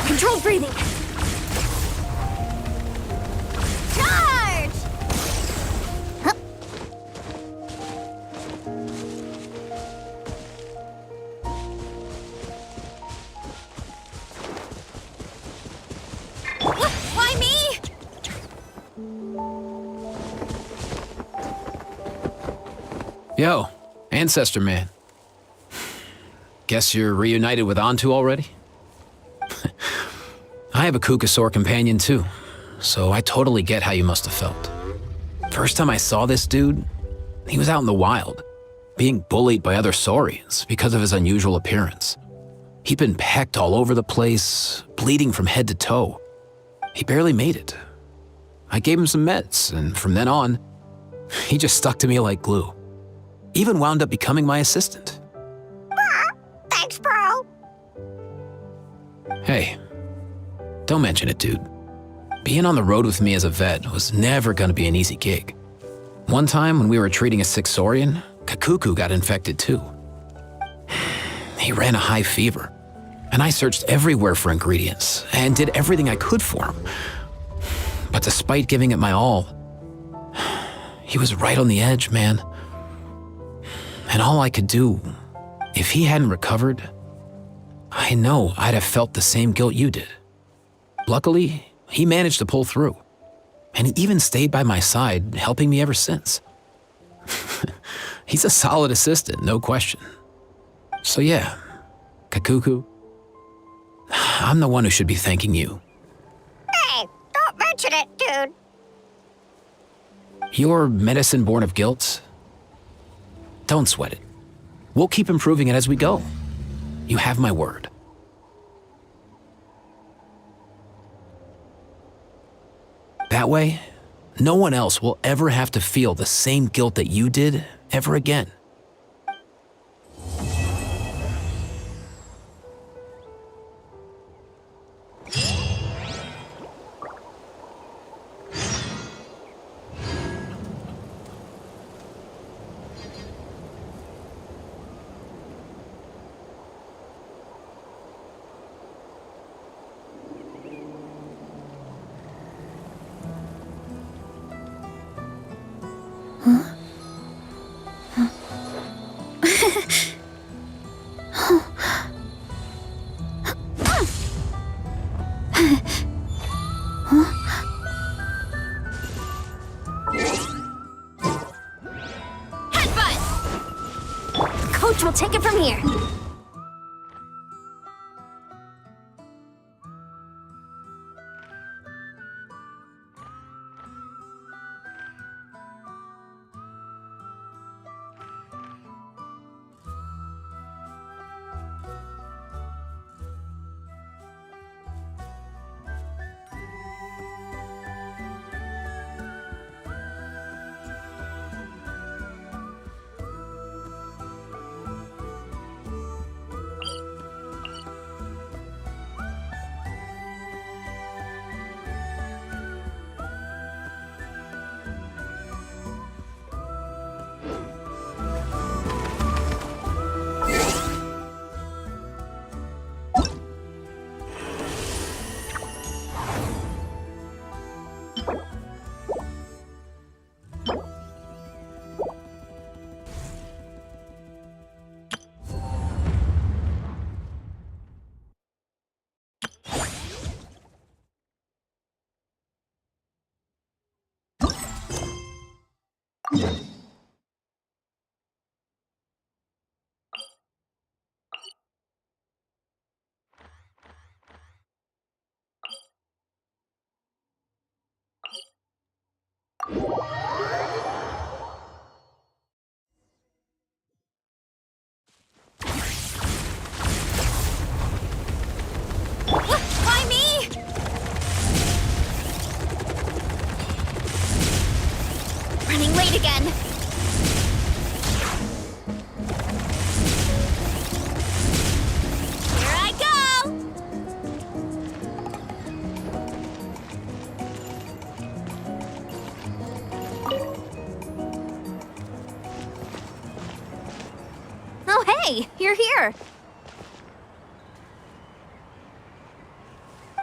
Controlled breathing. Charge! Huh. Yo, Ancestor Man. Guess you're reunited with Antu already? I have a Kukasaur companion too, so I totally get how you must have felt. First time I saw this dude, he was out in the wild, being bullied by other saurians because of his unusual appearance. He'd been pecked all over the place, bleeding from head to toe. He barely made it. I gave him some meds, and from then on, he just stuck to me like glue. Even wound up becoming my assistant. Thanks, bro. Hey, don't mention it, dude. Being on the road with me as a vet was never gonna be an easy gig. One time when we were treating a sick saurian, Kakuku got infected too. He ran a high fever, and I searched everywhere for ingredients and did everything I could for him. But despite giving it my all, he was right on the edge, man. And all I could do, if he hadn't recovered, I know I'd have felt the same guilt you did. Luckily, he managed to pull through, and he even stayed by my side, helping me ever since. He's a solid assistant, no question. So yeah, Kakuku, I'm the one who should be thanking you. Hey, don't mention it, dude. Your medicine born of guilt? Don't sweat it. We'll keep improving it as we go. You have my word. That way, no one else will ever have to feel the same guilt that you did ever again. Coach will take it from here. Why me? Running late again. Here I go! Oh, hey, you're here.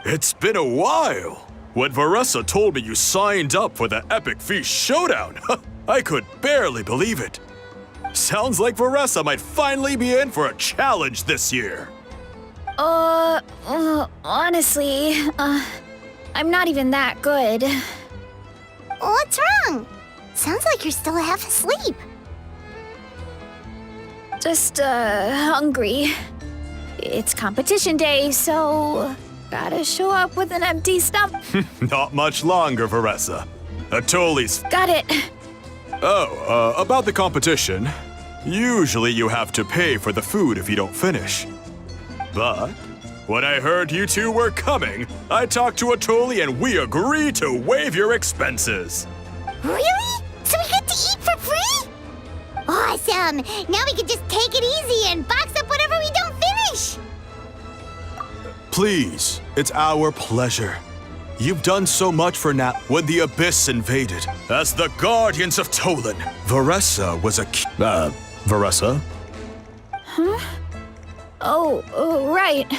It's been a while. When Varessa told me you signed up for the Epic Feast Showdown, I could barely believe it. Sounds like Varessa might finally be in for a challenge this year. Honestly, I'm not even that good. What's wrong? Sounds like you're still half asleep. Just, hungry. It's competition day, so gotta show up with an empty stomach. Not much longer, Varessa. Atoli's. Got it. Oh, about the competition. Usually you have to pay for the food if you don't finish. But when I heard you two were coming, I talked to Atoli and we agreed to waive your expenses. Really? So we get to eat for free? Awesome! Now we can just take it easy and box up whatever we don't finish! Please, it's our pleasure. You've done so much for Nat when the Abyss invaded. As the Guardians of Tolan, Varessa was a Varessa? Huh? Oh, right.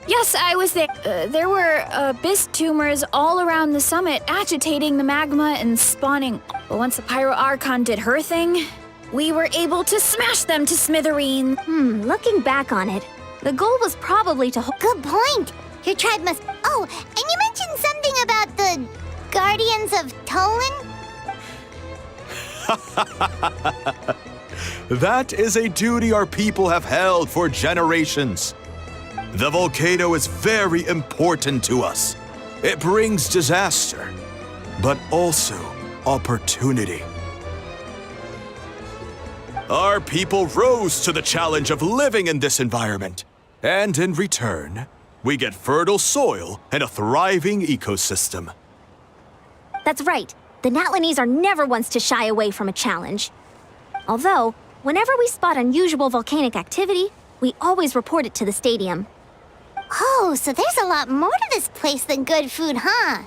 Yes, I was there. There were abyss tumors all around the summit, agitating the magma and spawning. But once the Pyro Archon did her thing, we were able to smash them to smithereens. Looking back on it, the goal was probably to Good point! Your tribe must... Oh, and you mentioned something about the Guardians of Tolan? That is a duty our people have held for generations. The volcano is very important to us. It brings disaster, but also opportunity. Our people rose to the challenge of living in this environment, and in return, we get fertile soil and a thriving ecosystem. That's right. The Natlanese are never ones to shy away from a challenge. Although, whenever we spot unusual volcanic activity, we always report it to the stadium. Oh, so there's a lot more to this place than good food, huh?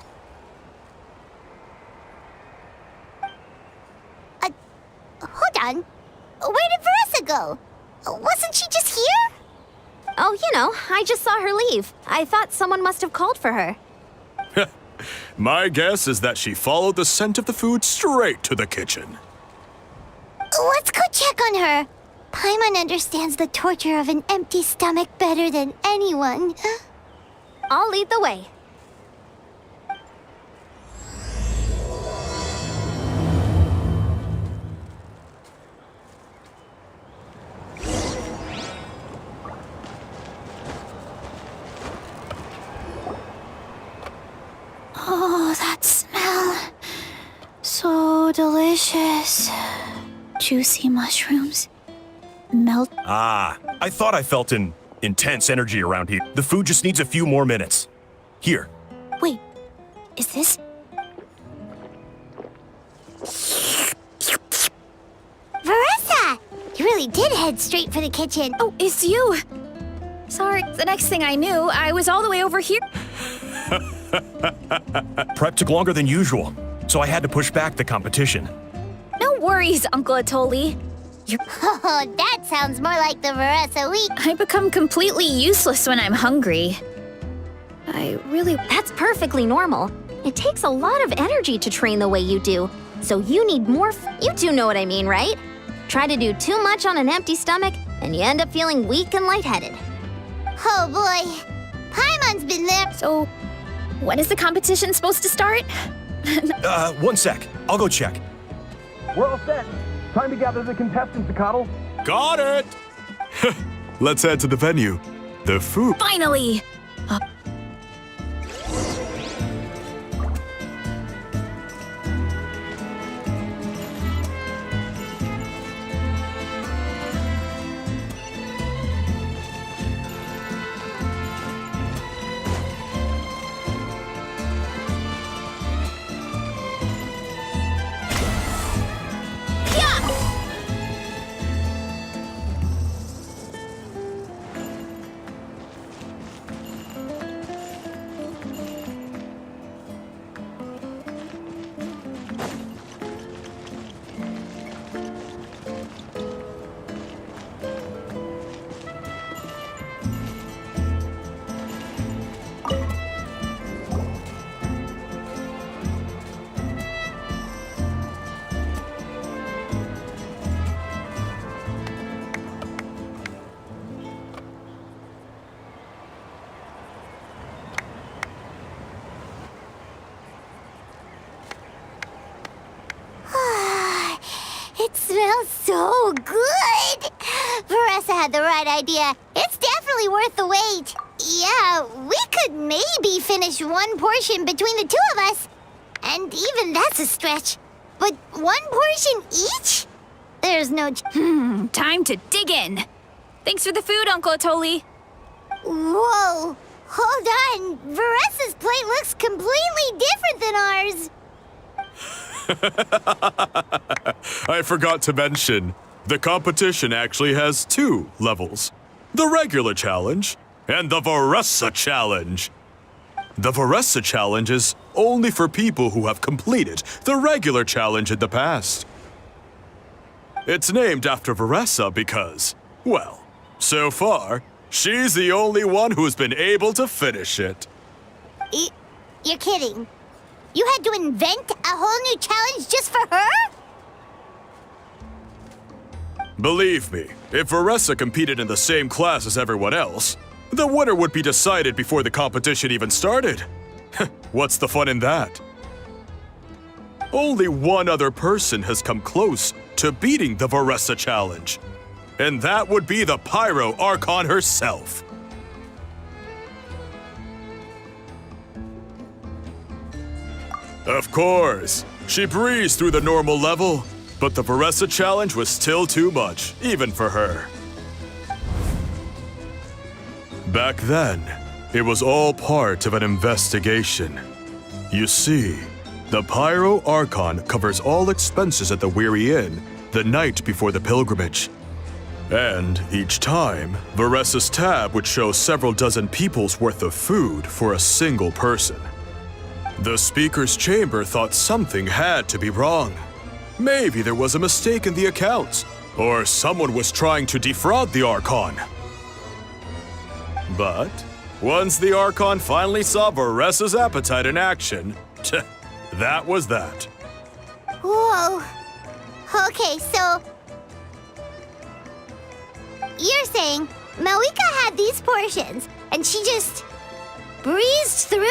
Hold on. Where did Varessa go? Wasn't she just here? Oh, I just saw her leave. I thought someone must have called for her. My guess is that she followed the scent of the food straight to the kitchen. Let's go check on her. Paimon understands the torture of an empty stomach better than anyone. I'll lead the way. Oh, that smell. So delicious. Juicy mushrooms. Melt. Ah, I thought I felt an intense energy around here. The food just needs a few more minutes. Here. Wait, is this? Varessa! You really did head straight for the kitchen. Oh, it's you. Sorry, the next thing I knew, I was all the way over here. Prep took longer than usual, so I had to push back the competition. No worries, Uncle Atoli. Oh, that sounds more like the Varessa week. I become completely useless when I'm hungry. That's perfectly normal. It takes a lot of energy to train the way you do, so you need more You two know what I mean, right? Try to do too much on an empty stomach, and you end up feeling weak and lightheaded. Oh boy, Paimon's been there. So, when is the competition supposed to start? 1 sec. I'll go check. We're all set. Time to gather the contestants, Zacatl. Got it! Let's head to the venue. The food. Finally! smells so good! Veressa had the right idea. It's definitely worth the wait. Yeah, we could maybe finish one portion between the two of us. And even that's a stretch. But one portion each? There's no... Time to dig in. Thanks for the food, Uncle Atoli. Whoa! Hold on! Veressa's plate looks completely different than ours! I forgot to mention, the competition actually has 2 levels. The regular challenge and the Veressa challenge. The Veressa challenge is only for people who have completed the regular challenge in the past. It's named after Veressa because, well, so far, she's the only one who's been able to finish it. You're kidding. You had to invent a whole new challenge just for her? Believe me, if Veressa competed in the same class as everyone else, the winner would be decided before the competition even started. What's the fun in that? Only one other person has come close to beating the Veressa challenge, and that would be the Pyro Archon herself. Of course, she breezed through the normal level, but the Veressa challenge was still too much, even for her. Back then, it was all part of an investigation. You see, the Pyro Archon covers all expenses at the Weary Inn the night before the pilgrimage. And each time, Veressa's tab would show several dozen people's worth of food for a single person. The speaker's chamber thought something had to be wrong. Maybe there was a mistake in the accounts, or someone was trying to defraud the Archon. But once the Archon finally saw Veressa's appetite in action, that was that. Whoa. Okay, so... You're saying Malika had these portions, and she just... breezed through?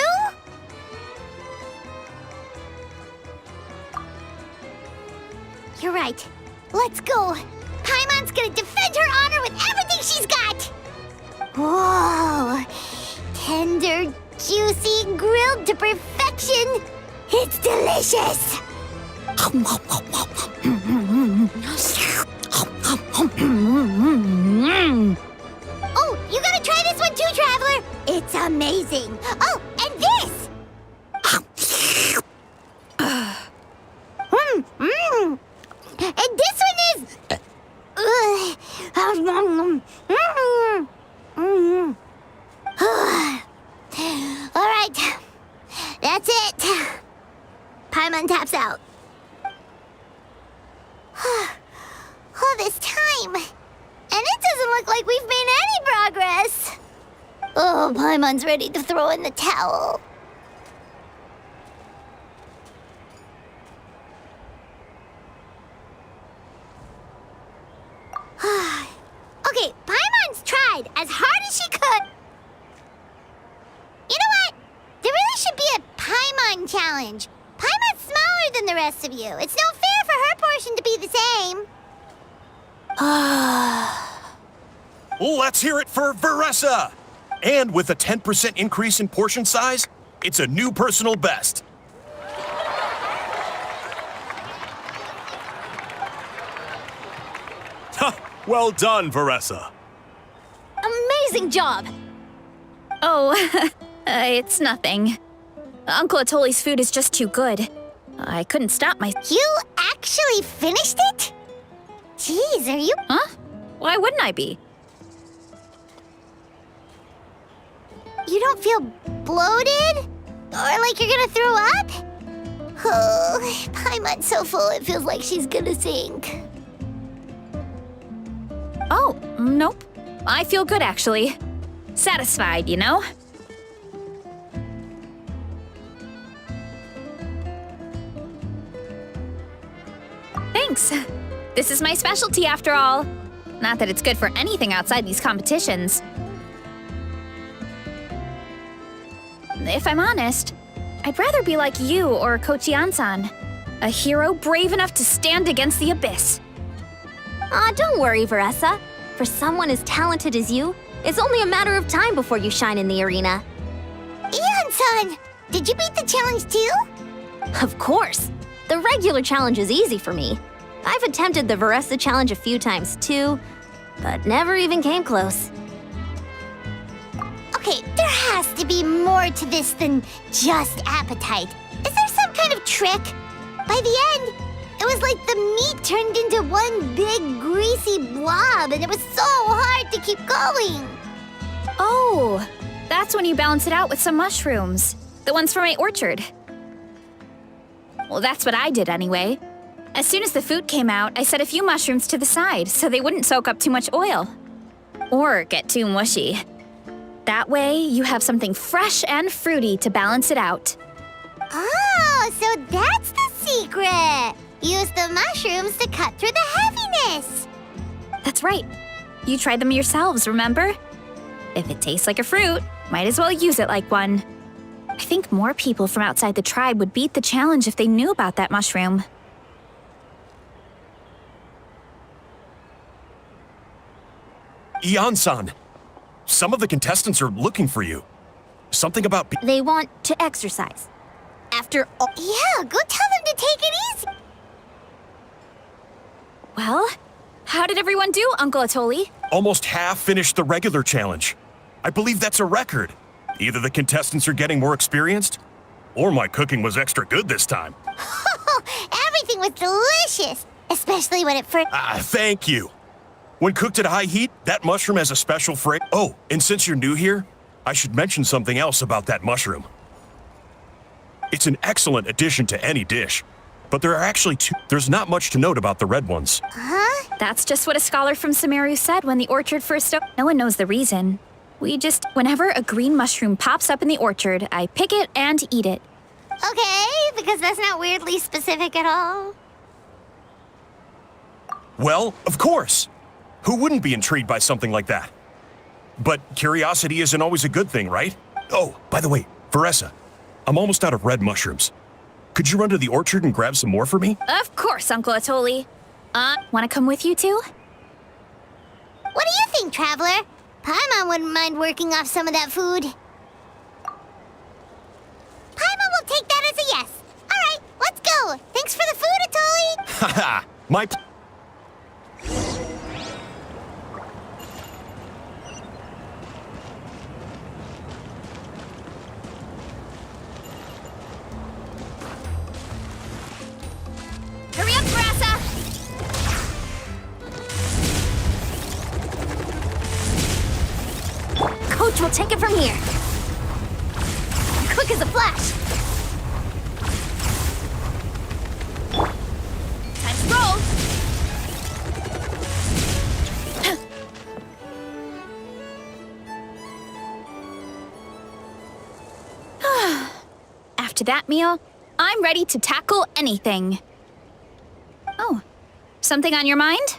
You're right. Let's go. Paimon's gonna defend her honor with everything she's got! Whoa! Tender, juicy, grilled to perfection! It's delicious! Oh, you gotta try this one too, Traveler! It's amazing! Oh, and this! And this one is... All right, that's it. Paimon taps out. All this time, and it doesn't look like we've made any progress. Oh, Paimon's ready to throw in the towel. Okay, Paimon's tried as hard as she could. You know what? There really should be a Paimon challenge. Paimon's smaller than the rest of you. It's no fair for her portion to be the same. Let's hear it for Veressa! And with a 10% increase in portion size, it's a new personal best. Well done, Veressa. Amazing job! Oh, it's nothing. Uncle Atoli's food is just too good. I couldn't stop my... You actually finished it? Jeez, are you... Huh? Why wouldn't I be? You don't feel bloated? Or like you're gonna throw up? Oh, Paimon's so full it feels like she's gonna sink. Oh, nope. I feel good, actually. Satisfied, you know? Thanks. This is my specialty, after all. Not that it's good for anything outside these competitions. If I'm honest, I'd rather be like you or Kochian-san. A hero brave enough to stand against the abyss. Aw, don't worry, Veressa. For someone as talented as you, it's only a matter of time before you shine in the arena. Ian-san, did you beat the challenge too? Of course. The regular challenge is easy for me. I've attempted the Veressa challenge a few times too, but never even came close. Okay, there has to be more to this than just appetite. Is there some kind of trick? By the end, it was like the meat turned into one big greasy blob, and it was so hard to keep going. Oh, that's when you balance it out with some mushrooms. The ones from my orchard. Well, that's what I did anyway. As soon as the food came out, I set a few mushrooms to the side so they wouldn't soak up too much oil. Or get too mushy. That way, you have something fresh and fruity to balance it out. Oh, so that's the secret! Use the mushrooms to cut through the heaviness! That's right. You tried them yourselves, remember? If it tastes like a fruit, might as well use it like one. I think more people from outside the tribe would beat the challenge if they knew about that mushroom. Ian-san, some of the contestants are looking for you. Something about They want to exercise. After all— Yeah, go tell them to take it easy! Well, how did everyone do, Uncle Atoli? almost half finished the regular challenge. I believe that's a record. Either the contestants are getting more experienced, or my cooking was extra good this time. Everything was delicious, especially when it first— Thank you. When cooked at high heat, that mushroom has a special flavor. Oh, and since you're new here, I should mention something else about that mushroom. It's an excellent addition to any dish, but there are actually two. There's not much to note about the red ones. Huh? That's just what a scholar from Sumeru said when the orchard first opened. No one knows the reason. Whenever a green mushroom pops up in the orchard, I pick it and eat it. Okay, because that's not weirdly specific at all. Well, of course. Who wouldn't be intrigued by something like that? But curiosity isn't always a good thing, right? Oh, by the way, Veressa, I'm almost out of red mushrooms. Could you run to the orchard and grab some more for me? Of course, Uncle Atoli. Want to come with you too? What do you think, Traveler? Paimon wouldn't mind working off some of that food. Paimon will take that as a yes. All right, let's go. Thanks for the food, Atoli. Haha, my... Hurry up, Veressa! Coach will take it from here. Quick as a flash. Time to roll! After that meal, I'm ready to tackle anything. Oh, something on your mind?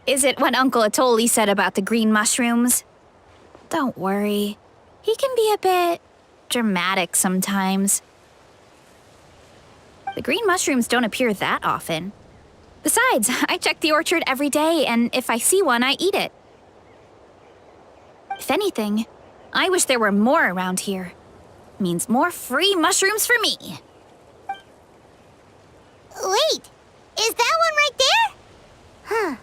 Is it what Uncle Atoli said about the green mushrooms? Don't worry. He can be a bit dramatic sometimes. The green mushrooms don't appear that often. Besides, I check the orchard every day, and if I see one, I eat it. If anything, I wish there were more around here. Means more free mushrooms for me. Wait, is that one right there? Huh.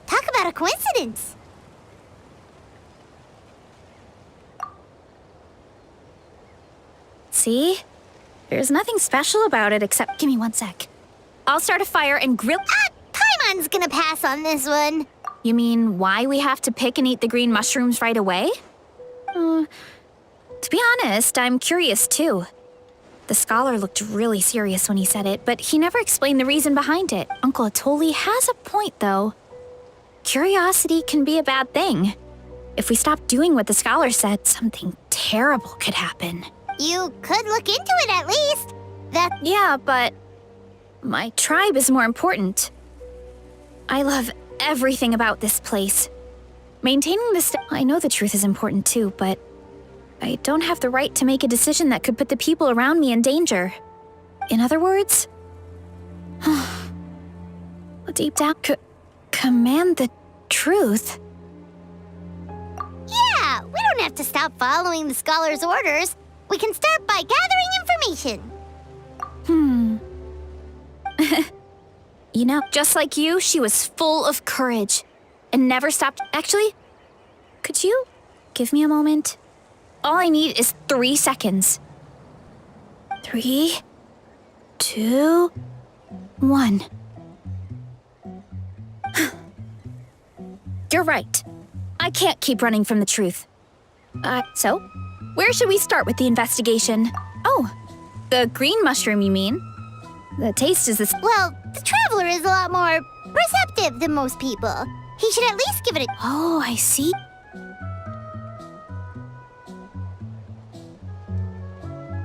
Talk about a coincidence. See? There's nothing special about it except— Give me 1 sec. I'll start a fire and grill— Paimon's gonna pass on this one. You mean why we have to pick and eat the green mushrooms right away? To be honest, I'm curious too. The scholar looked really serious when he said it, but he never explained the reason behind it. Uncle Atoli has a point, though. Curiosity can be a bad thing. If we stop doing what the scholar said, something terrible could happen. You could look into it at least. Yeah, but my tribe is more important. I love everything about this place. Maintaining this— I know the truth is important too, but I don't have the right to make a decision that could put the people around me in danger. In other words, deep down, Command the truth? Yeah, we don't have to stop following the scholar's orders. We can start by gathering information. You know, just like you, she was full of courage and never stopped. Actually, could you give me a moment? All I need is 3 seconds. 3, 2, 1. You're right. I can't keep running from the truth. So, where should we start with the investigation? Oh, the green mushroom, you mean? The taste is this. Well, the Traveler is a lot more receptive than most people. He should at least give it a... Oh, I see.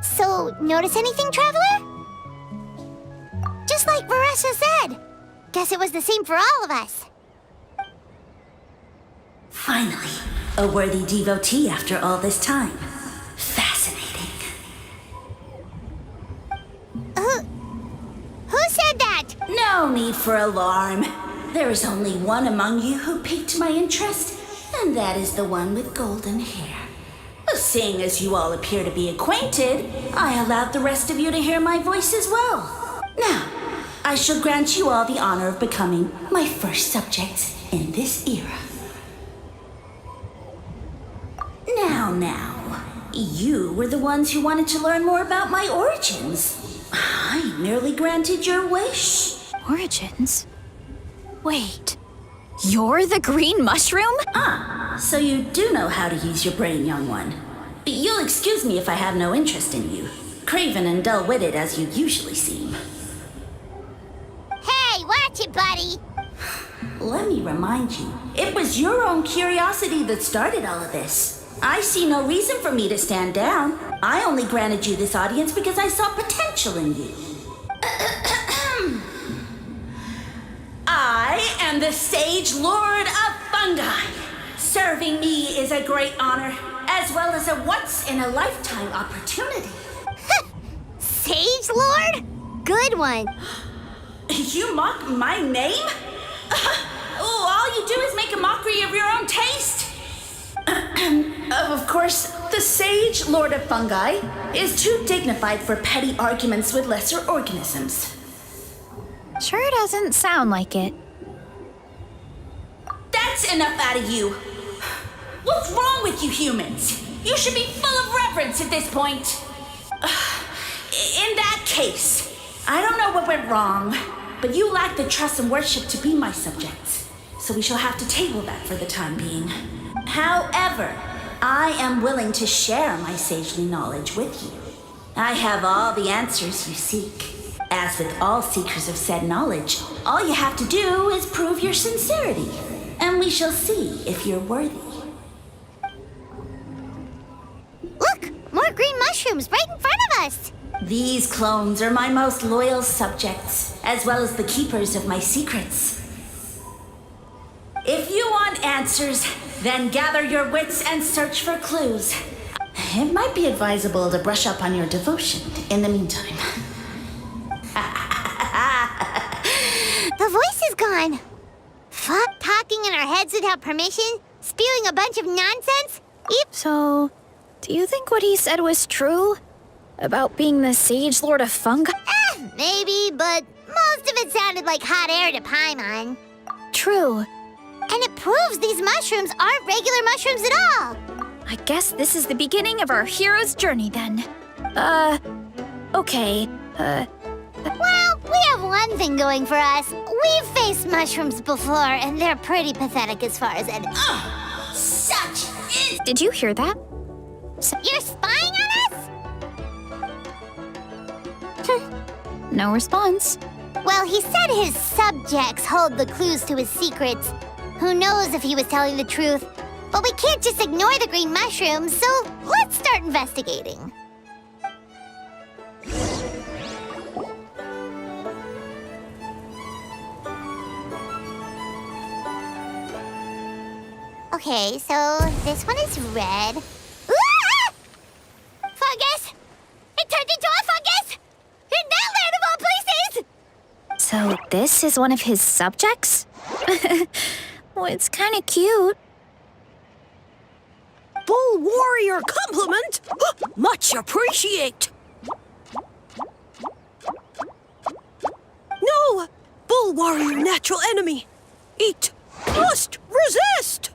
So, notice anything, Traveler? Just like Varessa said. Guess it was the same for all of us. Finally, a worthy devotee after all this time. Fascinating. Who said that? No need for alarm. There is only one among you who piqued my interest, and that is the one with golden hair. Seeing as you all appear to be acquainted, I allowed the rest of you to hear my voice as well. Now, I shall grant you all the honor of becoming my first subjects in this era. Now, you were the ones who wanted to learn more about my origins. I merely granted your wish. Origins? Wait, you're the green mushroom? So you do know how to use your brain, young one. You'll excuse me if I have no interest in you, craven and dull-witted as you usually seem. Hey, watch it, buddy! Let me remind you, it was your own curiosity that started all of this. I see no reason for me to stand down. I only granted you this audience because I saw potential in you. I am the Sage Lord of Fungi. Serving me is a great honor, as well as a once-in-a-lifetime opportunity. Sage Lord? Good one. You mock my name? All you do is make a mockery of your own taste. Of course, the Sage Lord of Fungi is too dignified for petty arguments with lesser organisms. Sure doesn't sound like it. That's enough out of you. What's wrong with you humans? You should be full of reverence at this point. In that case, I don't know what went wrong, but you lack the trust and worship to be my subjects, so we shall have to table that for the time being. However, I am willing to share my sagely knowledge with you. I have all the answers you seek. As with all seekers of said knowledge, all you have to do is prove your sincerity, and we shall see if you're worthy. Look! More green mushrooms right in front of us! These clones are my most loyal subjects, as well as the keepers of my secrets. If you want answers, then gather your wits and search for clues. It might be advisable to brush up on your devotion in the meantime. The voice is gone. Fuck talking in our heads without permission? Spewing a bunch of nonsense? So, do you think what he said was true? About being the Sage Lord of Fungi? Maybe, but most of it sounded like hot air to Paimon. True. And it proves these mushrooms aren't regular mushrooms at all. I guess this is the beginning of our hero's journey then. Okay, Well, we have one thing going for us. We've faced mushrooms before, and they're pretty pathetic as far as anything. Did you hear that? You're spying on us? No response. Well, he said his subjects hold the clues to his secrets. Who knows if he was telling the truth? But we can't just ignore the green mushrooms, so let's start investigating. Okay, so this one is red. Ah! Fungus! It turned into a fungus! In that land of all places! So this is one of his subjects? Well, it's kind of cute. Bull warrior compliment! Much appreciate! No! Bull warrior natural enemy! Eat! Must resist!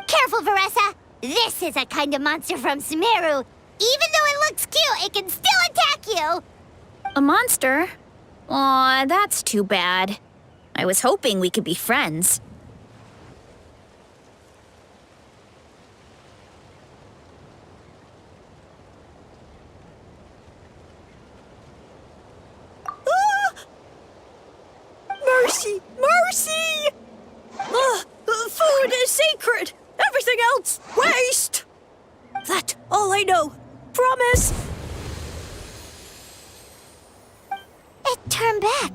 Careful, Veressa! This is a kind of monster from Sumeru. Even though it looks cute, it can still attack you! A monster? Aw, that's too bad. I was hoping we could be friends. Mercy! Mercy! Food is sacred! Everything else, waste! That's all I know. Promise! It turned back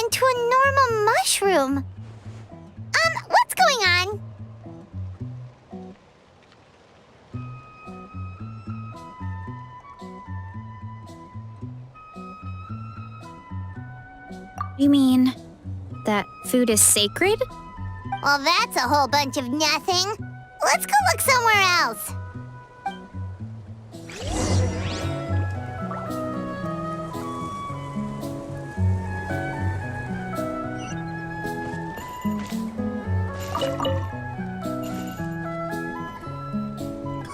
into a normal mushroom. What's going on? You mean that food is sacred? Well, that's a whole bunch of nothing. Let's go look somewhere else.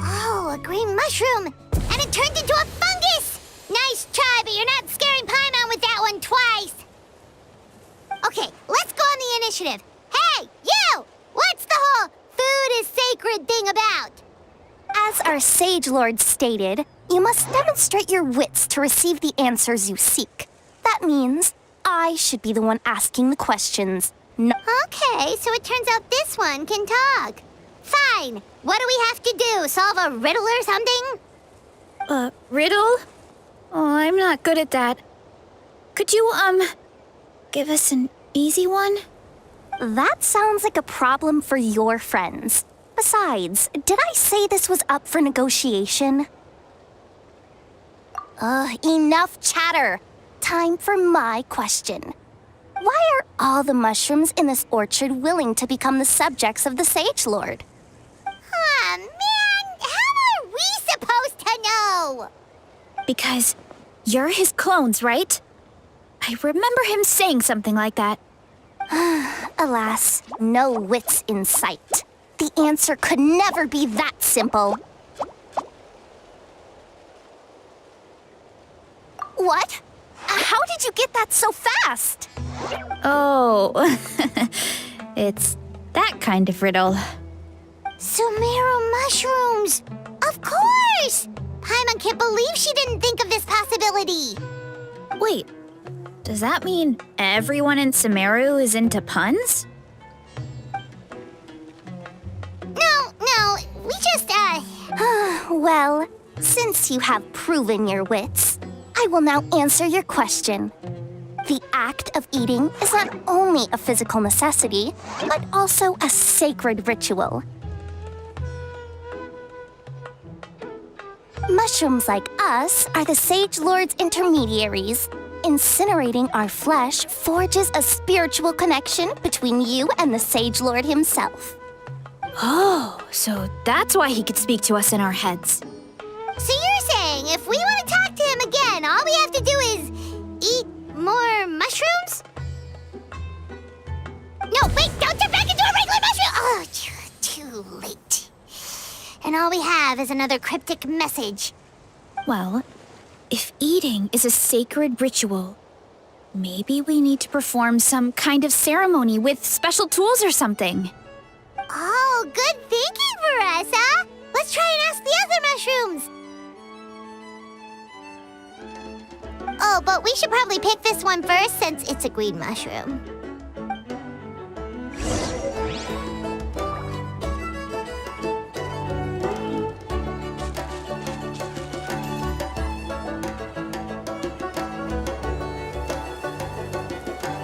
Oh, a green mushroom! And it turned into a fungus! Nice try, but you're not scaring Paimon with that one twice! Okay, let's go on the initiative. Hey, you! What's the whole food is sacred thing about? As our Sage Lord stated, you must demonstrate your wits to receive the answers you seek. That means I should be the one asking the questions. No. Okay, so it turns out this one can talk. Fine. What do we have to do? Solve a riddle or something? Riddle? Oh, I'm not good at that. Could you, give us an easy one? That sounds like a problem for your friends. Besides, did I say this was up for negotiation? Enough chatter. Time for my question. Why are all the mushrooms in this orchard willing to become the subjects of the Sage Lord? Man, how are we supposed to know? Because you're his clones, right? I remember him saying something like that. Alas, no wits in sight. The answer could never be that simple. What? How did you get that so fast? Oh, it's that kind of riddle. Sumeru mushrooms! Of course! Paimon can't believe she didn't think of this possibility. Wait, does that mean everyone in Sumeru is into puns? No, we just, Well, since you have proven your wits, I will now answer your question. The act of eating is not only a physical necessity, but also a sacred ritual. Mushrooms like us are the Sage Lord's intermediaries. Incinerating our flesh forges a spiritual connection between you and the Sage Lord himself. Oh, so that's why he could speak to us in our heads. So you're saying if we want to talk to him again, all we have to do is eat more mushrooms? No, wait, don't turn back into a regular mushroom! Oh, too late. And all we have is another cryptic message. Well, if eating is a sacred ritual, maybe we need to perform some kind of ceremony with special tools or something. Oh, good thinking, Veressa! Let's try and ask the other mushrooms! Oh, but we should probably pick this one first since it's a green mushroom.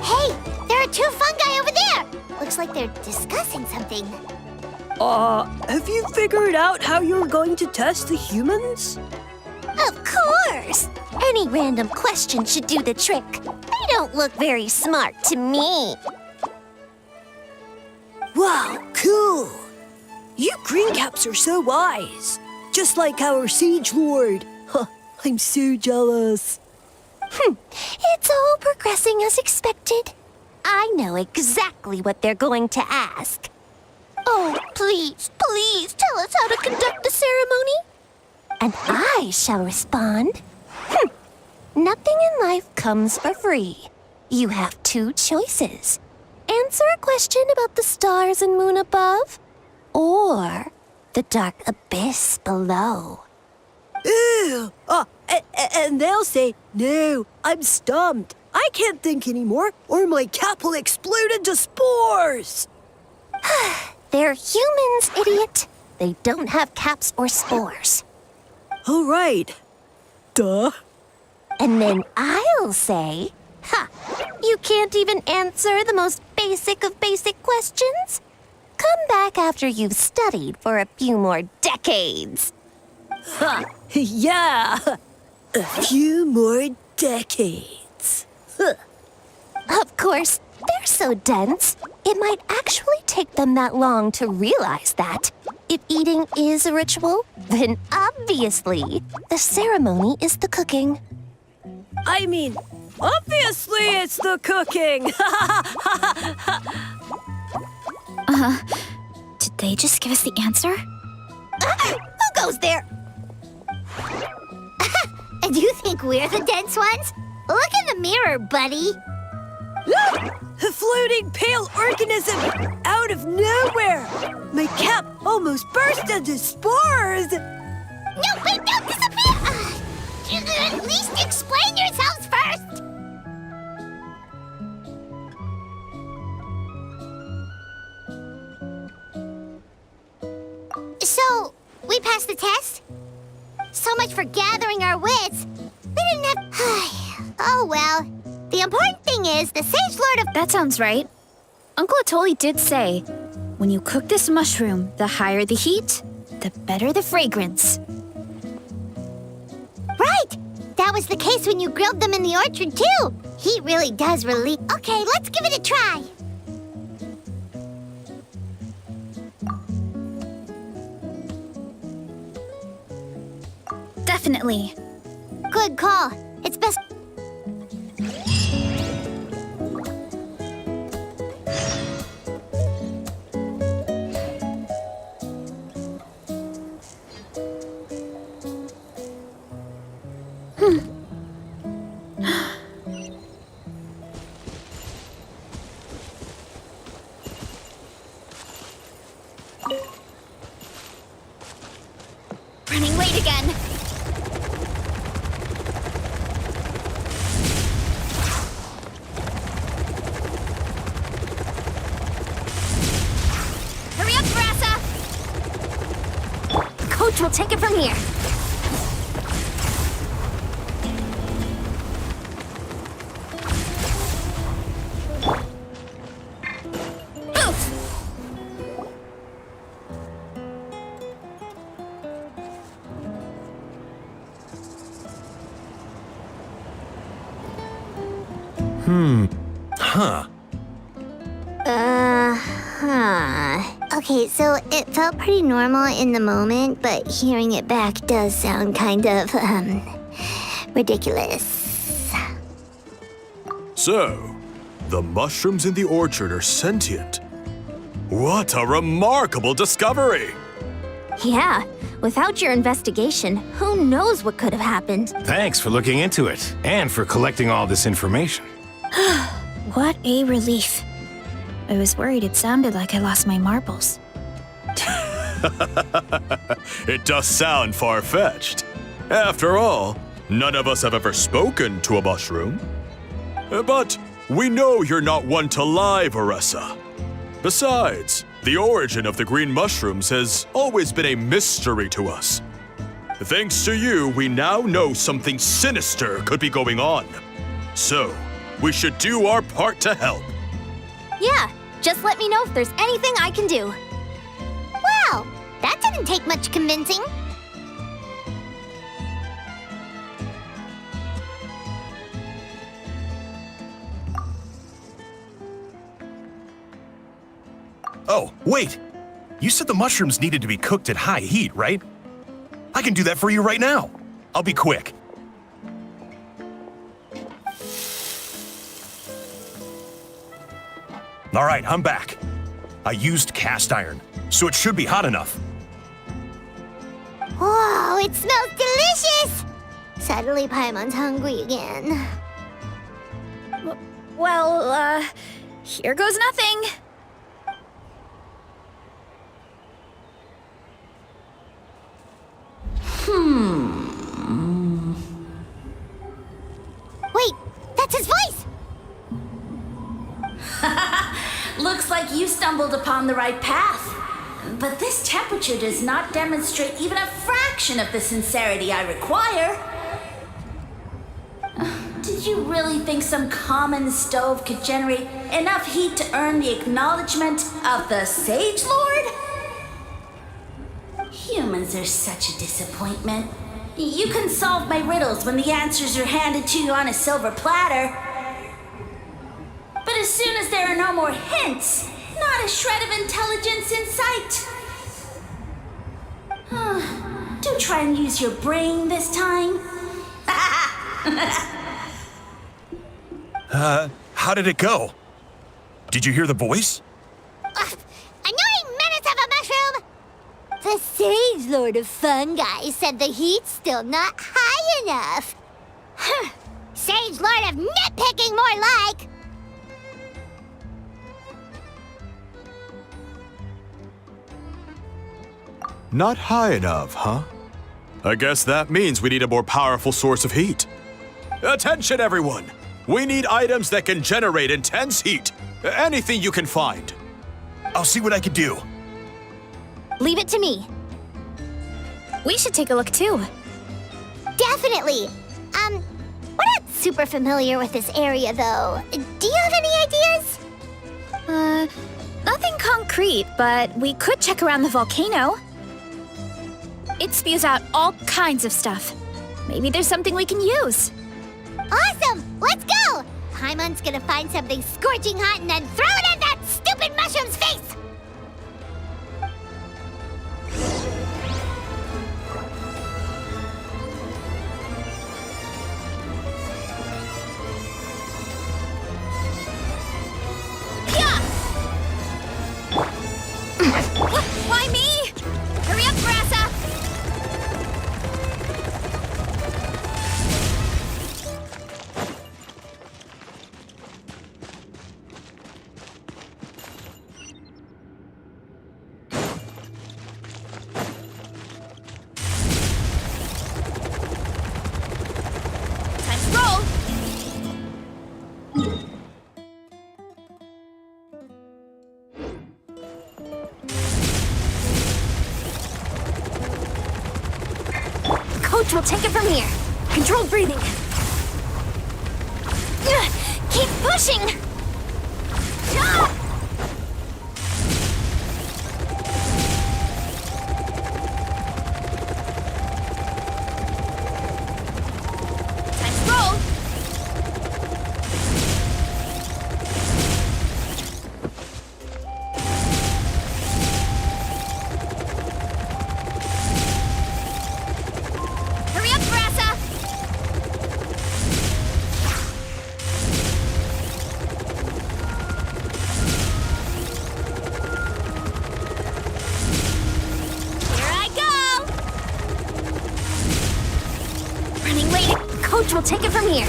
Hey, there are two fungi over there! Looks like they're discussing something. Have you figured out how you're going to test the humans? Of course! Any random question should do the trick. I don't look very smart to me. Wow, cool. You greencaps are so wise. Just like our Siege Lord. Huh, I'm so jealous. It's all progressing as expected. I know exactly what they're going to ask. Oh, please, please tell us how to conduct the ceremony. And I shall respond. Nothing in life comes for free. You have two choices. Answer a question about the stars and moon above, or the dark abyss below. Ew! And they'll say, no, I'm stumped. I can't think anymore, or my cap will explode into spores. They're humans, idiot. They don't have caps or spores. All right. Duh. And then I'll say, you can't even answer the most basic of basic questions? Come back after you've studied for a few more decades. Yeah, a few more decades. Of course, they're so dense, it might actually take them that long to realize that. If eating is a ritual, then obviously the ceremony is the cooking. I mean, obviously it's the cooking. Did they just give us the answer? Who goes there? Do you think we're the dense ones? Look in the mirror, buddy. A floating pale organism out of nowhere. My cap almost burst into spores. No, wait, don't disappear! At least explain yourselves first! So, we passed the test? So much for gathering our wits. We didn't have... Oh well. The important thing is the Sage Lord of... That sounds right. Uncle Atoli did say, when you cook this mushroom, the higher the heat, the better the fragrance. Right! That was the case when you grilled them in the orchard, too. Heat really does relieve... Okay, let's give it a try. Definitely. Good call. It's best... Running late again. Hurry up, Brassa! Coach will take it from here. Okay, so it felt pretty normal in the moment, but hearing it back does sound kind of, ridiculous. So, the mushrooms in the orchard are sentient. What a remarkable discovery! Yeah, without your investigation, who knows what could have happened? Thanks for looking into it, and for collecting all this information. What a relief. I was worried it sounded like I lost my marbles. It does sound far-fetched. After all, none of us have ever spoken to a mushroom. But we know you're not one to lie, Varessa. Besides, the origin of the green mushrooms has always been a mystery to us. Thanks to you, we now know something sinister could be going on. So, we should do our part to help. Yeah, just let me know if there's anything I can do. Wow, that didn't take much convincing. Oh, wait! You said the mushrooms needed to be cooked at high heat, right? I can do that for you right now. I'll be quick. All right, I'm back. I used cast iron, so it should be hot enough. Whoa, it smells delicious! Suddenly Paimon's hungry again. Well, here goes nothing. Wait, that's his voice! Looks like you stumbled upon the right path. But this temperature does not demonstrate even a fraction of the sincerity I require. Did you really think some common stove could generate enough heat to earn the acknowledgement of the Sage Lord? Humans are such a disappointment. You can solve my riddles when the answers are handed to you on a silver platter. But as soon as there are no more hints, not a shred of intelligence in sight. Do try and use your brain this time. How did it go? Did you hear the voice? Annoying menace of a mushroom! The Sage Lord of Fungi said the heat's still not high enough. Sage Lord of Nitpicking, more like! Not high enough, huh? I guess that means we need a more powerful source of heat. Attention, everyone! We need items that can generate intense heat. Anything you can find. I'll see what I can do. Leave it to me. We should take a look too. Definitely! We're not super familiar with this area, though. Do you have any ideas? Nothing concrete, but we could check around the volcano. It spews out all kinds of stuff. Maybe there's something we can use. Awesome! Let's go! Paimon's gonna find something scorching hot and then throw it at that stupid mushroom's face! Why me? Hurry up, Brassa! Time to roll! Coach will take it from here. Controlled breathing. Keep pushing! Ah! Time to roll! Hurry up, Brassa! Here I go! Running late. Coach will take it from here.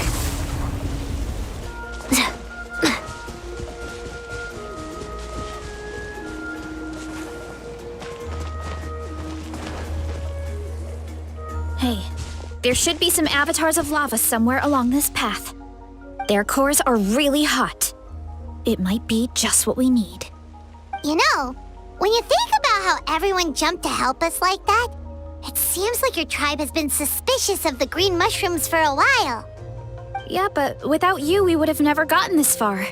Hey, there should be some avatars of lava somewhere along this path. Their cores are really hot. It might be just what we need. You know, when you think about how everyone jumped to help us like that, it seems like your tribe has been suspicious of the green mushrooms for a while. Yeah, but without you, we would have never gotten this far.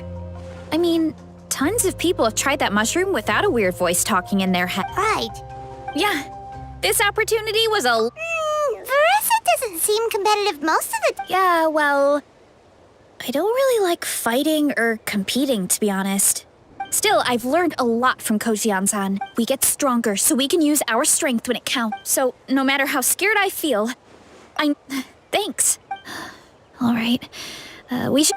I mean, tons of people have tried that mushroom without a weird voice talking in their head. Right. Yeah, this opportunity was a... Verissa doesn't seem competitive most of the time. Yeah, well... I don't really like fighting or competing, to be honest. Still, I've learned a lot from Kojian-san. We get stronger, so we can use our strength when it counts. So, no matter how scared I feel, Thanks. All right. We should...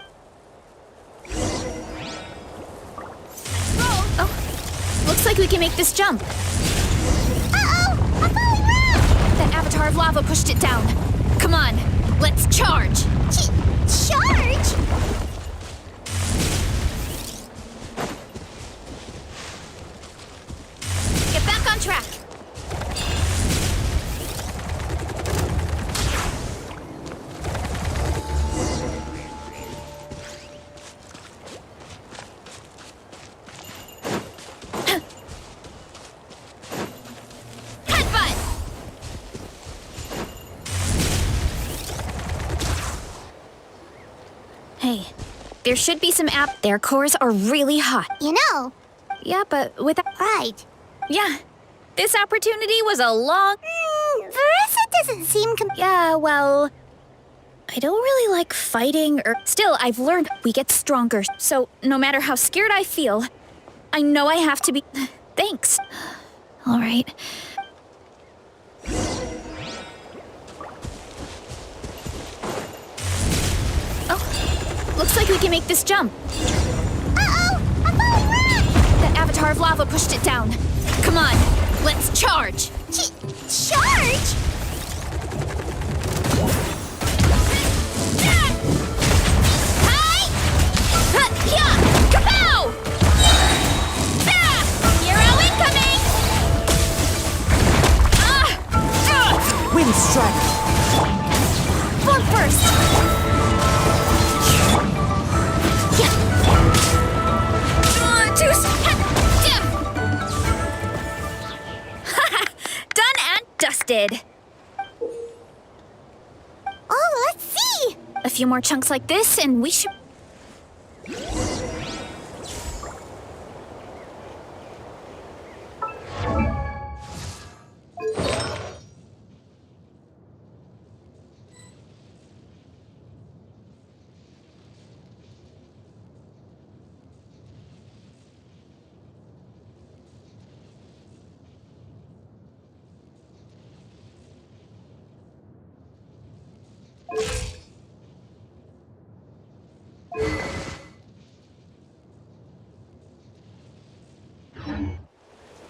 Oh, looks like we can make this jump. Uh-oh! A falling rock! That avatar of lava pushed it down. Come on, let's charge. Charge? Get back on track. Hey, there should be some Their cores are really hot. You know. Yeah, but with... Right. Yeah, this opportunity was a long... Veressa doesn't seem... Yeah, well... I don't really like fighting or... Still, I've learned we get stronger. So, no matter how scared I feel, I know I have to be... Thanks. All right. Looks like we can make this jump. Uh-oh! A falling rock! That avatar of lava pushed it down. Come on, let's charge. Charge? Hi! Yeah! Kapow! Hero incoming! Wind strike! Form first! Done and dusted. Oh, let's see! A few more chunks like this and we should...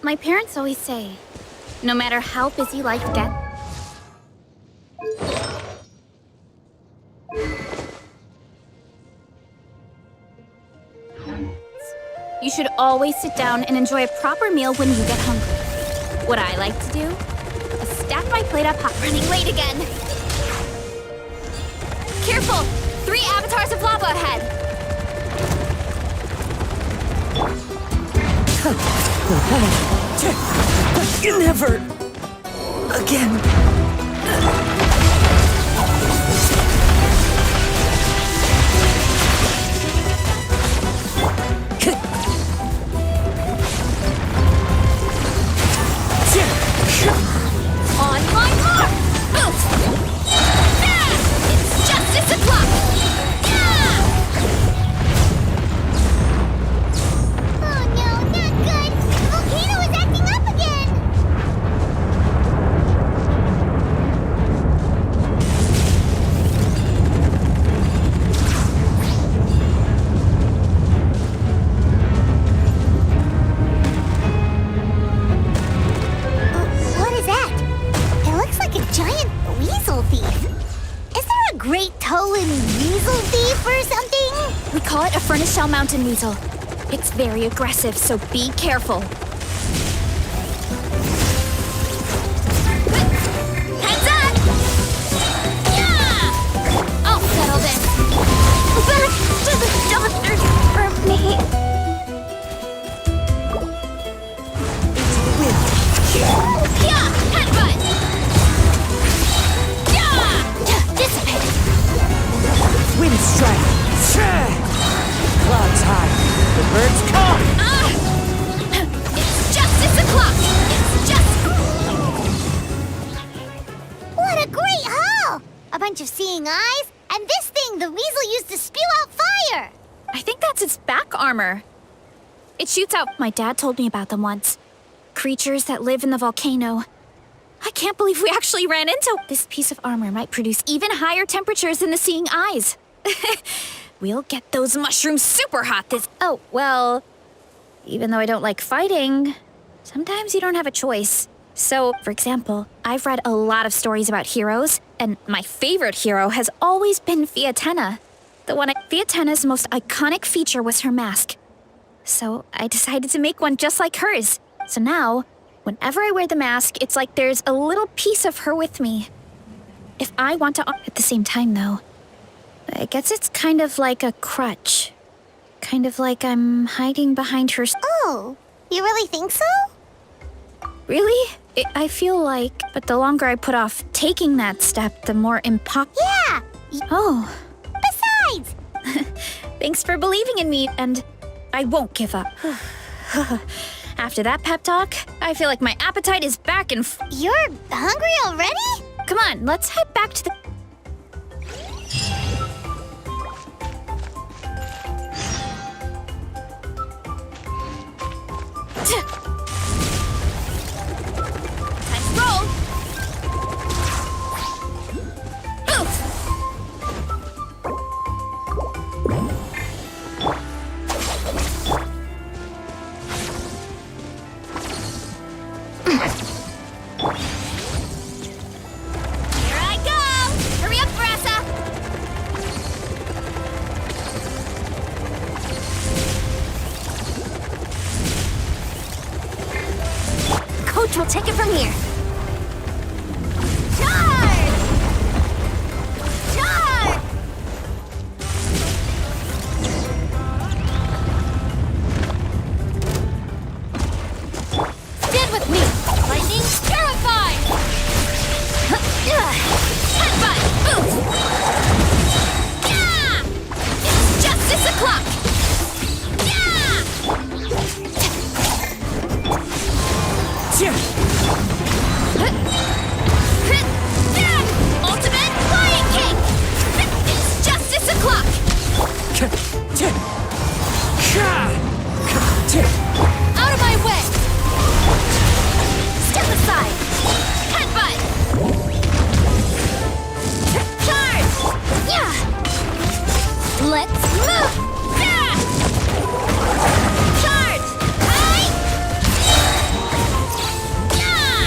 My parents always say, no matter how busy life gets, you should always sit down and enjoy a proper meal when you get hungry. What I like to do is stack my plate up hot. Running late again. Careful! 3 avatars of lava ahead! Never again. On my mark! Move! It's justice o'clock! Oh no, not good! The volcano is acting up again! What is that? It looks like a giant weasel thief. Is there a great Tolan weasel thief or something? We call it a furnace shell mountain weasel. It's very aggressive, so be careful. Heads up! Yeah! I'll settle this. Back to the doctor for me. Yeah! Headbutt! Yeah! Dissipate. Wind strike! Clouds high. The birds come! It's justice o'clock! It's just... What a great haul! A bunch of seeing eyes, and this thing the weasel used to spew out fire! I think that's its back armor. It shoots out. My dad told me about them once. Creatures that live in the volcano. I can't believe we actually ran into. This piece of armor might produce even higher temperatures than the seeing eyes. We'll get those mushrooms super hot this. Oh, well, even though I don't like fighting, sometimes you don't have a choice. So, for example, I've read a lot of stories about heroes, and my favorite hero has always been Fiatenna. Fiatenna's most iconic feature was her mask. So I decided to make one just like hers. So now, whenever I wear the mask, it's like there's a little piece of her with me. If I want to... At the same time, though, I guess it's kind of like a crutch. Kind of like I'm hiding behind her... Oh, you really think so? Really? I feel like... But the longer I put off taking that step, the more Yeah! Oh. Besides! Thanks for believing in me, and I won't give up. After that pep talk, I feel like my appetite is back and... You're hungry already? Come on, let's head back to the... Time to roll. Oof. Here I go! Hurry up, Brassa! Coach will take it from here. Charge! Charge! Stand with me! Lightning terrified! Headbutt! Oof! Yeah! It's justice o'clock! Yeah! Ultimate flying kick! It's justice o'clock! Out of my way! Step aside! Headbutt! Charge! Yeah! Let's move! Yeah! Charge! Hi! Yeah!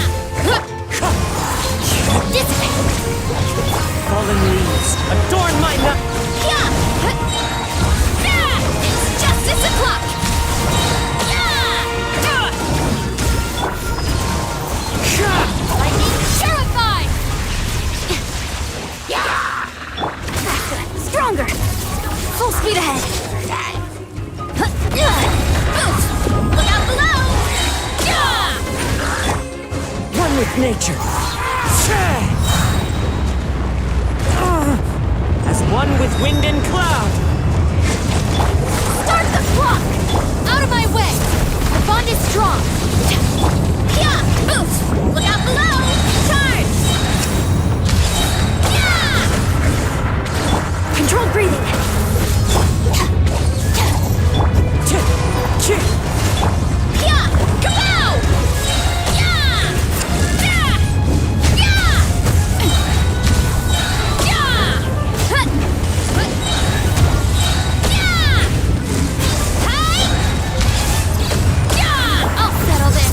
Dissipate! Fallen leaves, adorn my nut. Yeah! Yeah! It's justice o'clock! Lightning terrified! Yeah! Faster! Stronger! Full speed ahead! Look out below! One with nature. As one with wind and cloud. Start the clock! Out of my way! The bond is strong! Yeah! Oof! Look out below! Charge! Yeah! Controlled breathing. Yeah! Kapow! Yeah! Yeah! Yeah! Yeah! Yeah! Hey! Yeah! I'll settle this.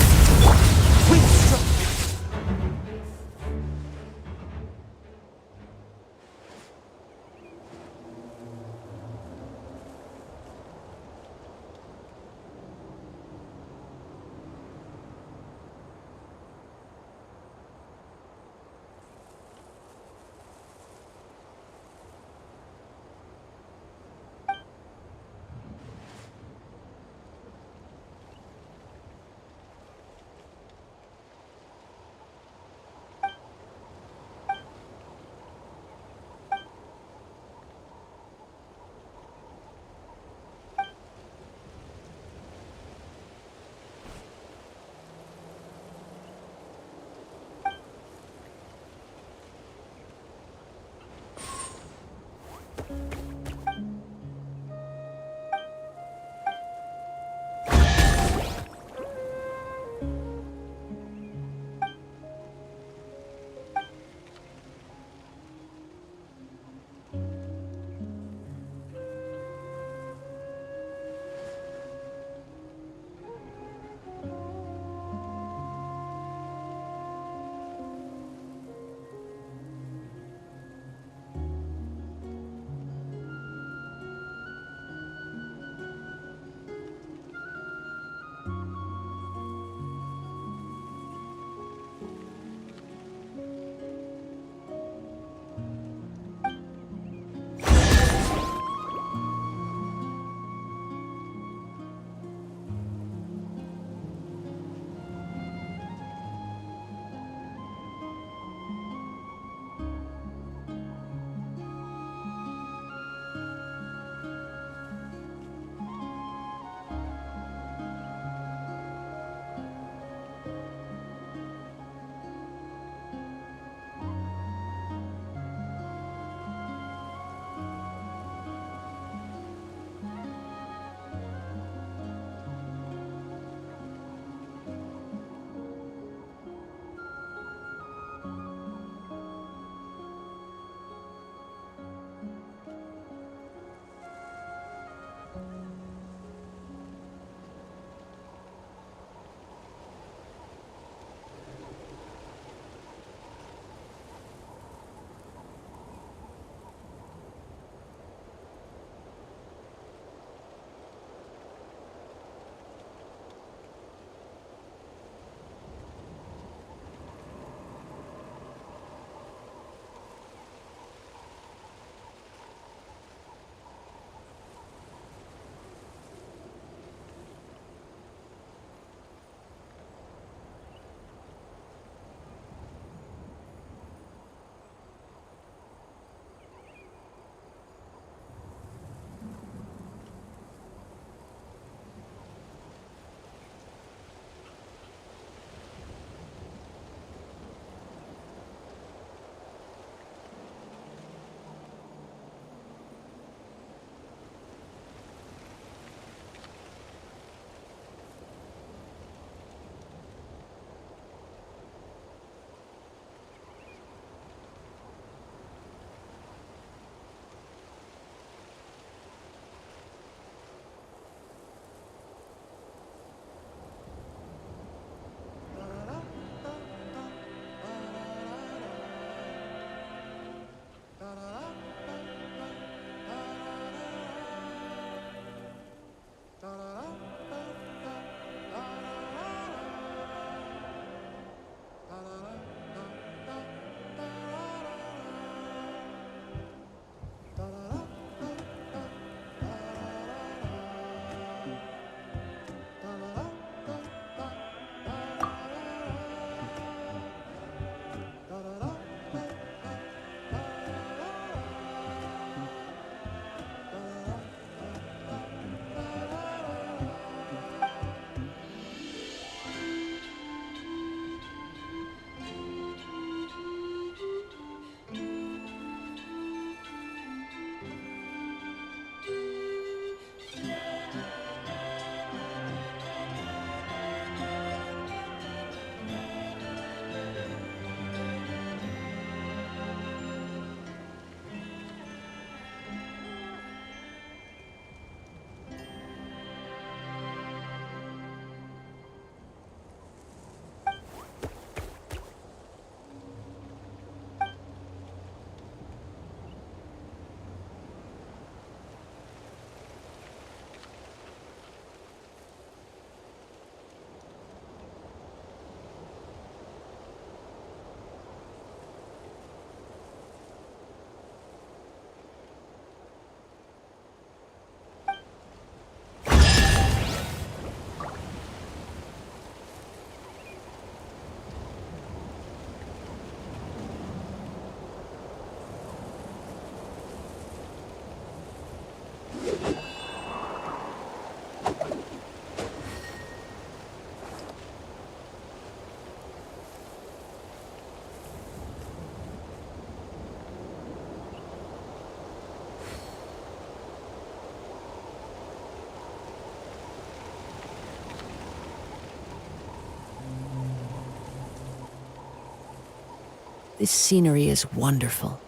This scenery is wonderful.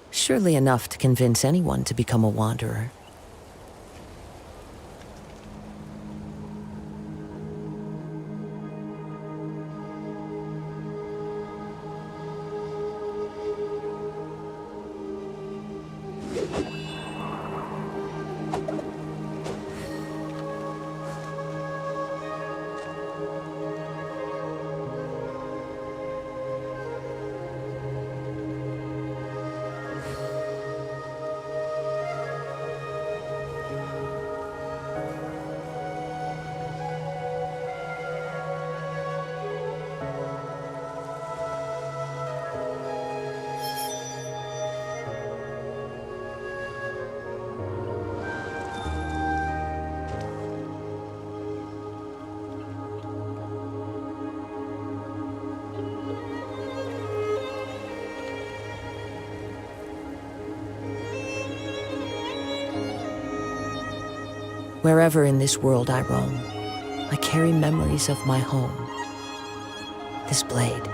Surely enough to convince anyone to become a wanderer. Wherever in this world I roam, I carry memories of my home. This blade,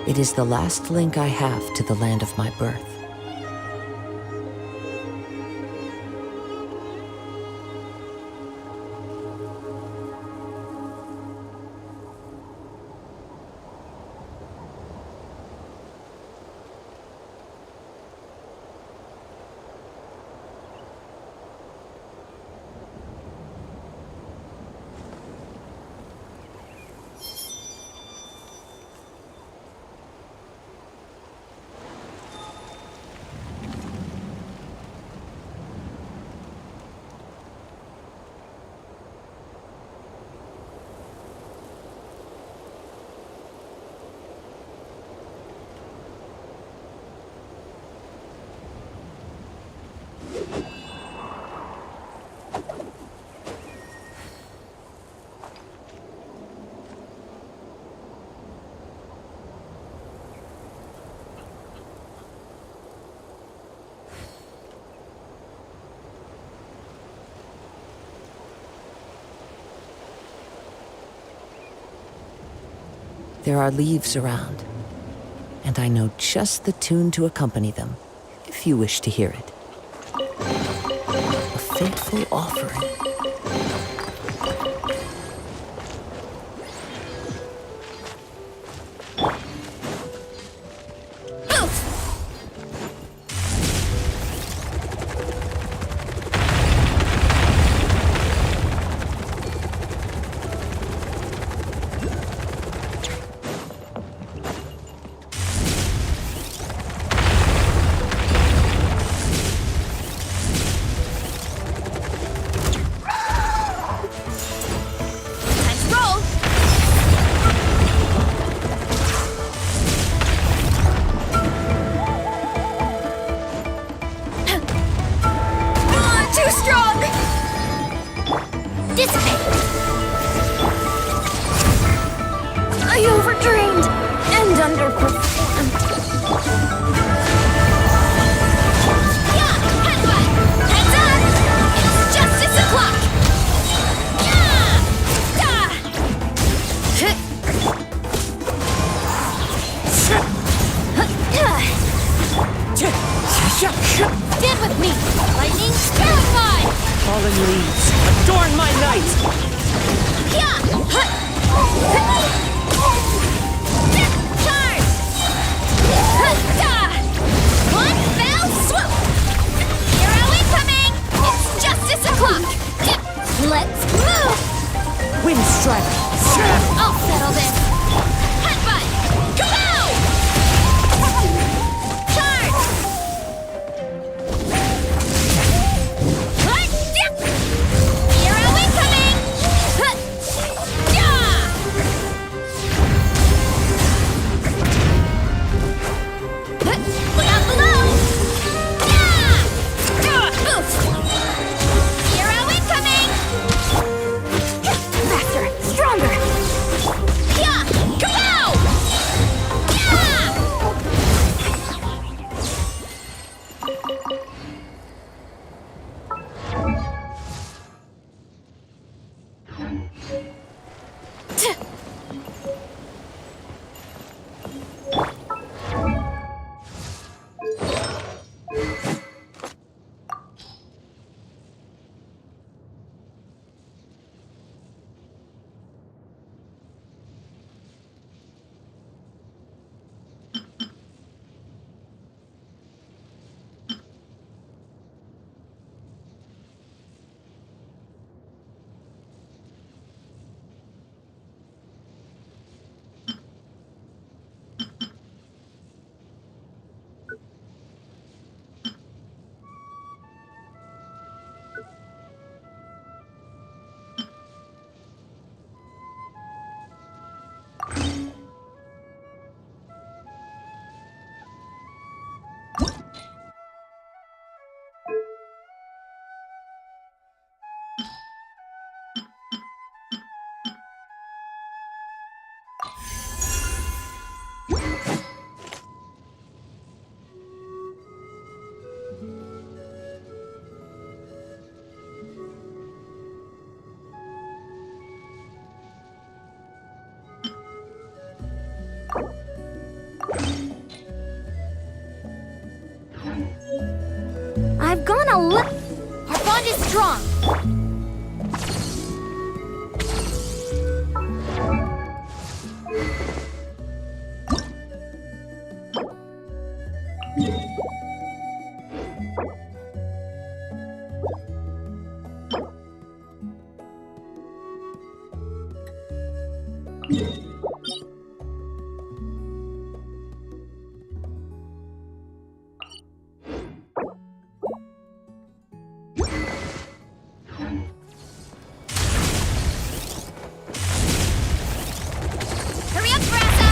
it is the last link I have to the land of my birth. There are leaves around, and I know just the tune to accompany them, if you wish to hear it. A faithful offering. I overdrained and underperformed. Yeah! Headbutt! Heads up! It's justice o'clock! Yeah! Stand with me! Lightning terrified! Fallen leaves, adorn my night! Charge! One fell swoop! Hero incoming! It's justice o'clock! Let's move! Wind strike! I'll settle this! Headbutt! Kapow! Charge! Hero incoming! gonna let... Our bond is strong. Hurry up, Brassa!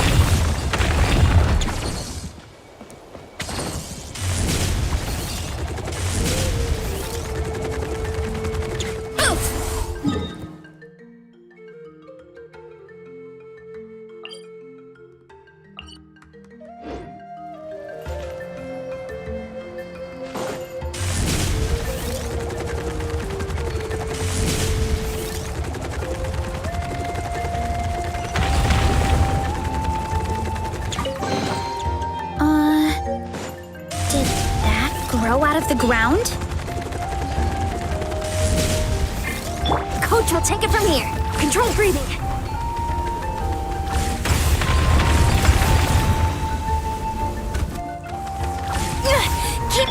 Did that grow out of the ground? Coach will take it from here. Control breathing. Keep...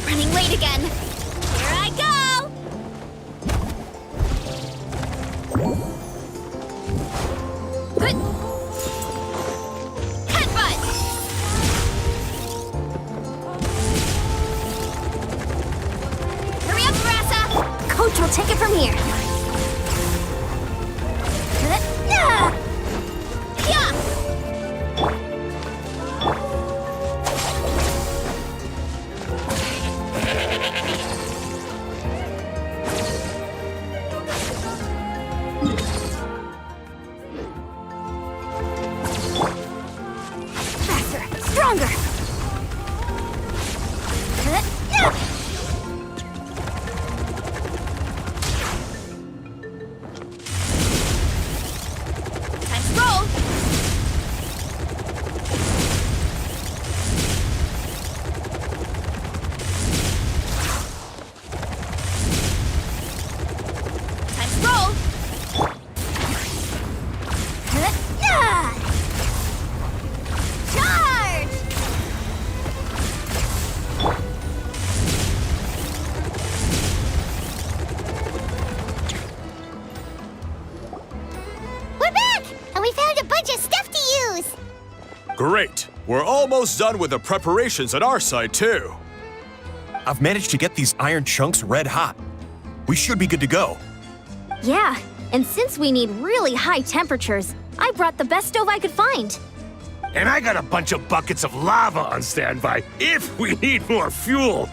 Running late again. Here I go! Good. Headbutt! Hurry up, Brassa! Coach will take it from here. Faster, stronger. Time to roll! Time to roll! Charge! We're back! And we found a bunch of stuff to use! Great. We're almost done with the preparations at our side, too. I've managed to get these iron chunks red hot. We should be good to go. Yeah, and since we need really high temperatures, I brought the best stove I could find. And I got a bunch of buckets of lava on standby if we need more fuel.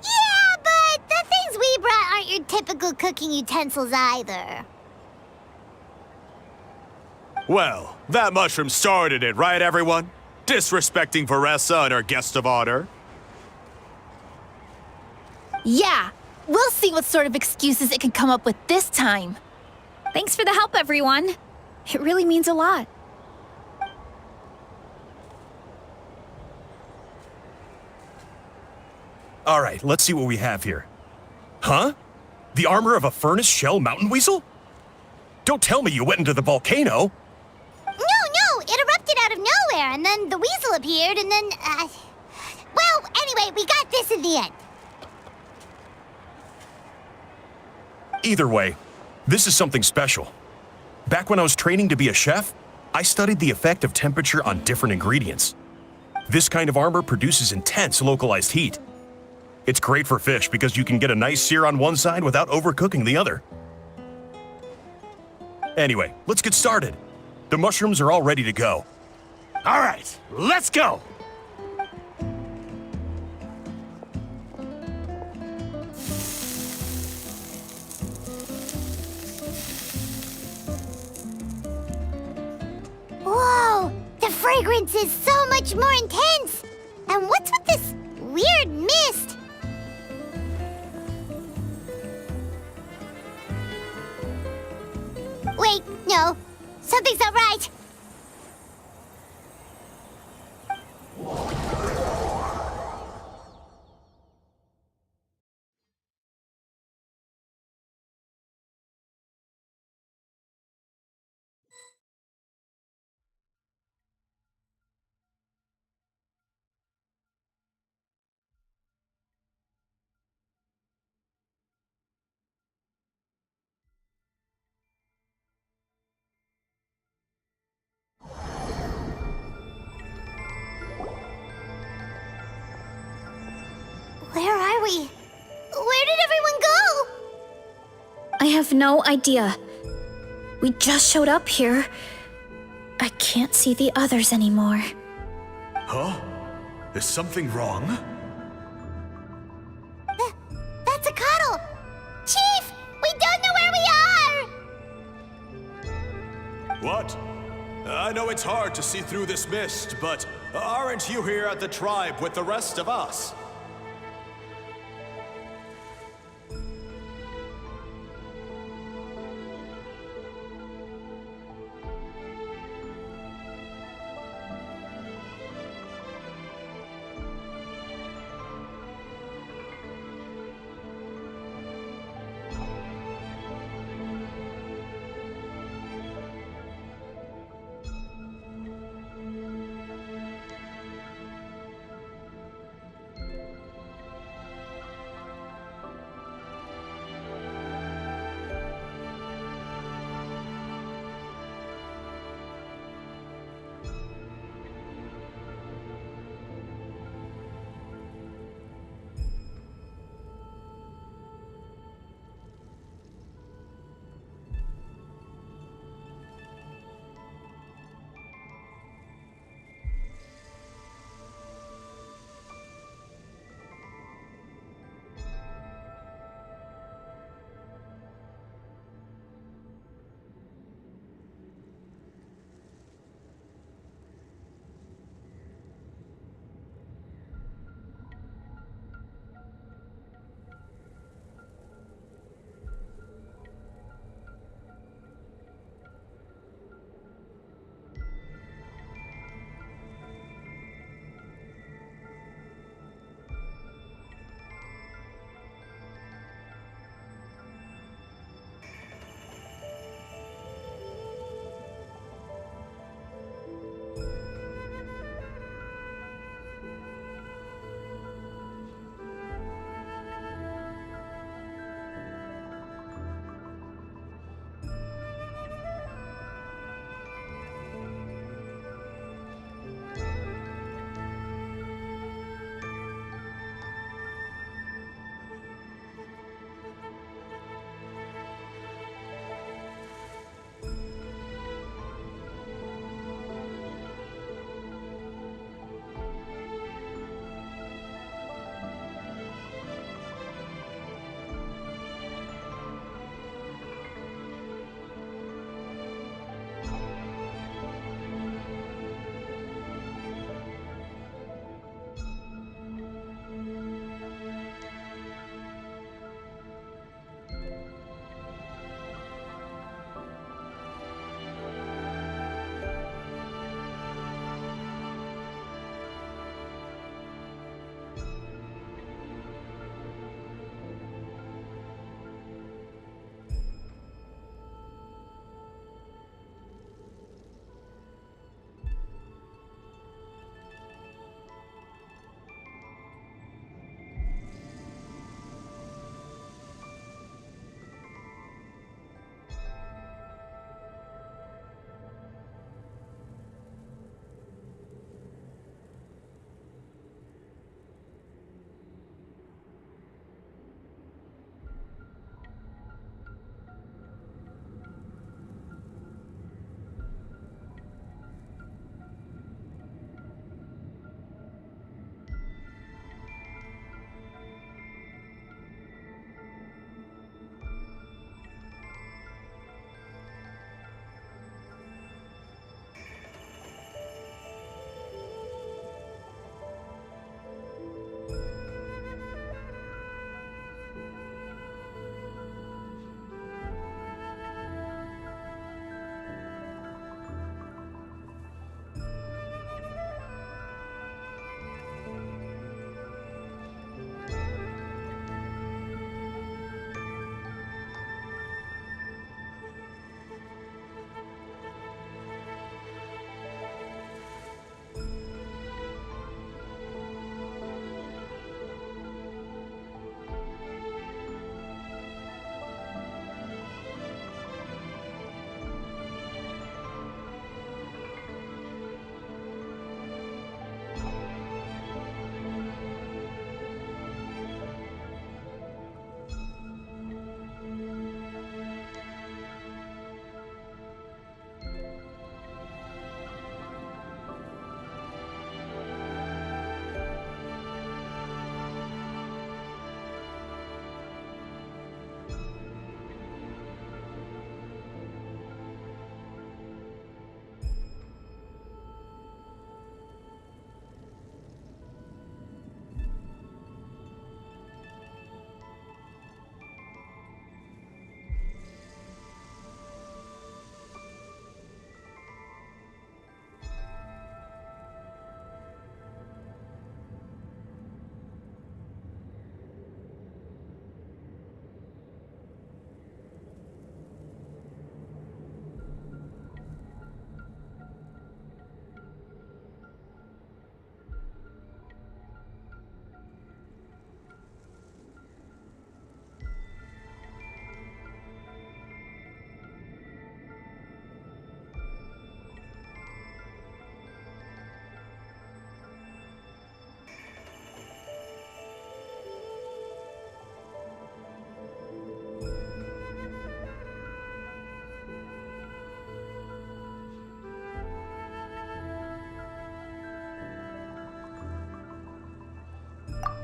Yeah, but the things we brought aren't your typical cooking utensils either. Well, that mushroom started it, right, everyone? Disrespecting Veressa and her guest of honor. Yeah, we'll see what sort of excuses it can come up with this time. Thanks for the help, everyone. It really means a lot. All right, let's see what we have here. Huh? The armor of a furnace shell mountain weasel? Don't tell me you went into the volcano. No, it erupted out of nowhere, and then the weasel appeared, and then, well, anyway, we got this in the end. Either way, this is something special. Back when I was training to be a chef, I studied the effect of temperature on different ingredients. This kind of armor produces intense localized heat. It's great for fish because you can get a nice sear on one side without overcooking the other. Anyway, let's get started. The mushrooms are all ready to go. All right, let's go! Whoa, the fragrance is so much more intense. And what's with this weird mist? Wait, no. Something's not right. Where are we? Where did everyone go? I have no idea. We just showed up here. I can't see the others anymore. Huh? Is something wrong? That's a cuddle. Chief, we don't know where we are. What? I know it's hard to see through this mist, but aren't you here at the tribe with the rest of us?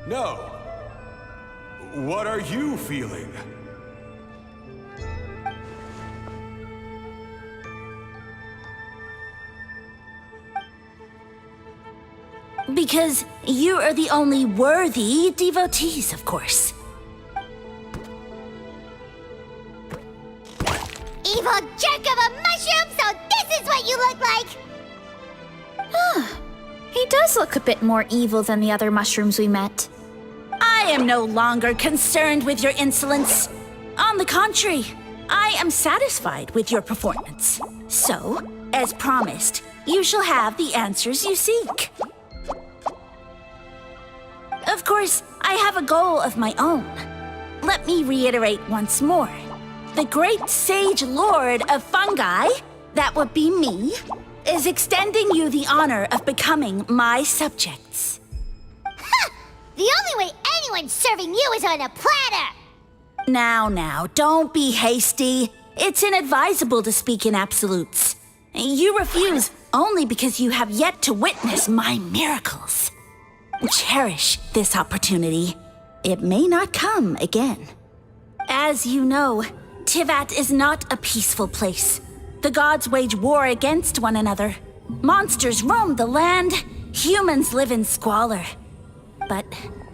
No. What are you feeling? Because you are the only worthy devotees, of course. Evil jerk of a mushroom, so this is what you look like! He does look a bit more evil than the other mushrooms we met. I am no longer concerned with your insolence. On the contrary, I am satisfied with your performance. So, as promised, you shall have the answers you seek. Of course, I have a goal of my own. Let me reiterate once more. The great sage lord of fungi, that would be me, is extending you the honor of becoming my subjects. Ha! The only way anyone's serving you is on a platter! Now, don't be hasty. It's inadvisable to speak in absolutes. You refuse only because you have yet to witness my miracles. Cherish this opportunity. It may not come again. As you know, Tivat is not a peaceful place. The gods wage war against one another. Monsters roam the land. Humans live in squalor. But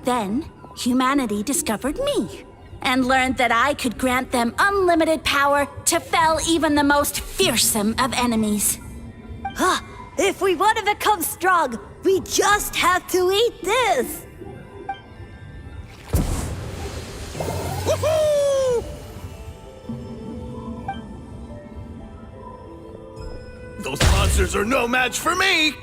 then, humanity discovered me and learned that I could grant them unlimited power to fell even the most fearsome of enemies. If we want to become strong, we just have to eat this! Woohoo! Those monsters are no match for me!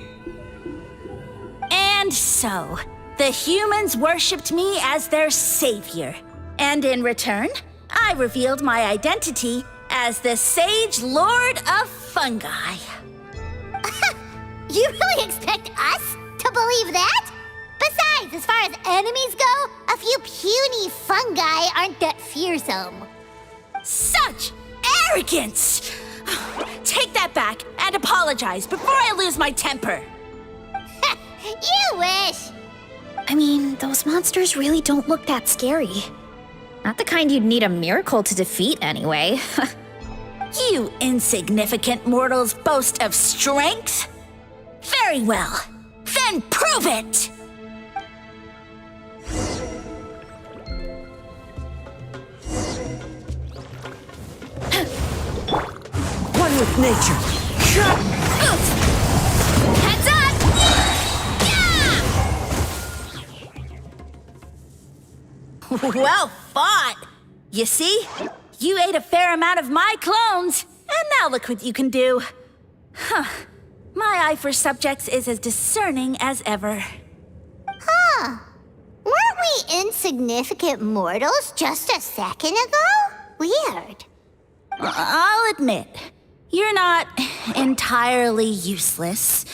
And so, the humans worshipped me as their savior. And in return, I revealed my identity as the Sage Lord of Fungi. You really expect us to believe that? Besides, as far as enemies go, a few puny fungi aren't that fearsome. Such arrogance! Take that back and apologize before I lose my temper. You wish! I mean, those monsters really don't look that scary. Not the kind you'd need a miracle to defeat, anyway. You insignificant mortals boast of strength? Very well. Then prove it! One with nature. Heads up! Yeah! Well fought! You see? You ate a fair amount of my clones, and now look what you can do. Huh. My eye for subjects is as discerning as ever. Huh. Weren't we insignificant mortals just a second ago? Weird. I'll admit, you're not entirely useless,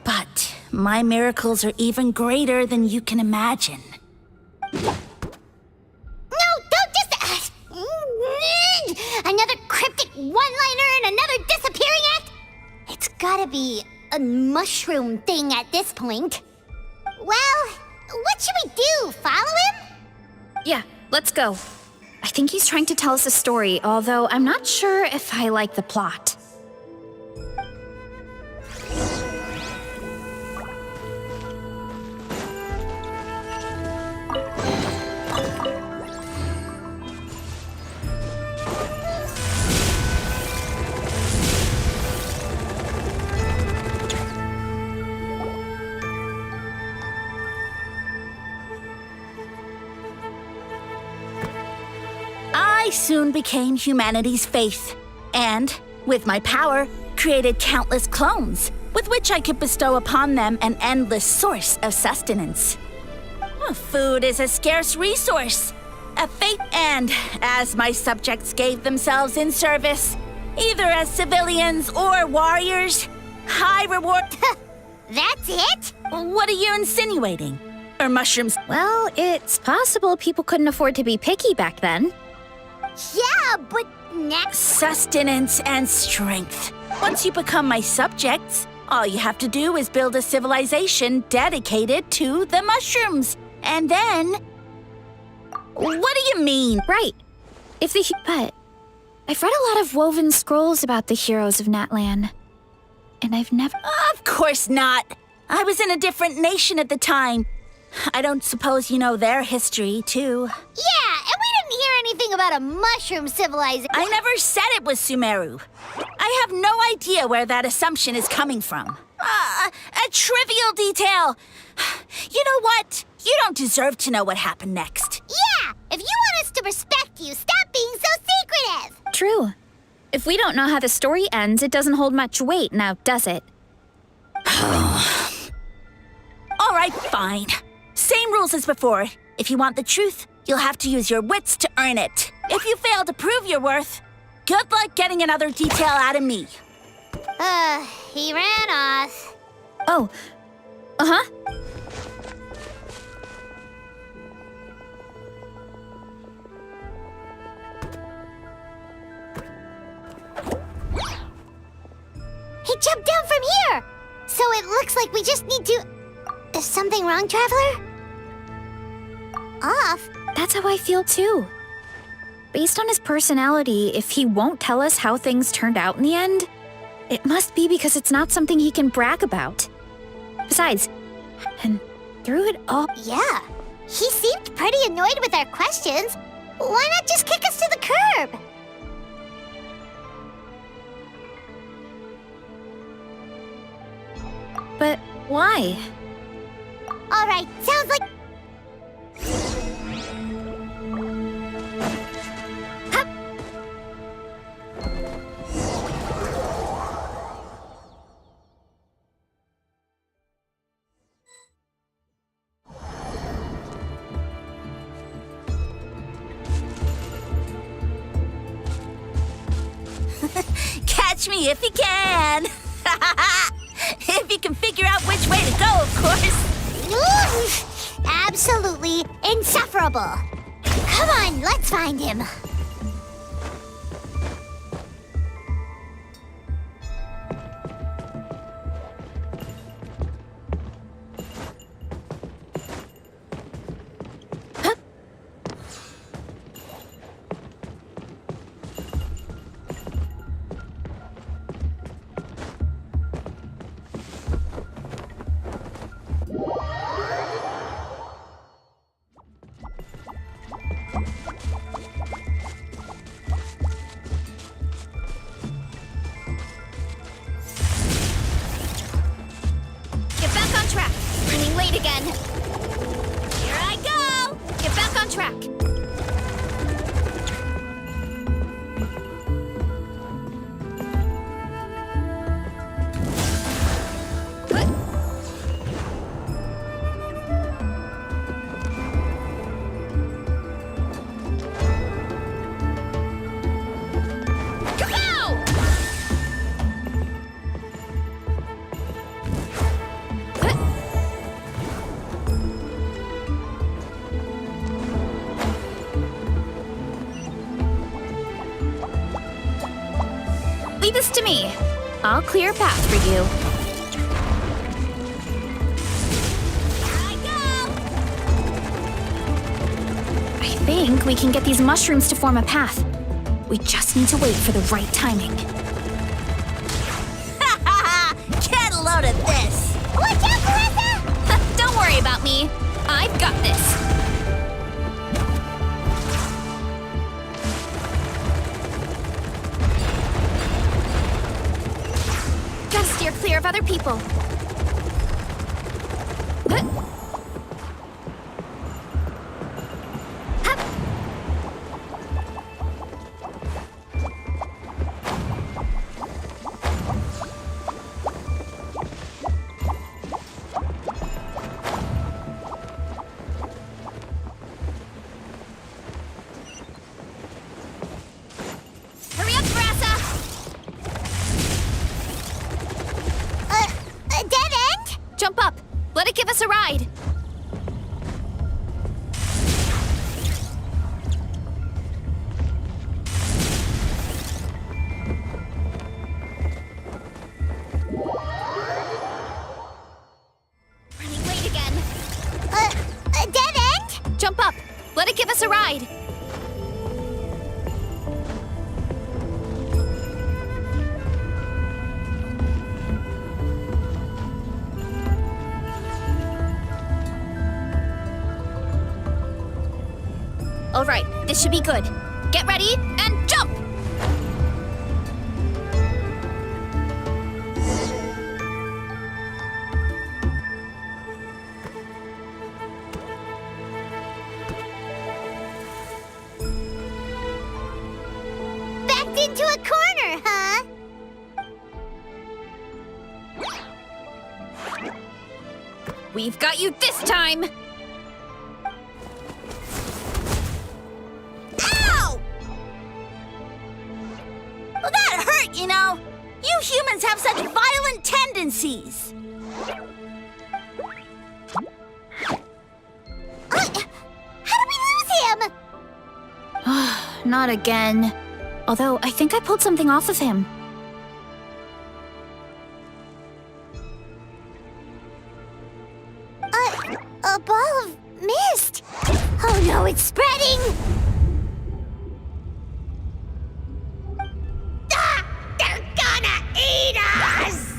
but my miracles are even greater than you can imagine. No, don't just... another cryptic one-liner and another disappearing act? It's gotta be a mushroom thing at this point. Well, what should we do? Follow him? Yeah, let's go. I think he's trying to tell us a story, although I'm not sure if I like the plot. I soon became humanity's faith, and, with my power, created countless clones, with which I could bestow upon them an endless source of sustenance. Food is a scarce resource, a fate, and as my subjects gave themselves in service, either as civilians or warriors, high reward... That's it? What are you insinuating? Are mushrooms... Well, it's possible people couldn't afford to be picky back then. Yeah, but next... Sustenance and strength. Once you become my subjects, all you have to do is build a civilization dedicated to the mushrooms. And then... What do you mean? Right. But I've read a lot of woven scrolls about the heroes of Natlan. And I've never... Of course not. I was in a different nation at the time. I don't suppose you know their history, too. Yeah, and we didn't hear anything about a mushroom civilization. I never said it was Sumeru. I have no idea where that assumption is coming from. A trivial detail. You know what? You don't deserve to know what happened next. Yeah, if you want us to respect you, stop being so secretive. True. If we don't know how the story ends, it doesn't hold much weight now, does it? All right, fine. Same rules as before. If you want the truth, you'll have to use your wits to earn it. If you fail to prove your worth, good luck getting another detail out of me. He ran off. Oh. Uh-huh. He jumped down from here! So it looks like we just need to... Is something wrong, Traveler? Off? That's how I feel too. Based on his personality, if he won't tell us how things turned out in the end, it must be because it's not something he can brag about. Besides, and through it all... Yeah, he seemed pretty annoyed with our questions. Why not just kick us to the curb? But why? All right, sounds like... Hup. Catch me if you can. If you can figure out which way to go, of course. Absolutely insufferable. Come on, let's find him. Get back on track. Running late again. Here I go. Get back on track. Leave this to me. I'll clear a path for you. I think we can get these mushrooms to form a path. We just need to wait for the right timing. Get a load of this. Watch out, Clarissa! Don't worry about me. I've got this. Gotta steer clear of other people. Hurry up, Brassa! A dead end? Jump up. Let it give us a ride. Running late again. A dead All right, this should be good. Get ready and jump! Backed into a corner, huh? We've got you this time! Ow! Well, that hurt, you know. You humans have such violent tendencies. How did we lose him? Not again. Although, I think I pulled something off of him. A ball of mist. Oh no, it's spreading. Ah, they're gonna eat us.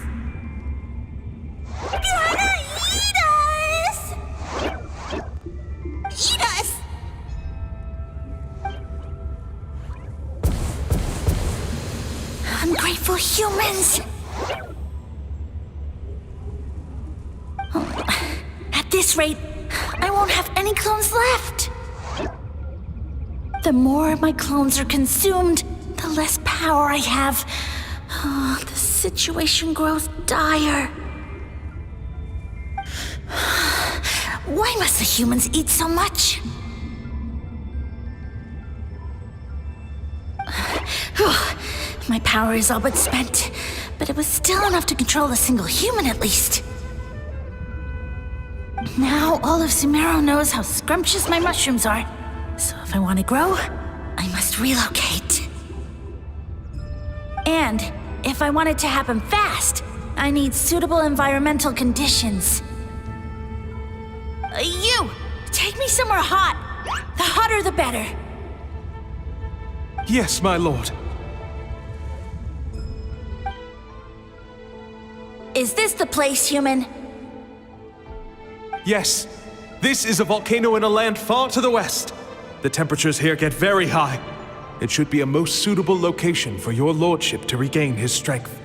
Gonna eat us. Eat us. Ungrateful humans. At this rate, I won't have any clones left. The more my clones are consumed, the less power I have. Oh, the situation grows dire. Why must the humans eat so much? My power is all but spent, but it was still enough to control a single human at least. Now all of Sumeru knows how scrumptious my mushrooms are, so if I want to grow, I must relocate. And if I want it to happen fast, I need suitable environmental conditions. You! Take me somewhere hot! The hotter the better! Yes, my lord. Is this the place, human? Yes. This is a volcano in a land far to the west. The temperatures here get very high. It should be a most suitable location for your lordship to regain his strength.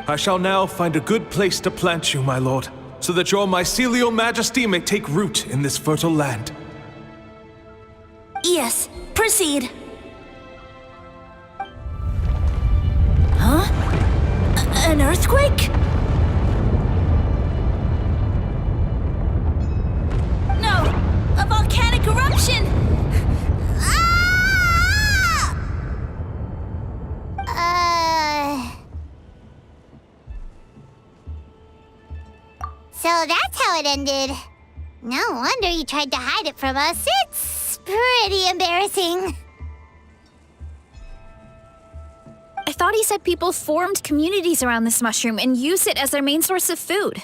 I shall now find a good place to plant you, my lord, so that your mycelial majesty may take root in this fertile land. Yes, proceed. Huh? An earthquake? No! A volcanic eruption! Ah! So that's how it ended. No wonder you tried to hide it from us. It's pretty embarrassing. I thought he said people formed communities around this mushroom and used it as their main source of food.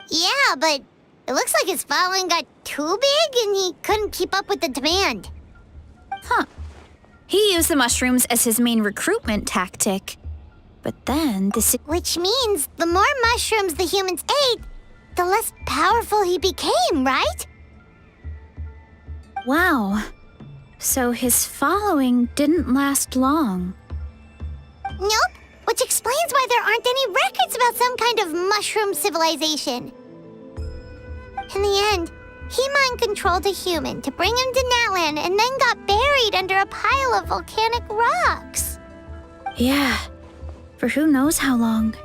Yeah, but it looks like his following got too big and he couldn't keep up with the demand. Huh. He used the mushrooms as his main recruitment tactic. But then this... Which means the more mushrooms the humans ate, the less powerful he became, right? Wow. So his following didn't last long. Nope, which explains why there aren't any records about some kind of mushroom civilization. In the end, he mind-controlled a human to bring him to Natlan and then got buried under a pile of volcanic rocks. Yeah, for who knows how long.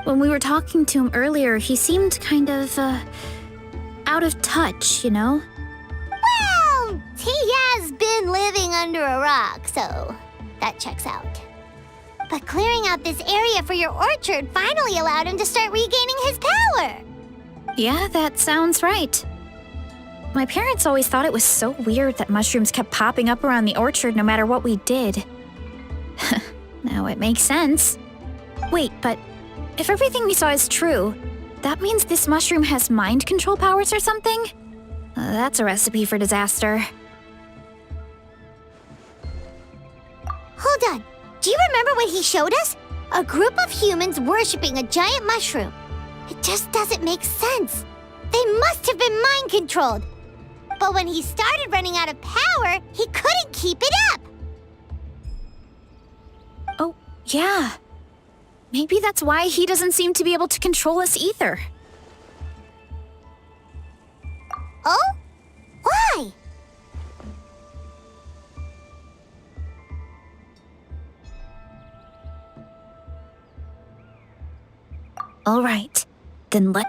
When we were talking to him earlier, he seemed kind of, out of touch, you know? Well, he has been living under a rock, so that checks out. But clearing out this area for your orchard finally allowed him to start regaining his power. Yeah, that sounds right. My parents always thought it was so weird that mushrooms kept popping up around the orchard no matter what we did. Now it makes sense. Wait, but if everything we saw is true, that means this mushroom has mind control powers or something? That's a recipe for disaster. Hold on. Do you remember what he showed us? A group of humans worshipping a giant mushroom. It just doesn't make sense. They must have been mind-controlled. But when he started running out of power, he couldn't keep it up. Oh, yeah. Maybe that's why he doesn't seem to be able to control us either. Oh? Why? All right, then let...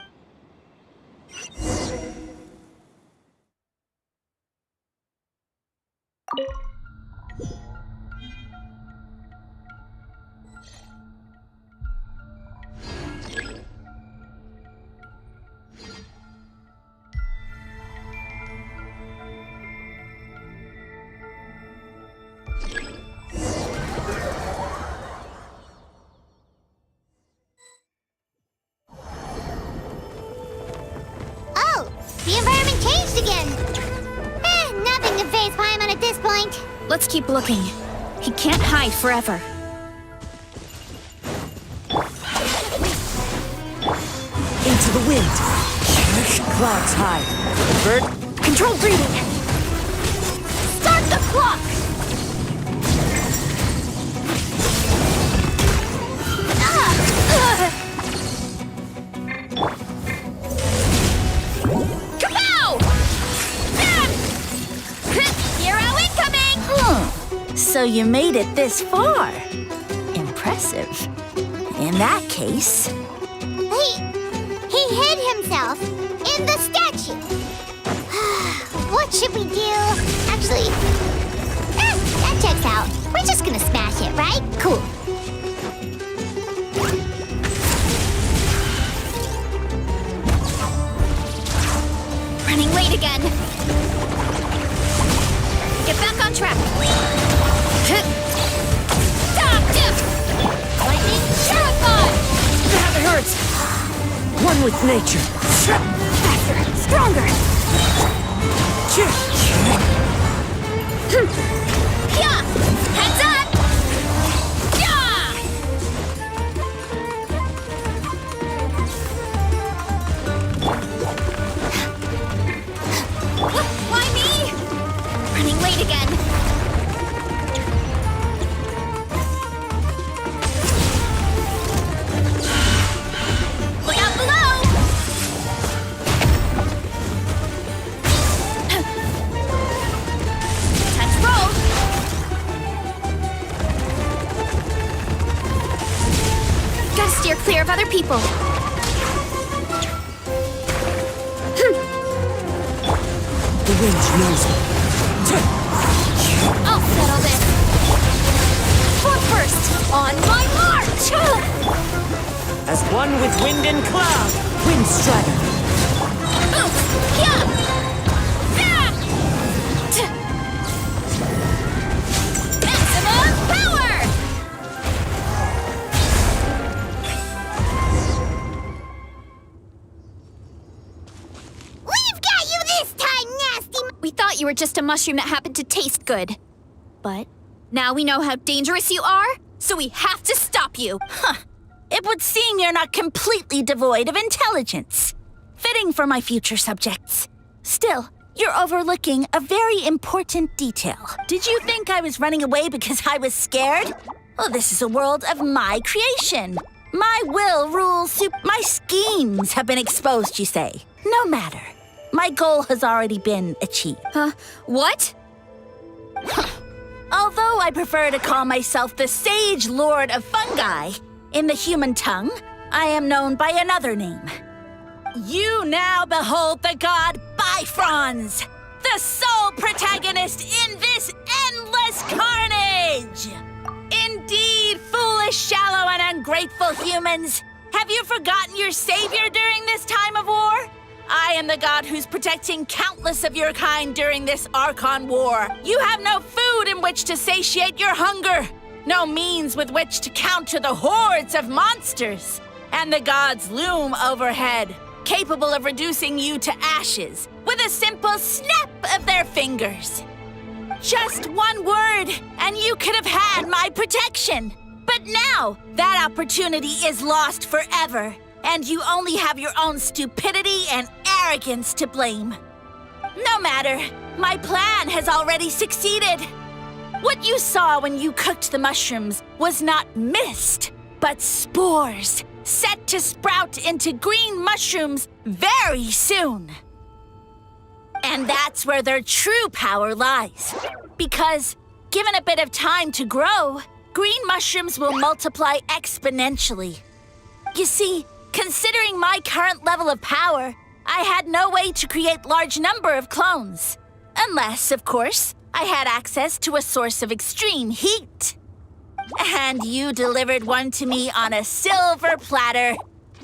Oh, the environment changed again. Nothing to face Paimon at this point. Let's keep looking. He can't hide forever. Into the wind. Clouds high. Bird. Control breathing. Start the clock! Kapow! Hero incoming! So you made it this far. Impressive. In that case... He hid himself in the statue. What should we do? Actually, that checks out. We're just gonna smash it, right? Cool. Running late again. Get back on track. Lightning terrified! That hurts. One with nature. Faster, stronger. Yeah! Heads up! Yeah! Why me? Running late again. Look out below! Time to roll! Gotta steer clear of other people. The wind knows me. I'll settle this. For first, on my march! As one with wind and cloud. Wind strider. Maximum power! We've got you this time, nasty. We thought you were just a mushroom that happened to taste good. But now we know how dangerous you are, so we have to stop you. Huh. It would seem you're not completely devoid of intelligence. Fitting for my future subjects. Still, you're overlooking a very important detail. Did you think I was running away because I was scared? Well, this is a world of my creation. My will rules my schemes have been exposed, you say. No matter. My goal has already been achieved. What? Although I prefer to call myself the Sage Lord of Fungi, in the human tongue, I am known by another name. You now behold the god Bifrons, the sole protagonist in this endless carnage! Indeed, foolish, shallow, and ungrateful humans, have you forgotten your savior during this time of war? I am the god who's protecting countless of your kind during this Archon war. You have no food in which to satiate your hunger, no means with which to counter the hordes of monsters. And the gods loom overhead, capable of reducing you to ashes with a simple snap of their fingers. Just one word, and you could have had my protection. But now, that opportunity is lost forever, and you only have your own stupidity and arrogance to blame. No matter, my plan has already succeeded. What you saw when you cooked the mushrooms was not mist, but spores, set to sprout into green mushrooms very soon. And that's where their true power lies. Because, given a bit of time to grow, green mushrooms will multiply exponentially. You see, considering my current level of power, I had no way to create large number of clones. Unless, of course, I had access to a source of extreme heat. And you delivered one to me on a silver platter.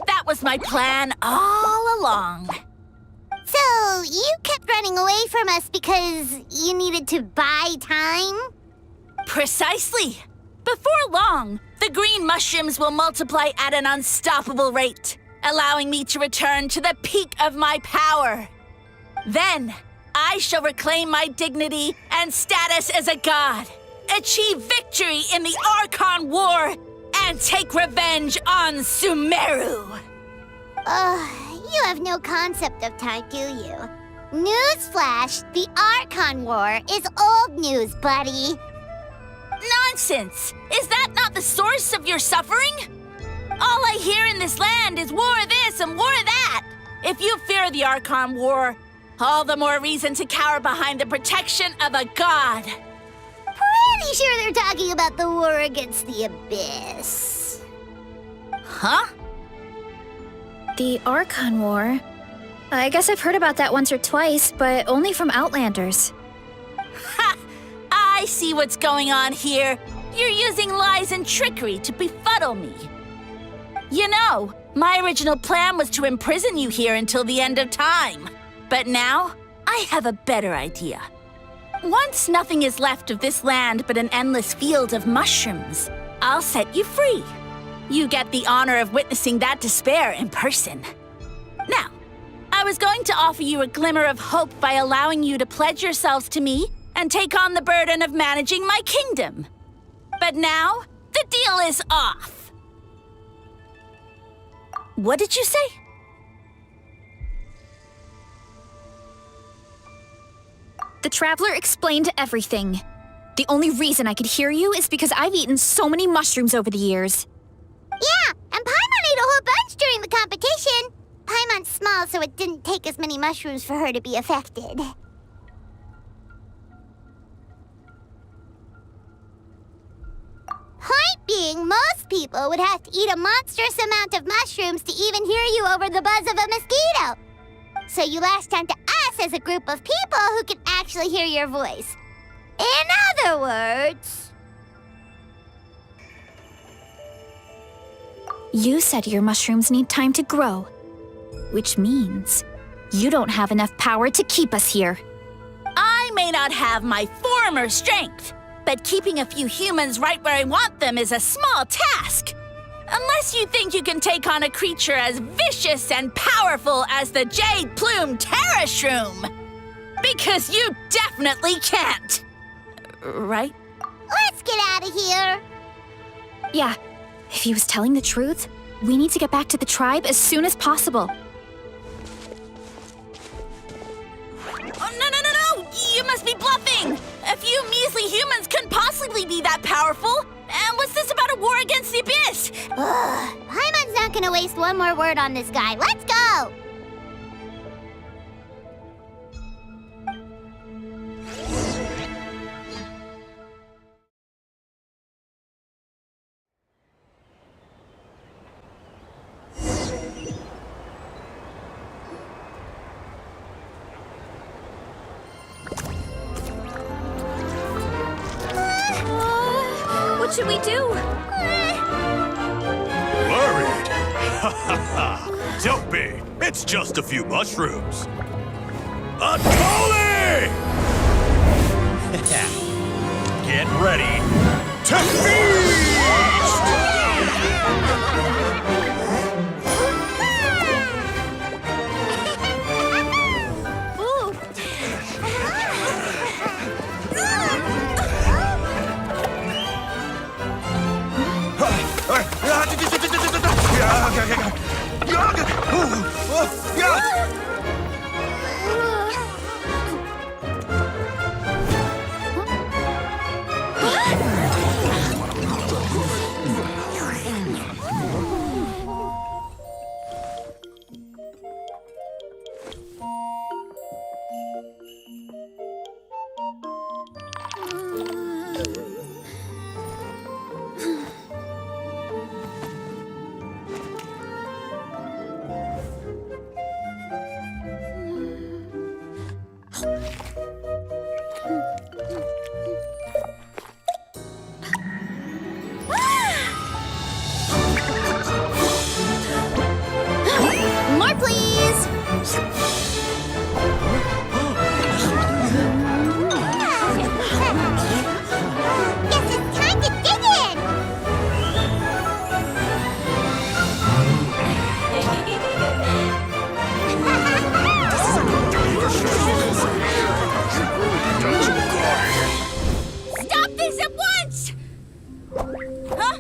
That was my plan all along. So, you kept running away from us because you needed to buy time? Precisely. Before long, the green mushrooms will multiply at an unstoppable rate, allowing me to return to the peak of my power. Then, I shall reclaim my dignity and status as a god, achieve victory in the Archon War, and take revenge on Sumeru. You have no concept of time, do you? Newsflash, the Archon War is old news, buddy. Nonsense! Is that not the source of your suffering? All I hear in this land is war this and war that. If you fear the Archon War, all the more reason to cower behind the protection of a god. Pretty sure they're talking about the war against the Abyss. Huh? The Archon War? I guess I've heard about that once or twice, but only from Outlanders. Ha! I see what's going on here. You're using lies and trickery to befuddle me. You know, my original plan was to imprison you here until the end of time. But now, I have a better idea. Once nothing is left of this land but an endless field of mushrooms, I'll set you free. You get the honor of witnessing that despair in person. Now, I was going to offer you a glimmer of hope by allowing you to pledge yourselves to me and take on the burden of managing my kingdom. But now, the deal is off. What did you say? The Traveler explained everything. The only reason I could hear you is because I've eaten so many mushrooms over the years. Yeah, and Paimon ate a whole bunch during the competition. Paimon's small, so it didn't take as many mushrooms for her to be affected. Point being, most people would have to eat a monstrous amount of mushrooms to even hear you over the buzz of a mosquito. So you latched onto us as a group of people who can actually hear your voice. In other words... You said your mushrooms need time to grow, which means you don't have enough power to keep us here. I may not have my former strength, but keeping a few humans right where I want them is a small task. Unless you think you can take on a creature as vicious and powerful as the Jade Plume Terra Shroom. Because you definitely can't. Right? Let's get out of here. Yeah, if he was telling the truth, we need to get back to the tribe as soon as possible. Oh, no! You must be bluffing! A few measly humans couldn't possibly be that powerful. And what's this about a war against the Abyss? Paimon's not gonna waste one more word on this guy. Let's go! What should we do? Worried? Ha ha ha! Don't be! It's just a few mushrooms. Atoli! Get ready to feast! More, please! Guess it's time to dig in! Stop this at once! Huh?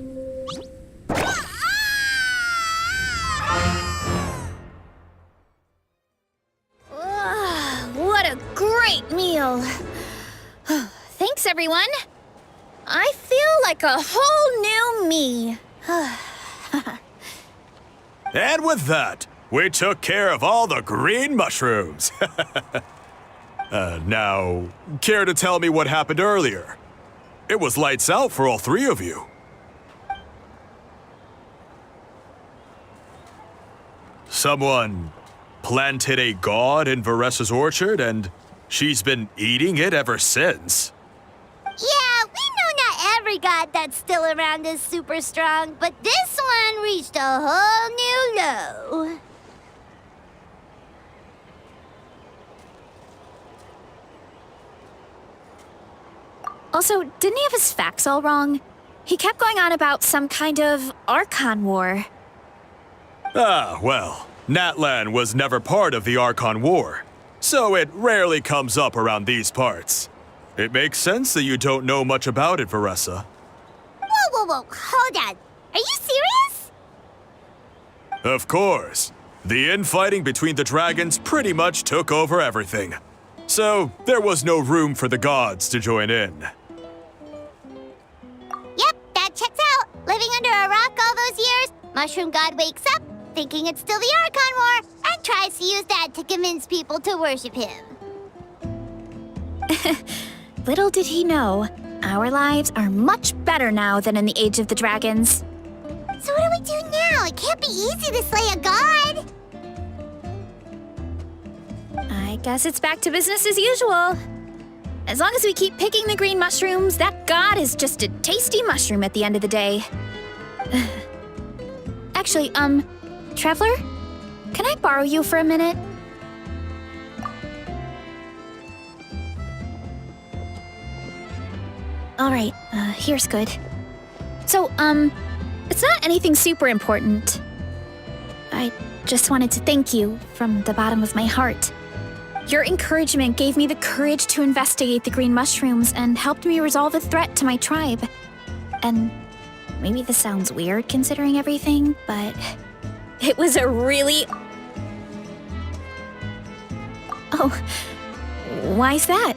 What a great meal! Thanks, everyone. I feel like a whole new me. And with that, we took care of all the green mushrooms. Now, care to tell me what happened earlier? It was lights out for all three of you. Someone planted a god in Varessa's orchard, and she's been eating it ever since. Yeah, we know not every god that's still around is super strong, but this one reached a whole new low. Also, didn't he have his facts all wrong? He kept going on about some kind of Archon War. Ah, well, Natlan was never part of the Archon War, so it rarely comes up around these parts. It makes sense that you don't know much about it, Varessa. Whoa, hold on. Are you serious? Of course. The infighting between the dragons pretty much took over everything. So, there was no room for the gods to join in. Yep, that checks out. Living under a rock all those years, Mushroom God wakes up, thinking it's still the Archon War, and tries to use that to convince people to worship him. Little did he know, our lives are much better now than in the Age of the Dragons. So what do we do now? It can't be easy to slay a god. I guess it's back to business as usual. As long as we keep picking the green mushrooms, that god is just a tasty mushroom at the end of the day. Actually, Traveler? Can I borrow you for a minute? Alright, here's good. So, it's not anything super important. I just wanted to thank you from the bottom of my heart. Your encouragement gave me the courage to investigate the green mushrooms and helped me resolve a threat to my tribe. And maybe this sounds weird considering everything, but it was a really... Oh, why's that?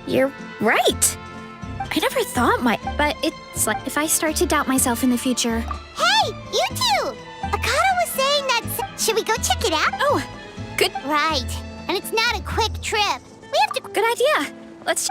You're right. I never thought but it's like if I start to doubt myself in the future. Hey, you two! Akata was saying that... Should we go check it out? Oh, good. Right. And it's not a quick trip. We have to... Good idea. Let's...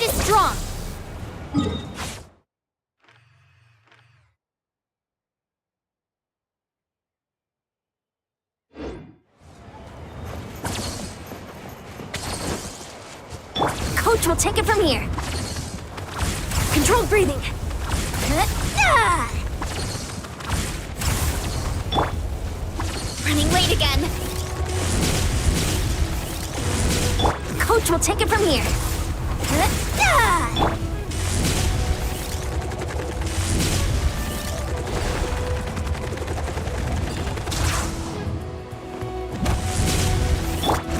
bond is strong! Coach will take it from here. Controlled breathing! Running late again. Coach will take it from here.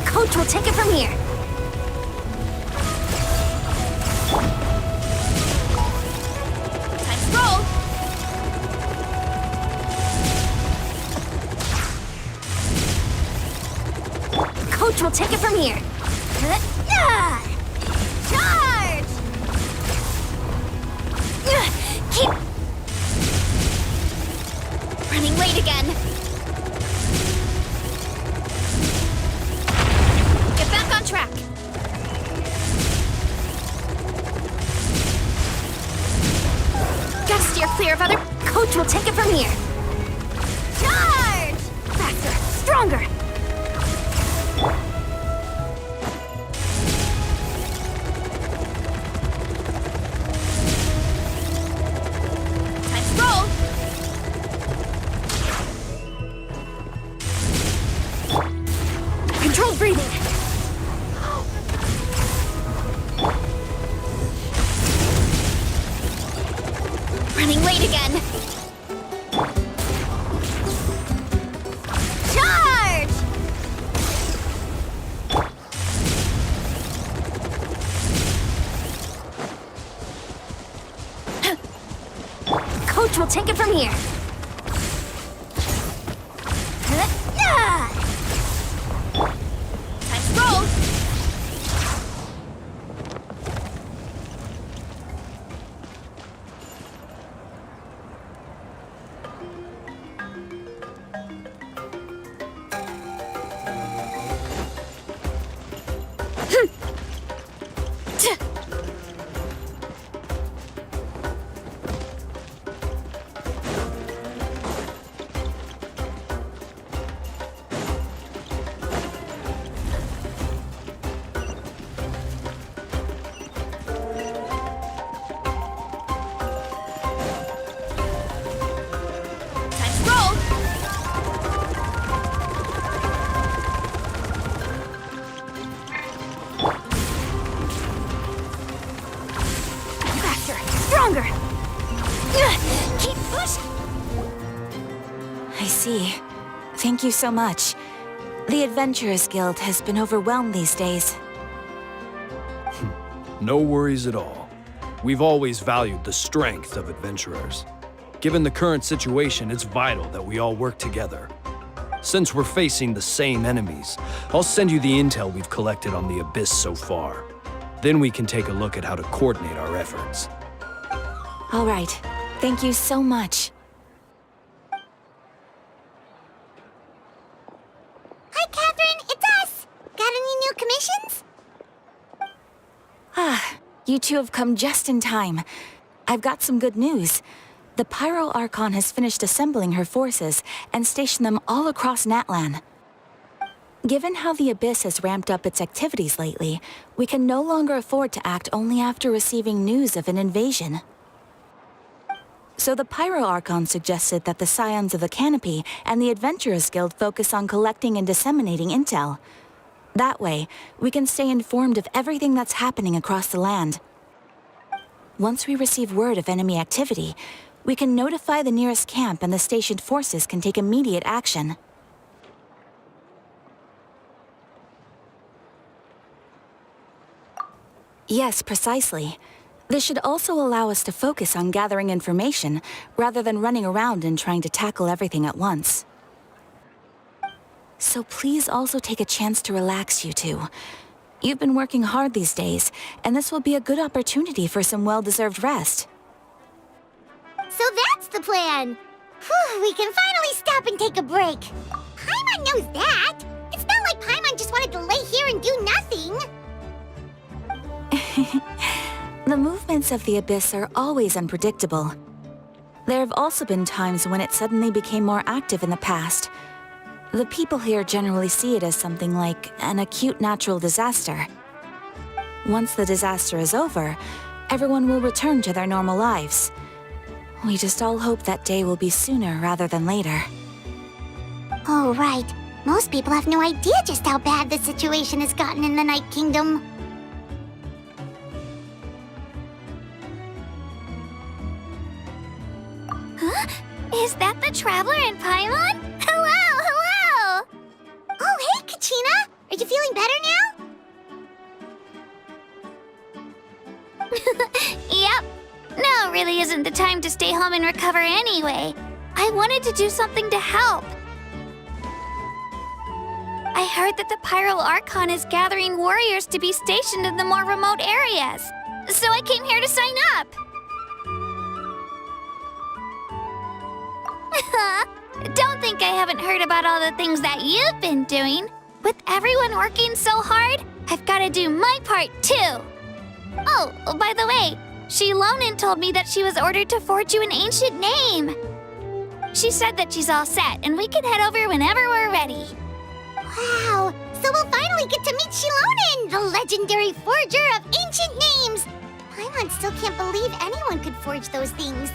Coach will take it from here. Time to roll. Coach will take it from here. Charge! Keep running late again. Get back on track. Gotta steer clear of other. Coach will take it from here. Charge! Faster, stronger. Time to roll. Controlled breathing! Running late again. Charge! Coach will take it from here. Time to roll. Time to roll. Faster, stronger. Keep pushing. I see. Thank you so much. The Adventurers Guild has been overwhelmed these days. No worries at all. We've always valued the strength of adventurers. Given the current situation, it's vital that we all work together. Since we're facing the same enemies, I'll send you the intel we've collected on the Abyss so far. Then we can take a look at how to coordinate our efforts. All right. Thank you so much. Hi, Catherine, it's us! Got any new commissions? Ah, you two have come just in time. I've got some good news. The Pyro Archon has finished assembling her forces and stationed them all across Natlan. Given how the Abyss has ramped up its activities lately, we can no longer afford to act only after receiving news of an invasion. So the Pyro Archon suggested that the Scions of the Canopy and the Adventurers Guild focus on collecting and disseminating intel. That way, we can stay informed of everything that's happening across the land. Once we receive word of enemy activity, we can notify the nearest camp and the stationed forces can take immediate action. Yes, precisely. This should also allow us to focus on gathering information rather than running around and trying to tackle everything at once. So please also take a chance to relax, you two. You've been working hard these days, and this will be a good opportunity for some well-deserved rest. So that's the plan! Whew, we can finally stop and take a break. Paimon knows that! It's not like Paimon just wanted to lay here and do nothing! The movements of the Abyss are always unpredictable. There have also been times when it suddenly became more active in the past. The people here generally see it as something like an acute natural disaster. Once the disaster is over, everyone will return to their normal lives. We just all hope that day will be sooner rather than later. Oh, right. Most people have no idea just how bad the situation has gotten in the Night Kingdom. Huh? Is that the Traveler in Paimon? Hello, hello! Oh, hey, Kachina! Are you feeling better now? Yep. Now really isn't the time to stay home and recover anyway. I wanted to do something to help. I heard that the Pyro Archon is gathering warriors to be stationed in the more remote areas. So I came here to sign up. Don't think I haven't heard about all the things that you've been doing. With everyone working so hard, I've got to do my part too. Oh, by the way, Shilonin told me that she was ordered to forge you an ancient name. She said that she's all set and we can head over whenever we're ready. Wow, so we'll finally get to meet Shilonin, the legendary forger of ancient names. Paimon still can't believe anyone could forge those things.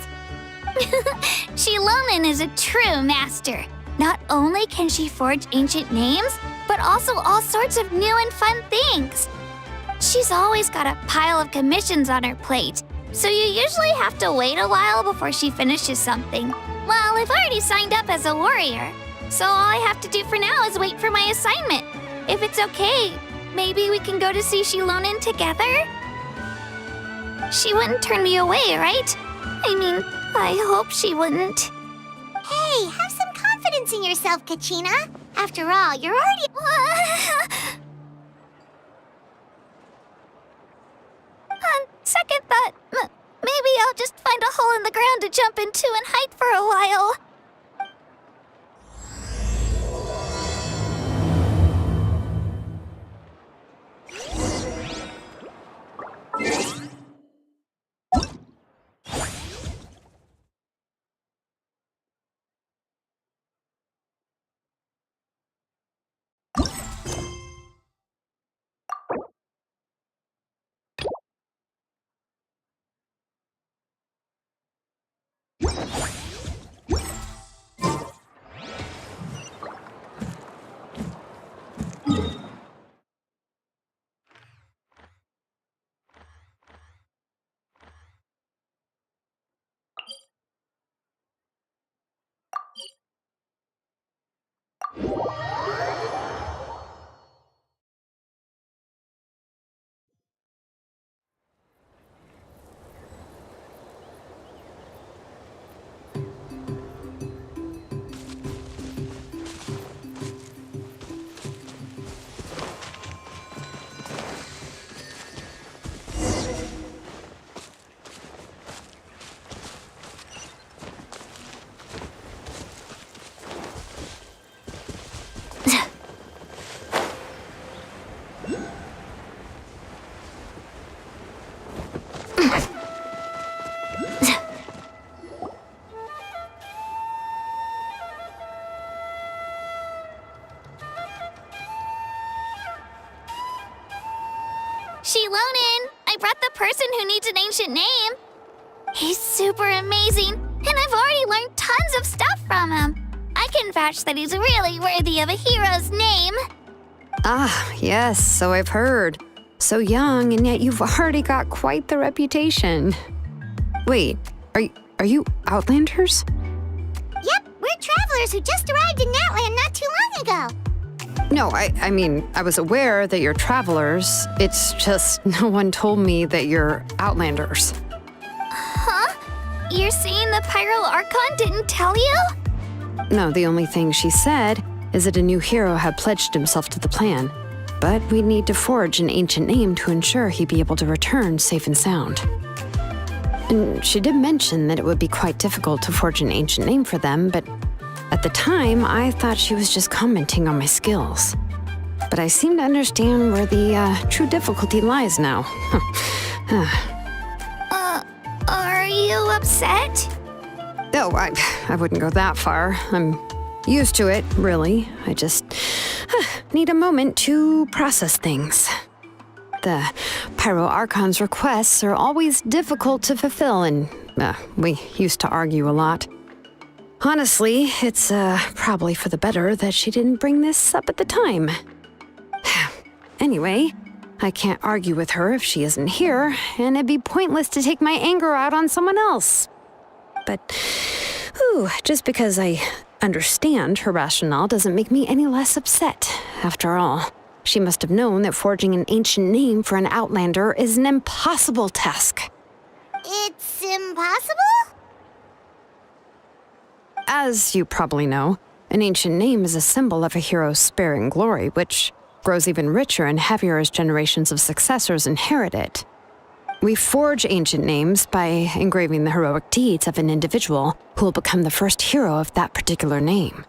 Shilonin is a true master. Not only can she forge ancient names, but also all sorts of new and fun things. She's always got a pile of commissions on her plate, so you usually have to wait a while before she finishes something. Well, I've already signed up as a warrior, so all I have to do for now is wait for my assignment. If it's okay, maybe we can go to see Shilonin together? She wouldn't turn me away, right? I mean, I hope she wouldn't. Hey, have some confidence in yourself, Kachina. After all, you're already... On second thought, maybe I'll just find a hole in the ground to jump into and hide for a while. Shilonin, I brought the person who needs an ancient name. He's super amazing, and I've already learned tons of stuff from him. I can vouch that he's really worthy of a hero's name. Ah, yes, so I've heard. So young, and yet you've already got quite the reputation. Wait, are you Outlanders? Yep, we're travelers who just arrived in Natland not too long ago. No, I mean, I was aware that you're travelers. It's just no one told me that you're Outlanders. Huh? You're saying the Pyro Archon didn't tell you? No, the only thing she said is that a new hero had pledged himself to the plan. But we'd need to forge an ancient name to ensure he'd be able to return safe and sound. And she did mention that it would be quite difficult to forge an ancient name for them, but at the time, I thought she was just commenting on my skills. But I seem to understand where the true difficulty lies now. upset? Oh, I wouldn't go that far. I'm used to it, really. I just need a moment to process things. The Pyro Archon's requests are always difficult to fulfill, and we used to argue a lot. Honestly, it's probably for the better that she didn't bring this up at the time. Anyway, I can't argue with her if she isn't here, and it'd be pointless to take my anger out on someone else. But, just because I understand her rationale doesn't make me any less upset. After all, she must have known that forging an ancient name for an Outlander is an impossible task. It's impossible? As you probably know, an ancient name is a symbol of a hero's spirit and glory, which grows even richer and heavier as generations of successors inherit it. We forge ancient names by engraving the heroic deeds of an individual who will become the first hero of that particular name.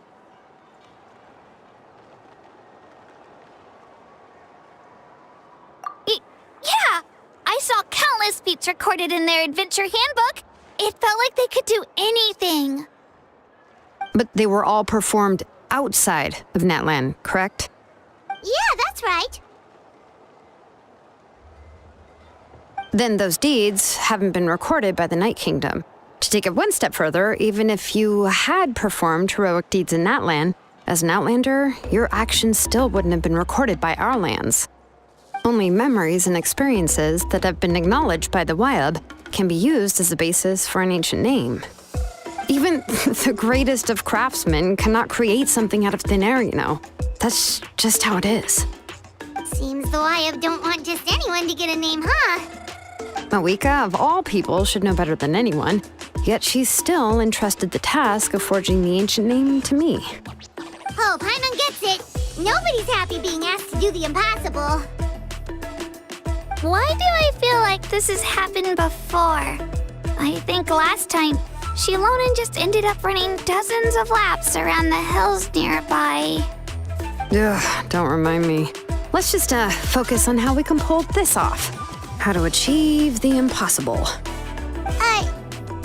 Yeah! I saw countless feats recorded in their adventure handbook. It felt like they could do anything. But they were all performed outside of Natlan, correct? Yeah, that's right. Then those deeds haven't been recorded by the Night Kingdom. To take it one step further, even if you had performed heroic deeds in Natlan, as an Outlander, your actions still wouldn't have been recorded by our lands. Only memories and experiences that have been acknowledged by the Wyab can be used as a basis for an ancient name. Even the greatest of craftsmen cannot create something out of thin air, you know. That's just how it is. Seems the Wyab don't want just anyone to get a name, huh? Mawika, of all people, should know better than anyone, yet she's still entrusted the task of forging the ancient name to me. Oh, Paimon gets it. Nobody's happy being asked to do the impossible. Why do I feel like this has happened before? I think last time, Shilonan just ended up running dozens of laps around the hills nearby. Ugh, don't remind me. Let's just focus on how we can pull this off. How to achieve the impossible.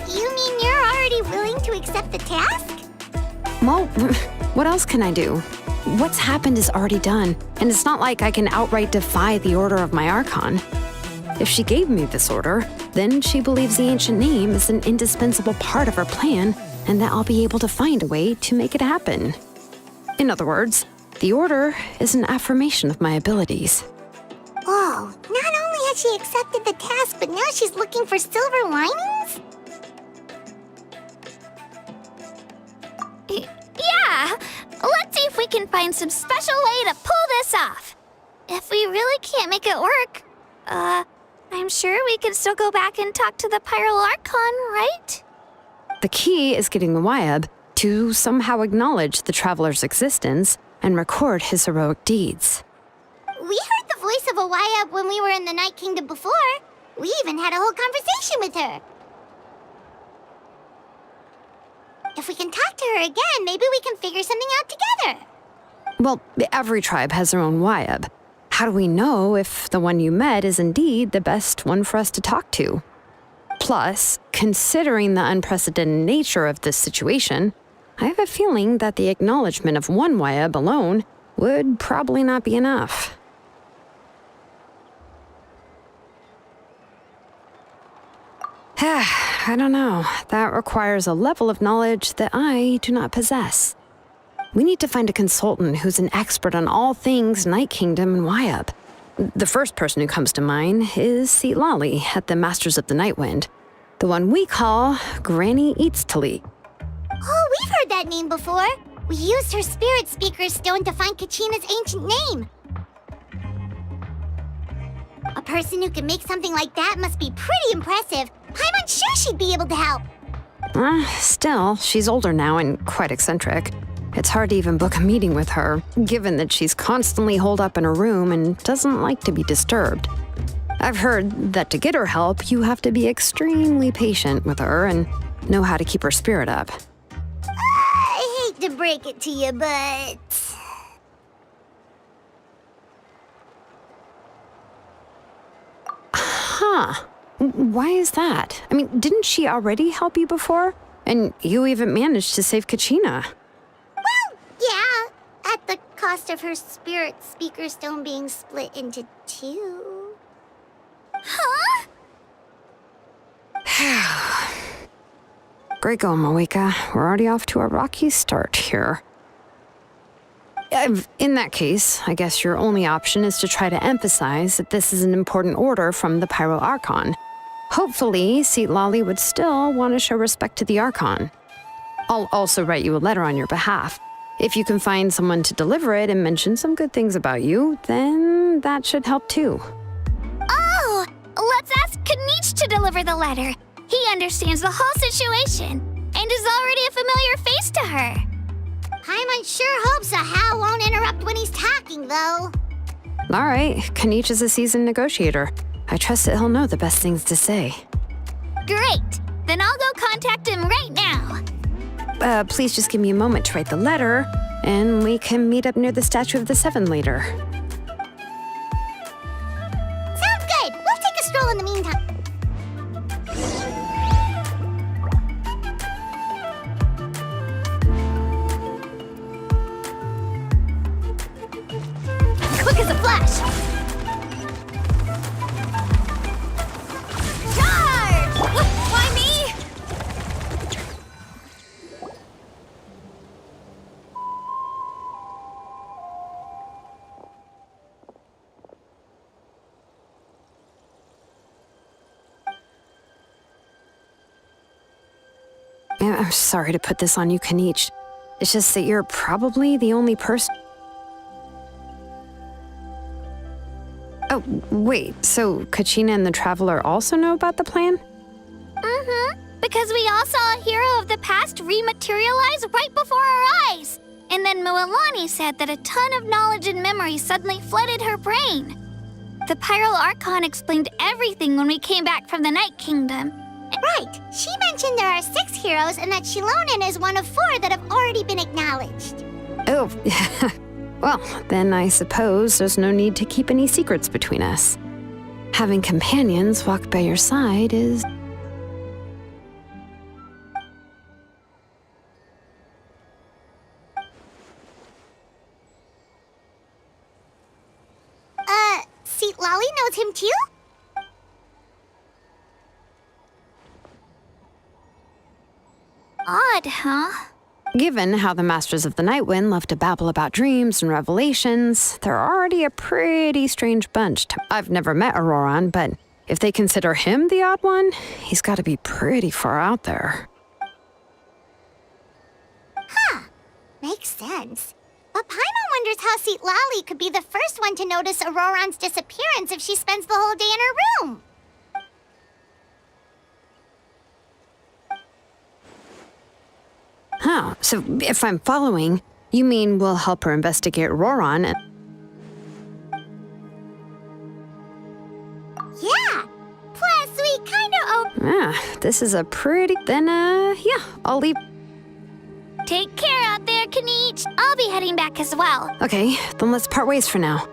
You mean you're already willing to accept the task? Well, what else can I do? What's happened is already done, and it's not like I can outright defy the order of my Archon. If she gave me this order, then she believes the ancient name is an indispensable part of her plan, and that I'll be able to find a way to make it happen. In other words, the order is an affirmation of my abilities. Oh, not only has she accepted the task, but now she's looking for silver linings? Yeah! Let's see if we can find some special way to pull this off. If we really can't make it work, I'm sure we can still go back and talk to the Pyro Archon, right? The key is getting the Wyab to somehow acknowledge the traveler's existence and record his heroic deeds. We heard the voice of a Wyab when we were in the Night Kingdom before. We even had a whole conversation with her. If we can talk to her again, maybe we can figure something out together. Well, every tribe has their own Wyab. How do we know if the one you met is indeed the best one for us to talk to? Plus, considering the unprecedented nature of this situation, I have a feeling that the acknowledgement of one Wyab alone would probably not be enough. I don't know. That requires a level of knowledge that I do not possess. We need to find a consultant who's an expert on all things Night Kingdom and Wyab. The first person who comes to mind is Seatlali at the Masters of the Nightwind, the one we call Granny Eatstali. Oh, we've heard that name before. We used her Spirit Speaker Stone to find Kachina's ancient name. A person who can make something like that must be pretty impressive. I'm sure she'd be able to help. Still, she's older now and quite eccentric. It's hard to even book a meeting with her, given that she's constantly holed up in her room and doesn't like to be disturbed. I've heard that to get her help, you have to be extremely patient with her and know how to keep her spirit up. I hate to break it to you, but... Huh. Why is that? I mean, didn't she already help you before? And you even managed to save Kachina. Well, yeah, at the cost of her spirit speaker stone being split into two. Huh? Great going, Moeka. We're already off to a rocky start here. In that case, I guess your only option is to try to emphasize that this is an important order from the Pyro Archon. Hopefully, Seat Lolly would still want to show respect to the Archon. I'll also write you a letter on your behalf. If you can find someone to deliver it and mention some good things about you, then that should help too. Oh, let's ask Kanich to deliver the letter. He understands the whole situation and is already a familiar face to her. Paimon sure hopes a Hal won't interrupt when he's talking, though. All right, Kanich is a seasoned negotiator. I trust that he'll know the best things to say. Great. Then I'll go contact him right now. Please just give me a moment to write the letter, and we can meet up near the Statue of the Seven later. Sounds good. We'll take a stroll in the meantime. Quick as a flash. Charge! Why me? I'm sorry to put this on you, Kanich. It's just that you're probably the only person... Oh, wait, so Kachina and the Traveler also know about the plan? Mm-hmm. Because we all saw a hero of the past rematerialize right before our eyes. And then Mualani said that a ton of knowledge and memory suddenly flooded her brain. The Pyro Archon explained everything when we came back from the Night Kingdom. Right. She mentioned there are 6 heroes and that Shilonen is one of 4 that have already been acknowledged. Oh, well, then I suppose there's no need to keep any secrets between us. Having companions walk by your side is... Seat Lolly knows him too? Odd, huh? Given how the Masters of the Night Wind love to babble about dreams and revelations, they're already a pretty strange bunch. I've never met Auroran, but if they consider him the odd one, he's got to be pretty far out there. Huh. Makes sense. But Paimon wonders how Seat Lolly could be the first one to notice Auroran's disappearance if she spends the whole day in her room. Oh, so if I'm following, you mean we'll help her investigate Auroran and... Yeah. Plus, we kinda this is a pretty... Then, yeah, I'll leave... Take care out there, Kanich. I'll be heading back as well. Okay, then let's part ways for now.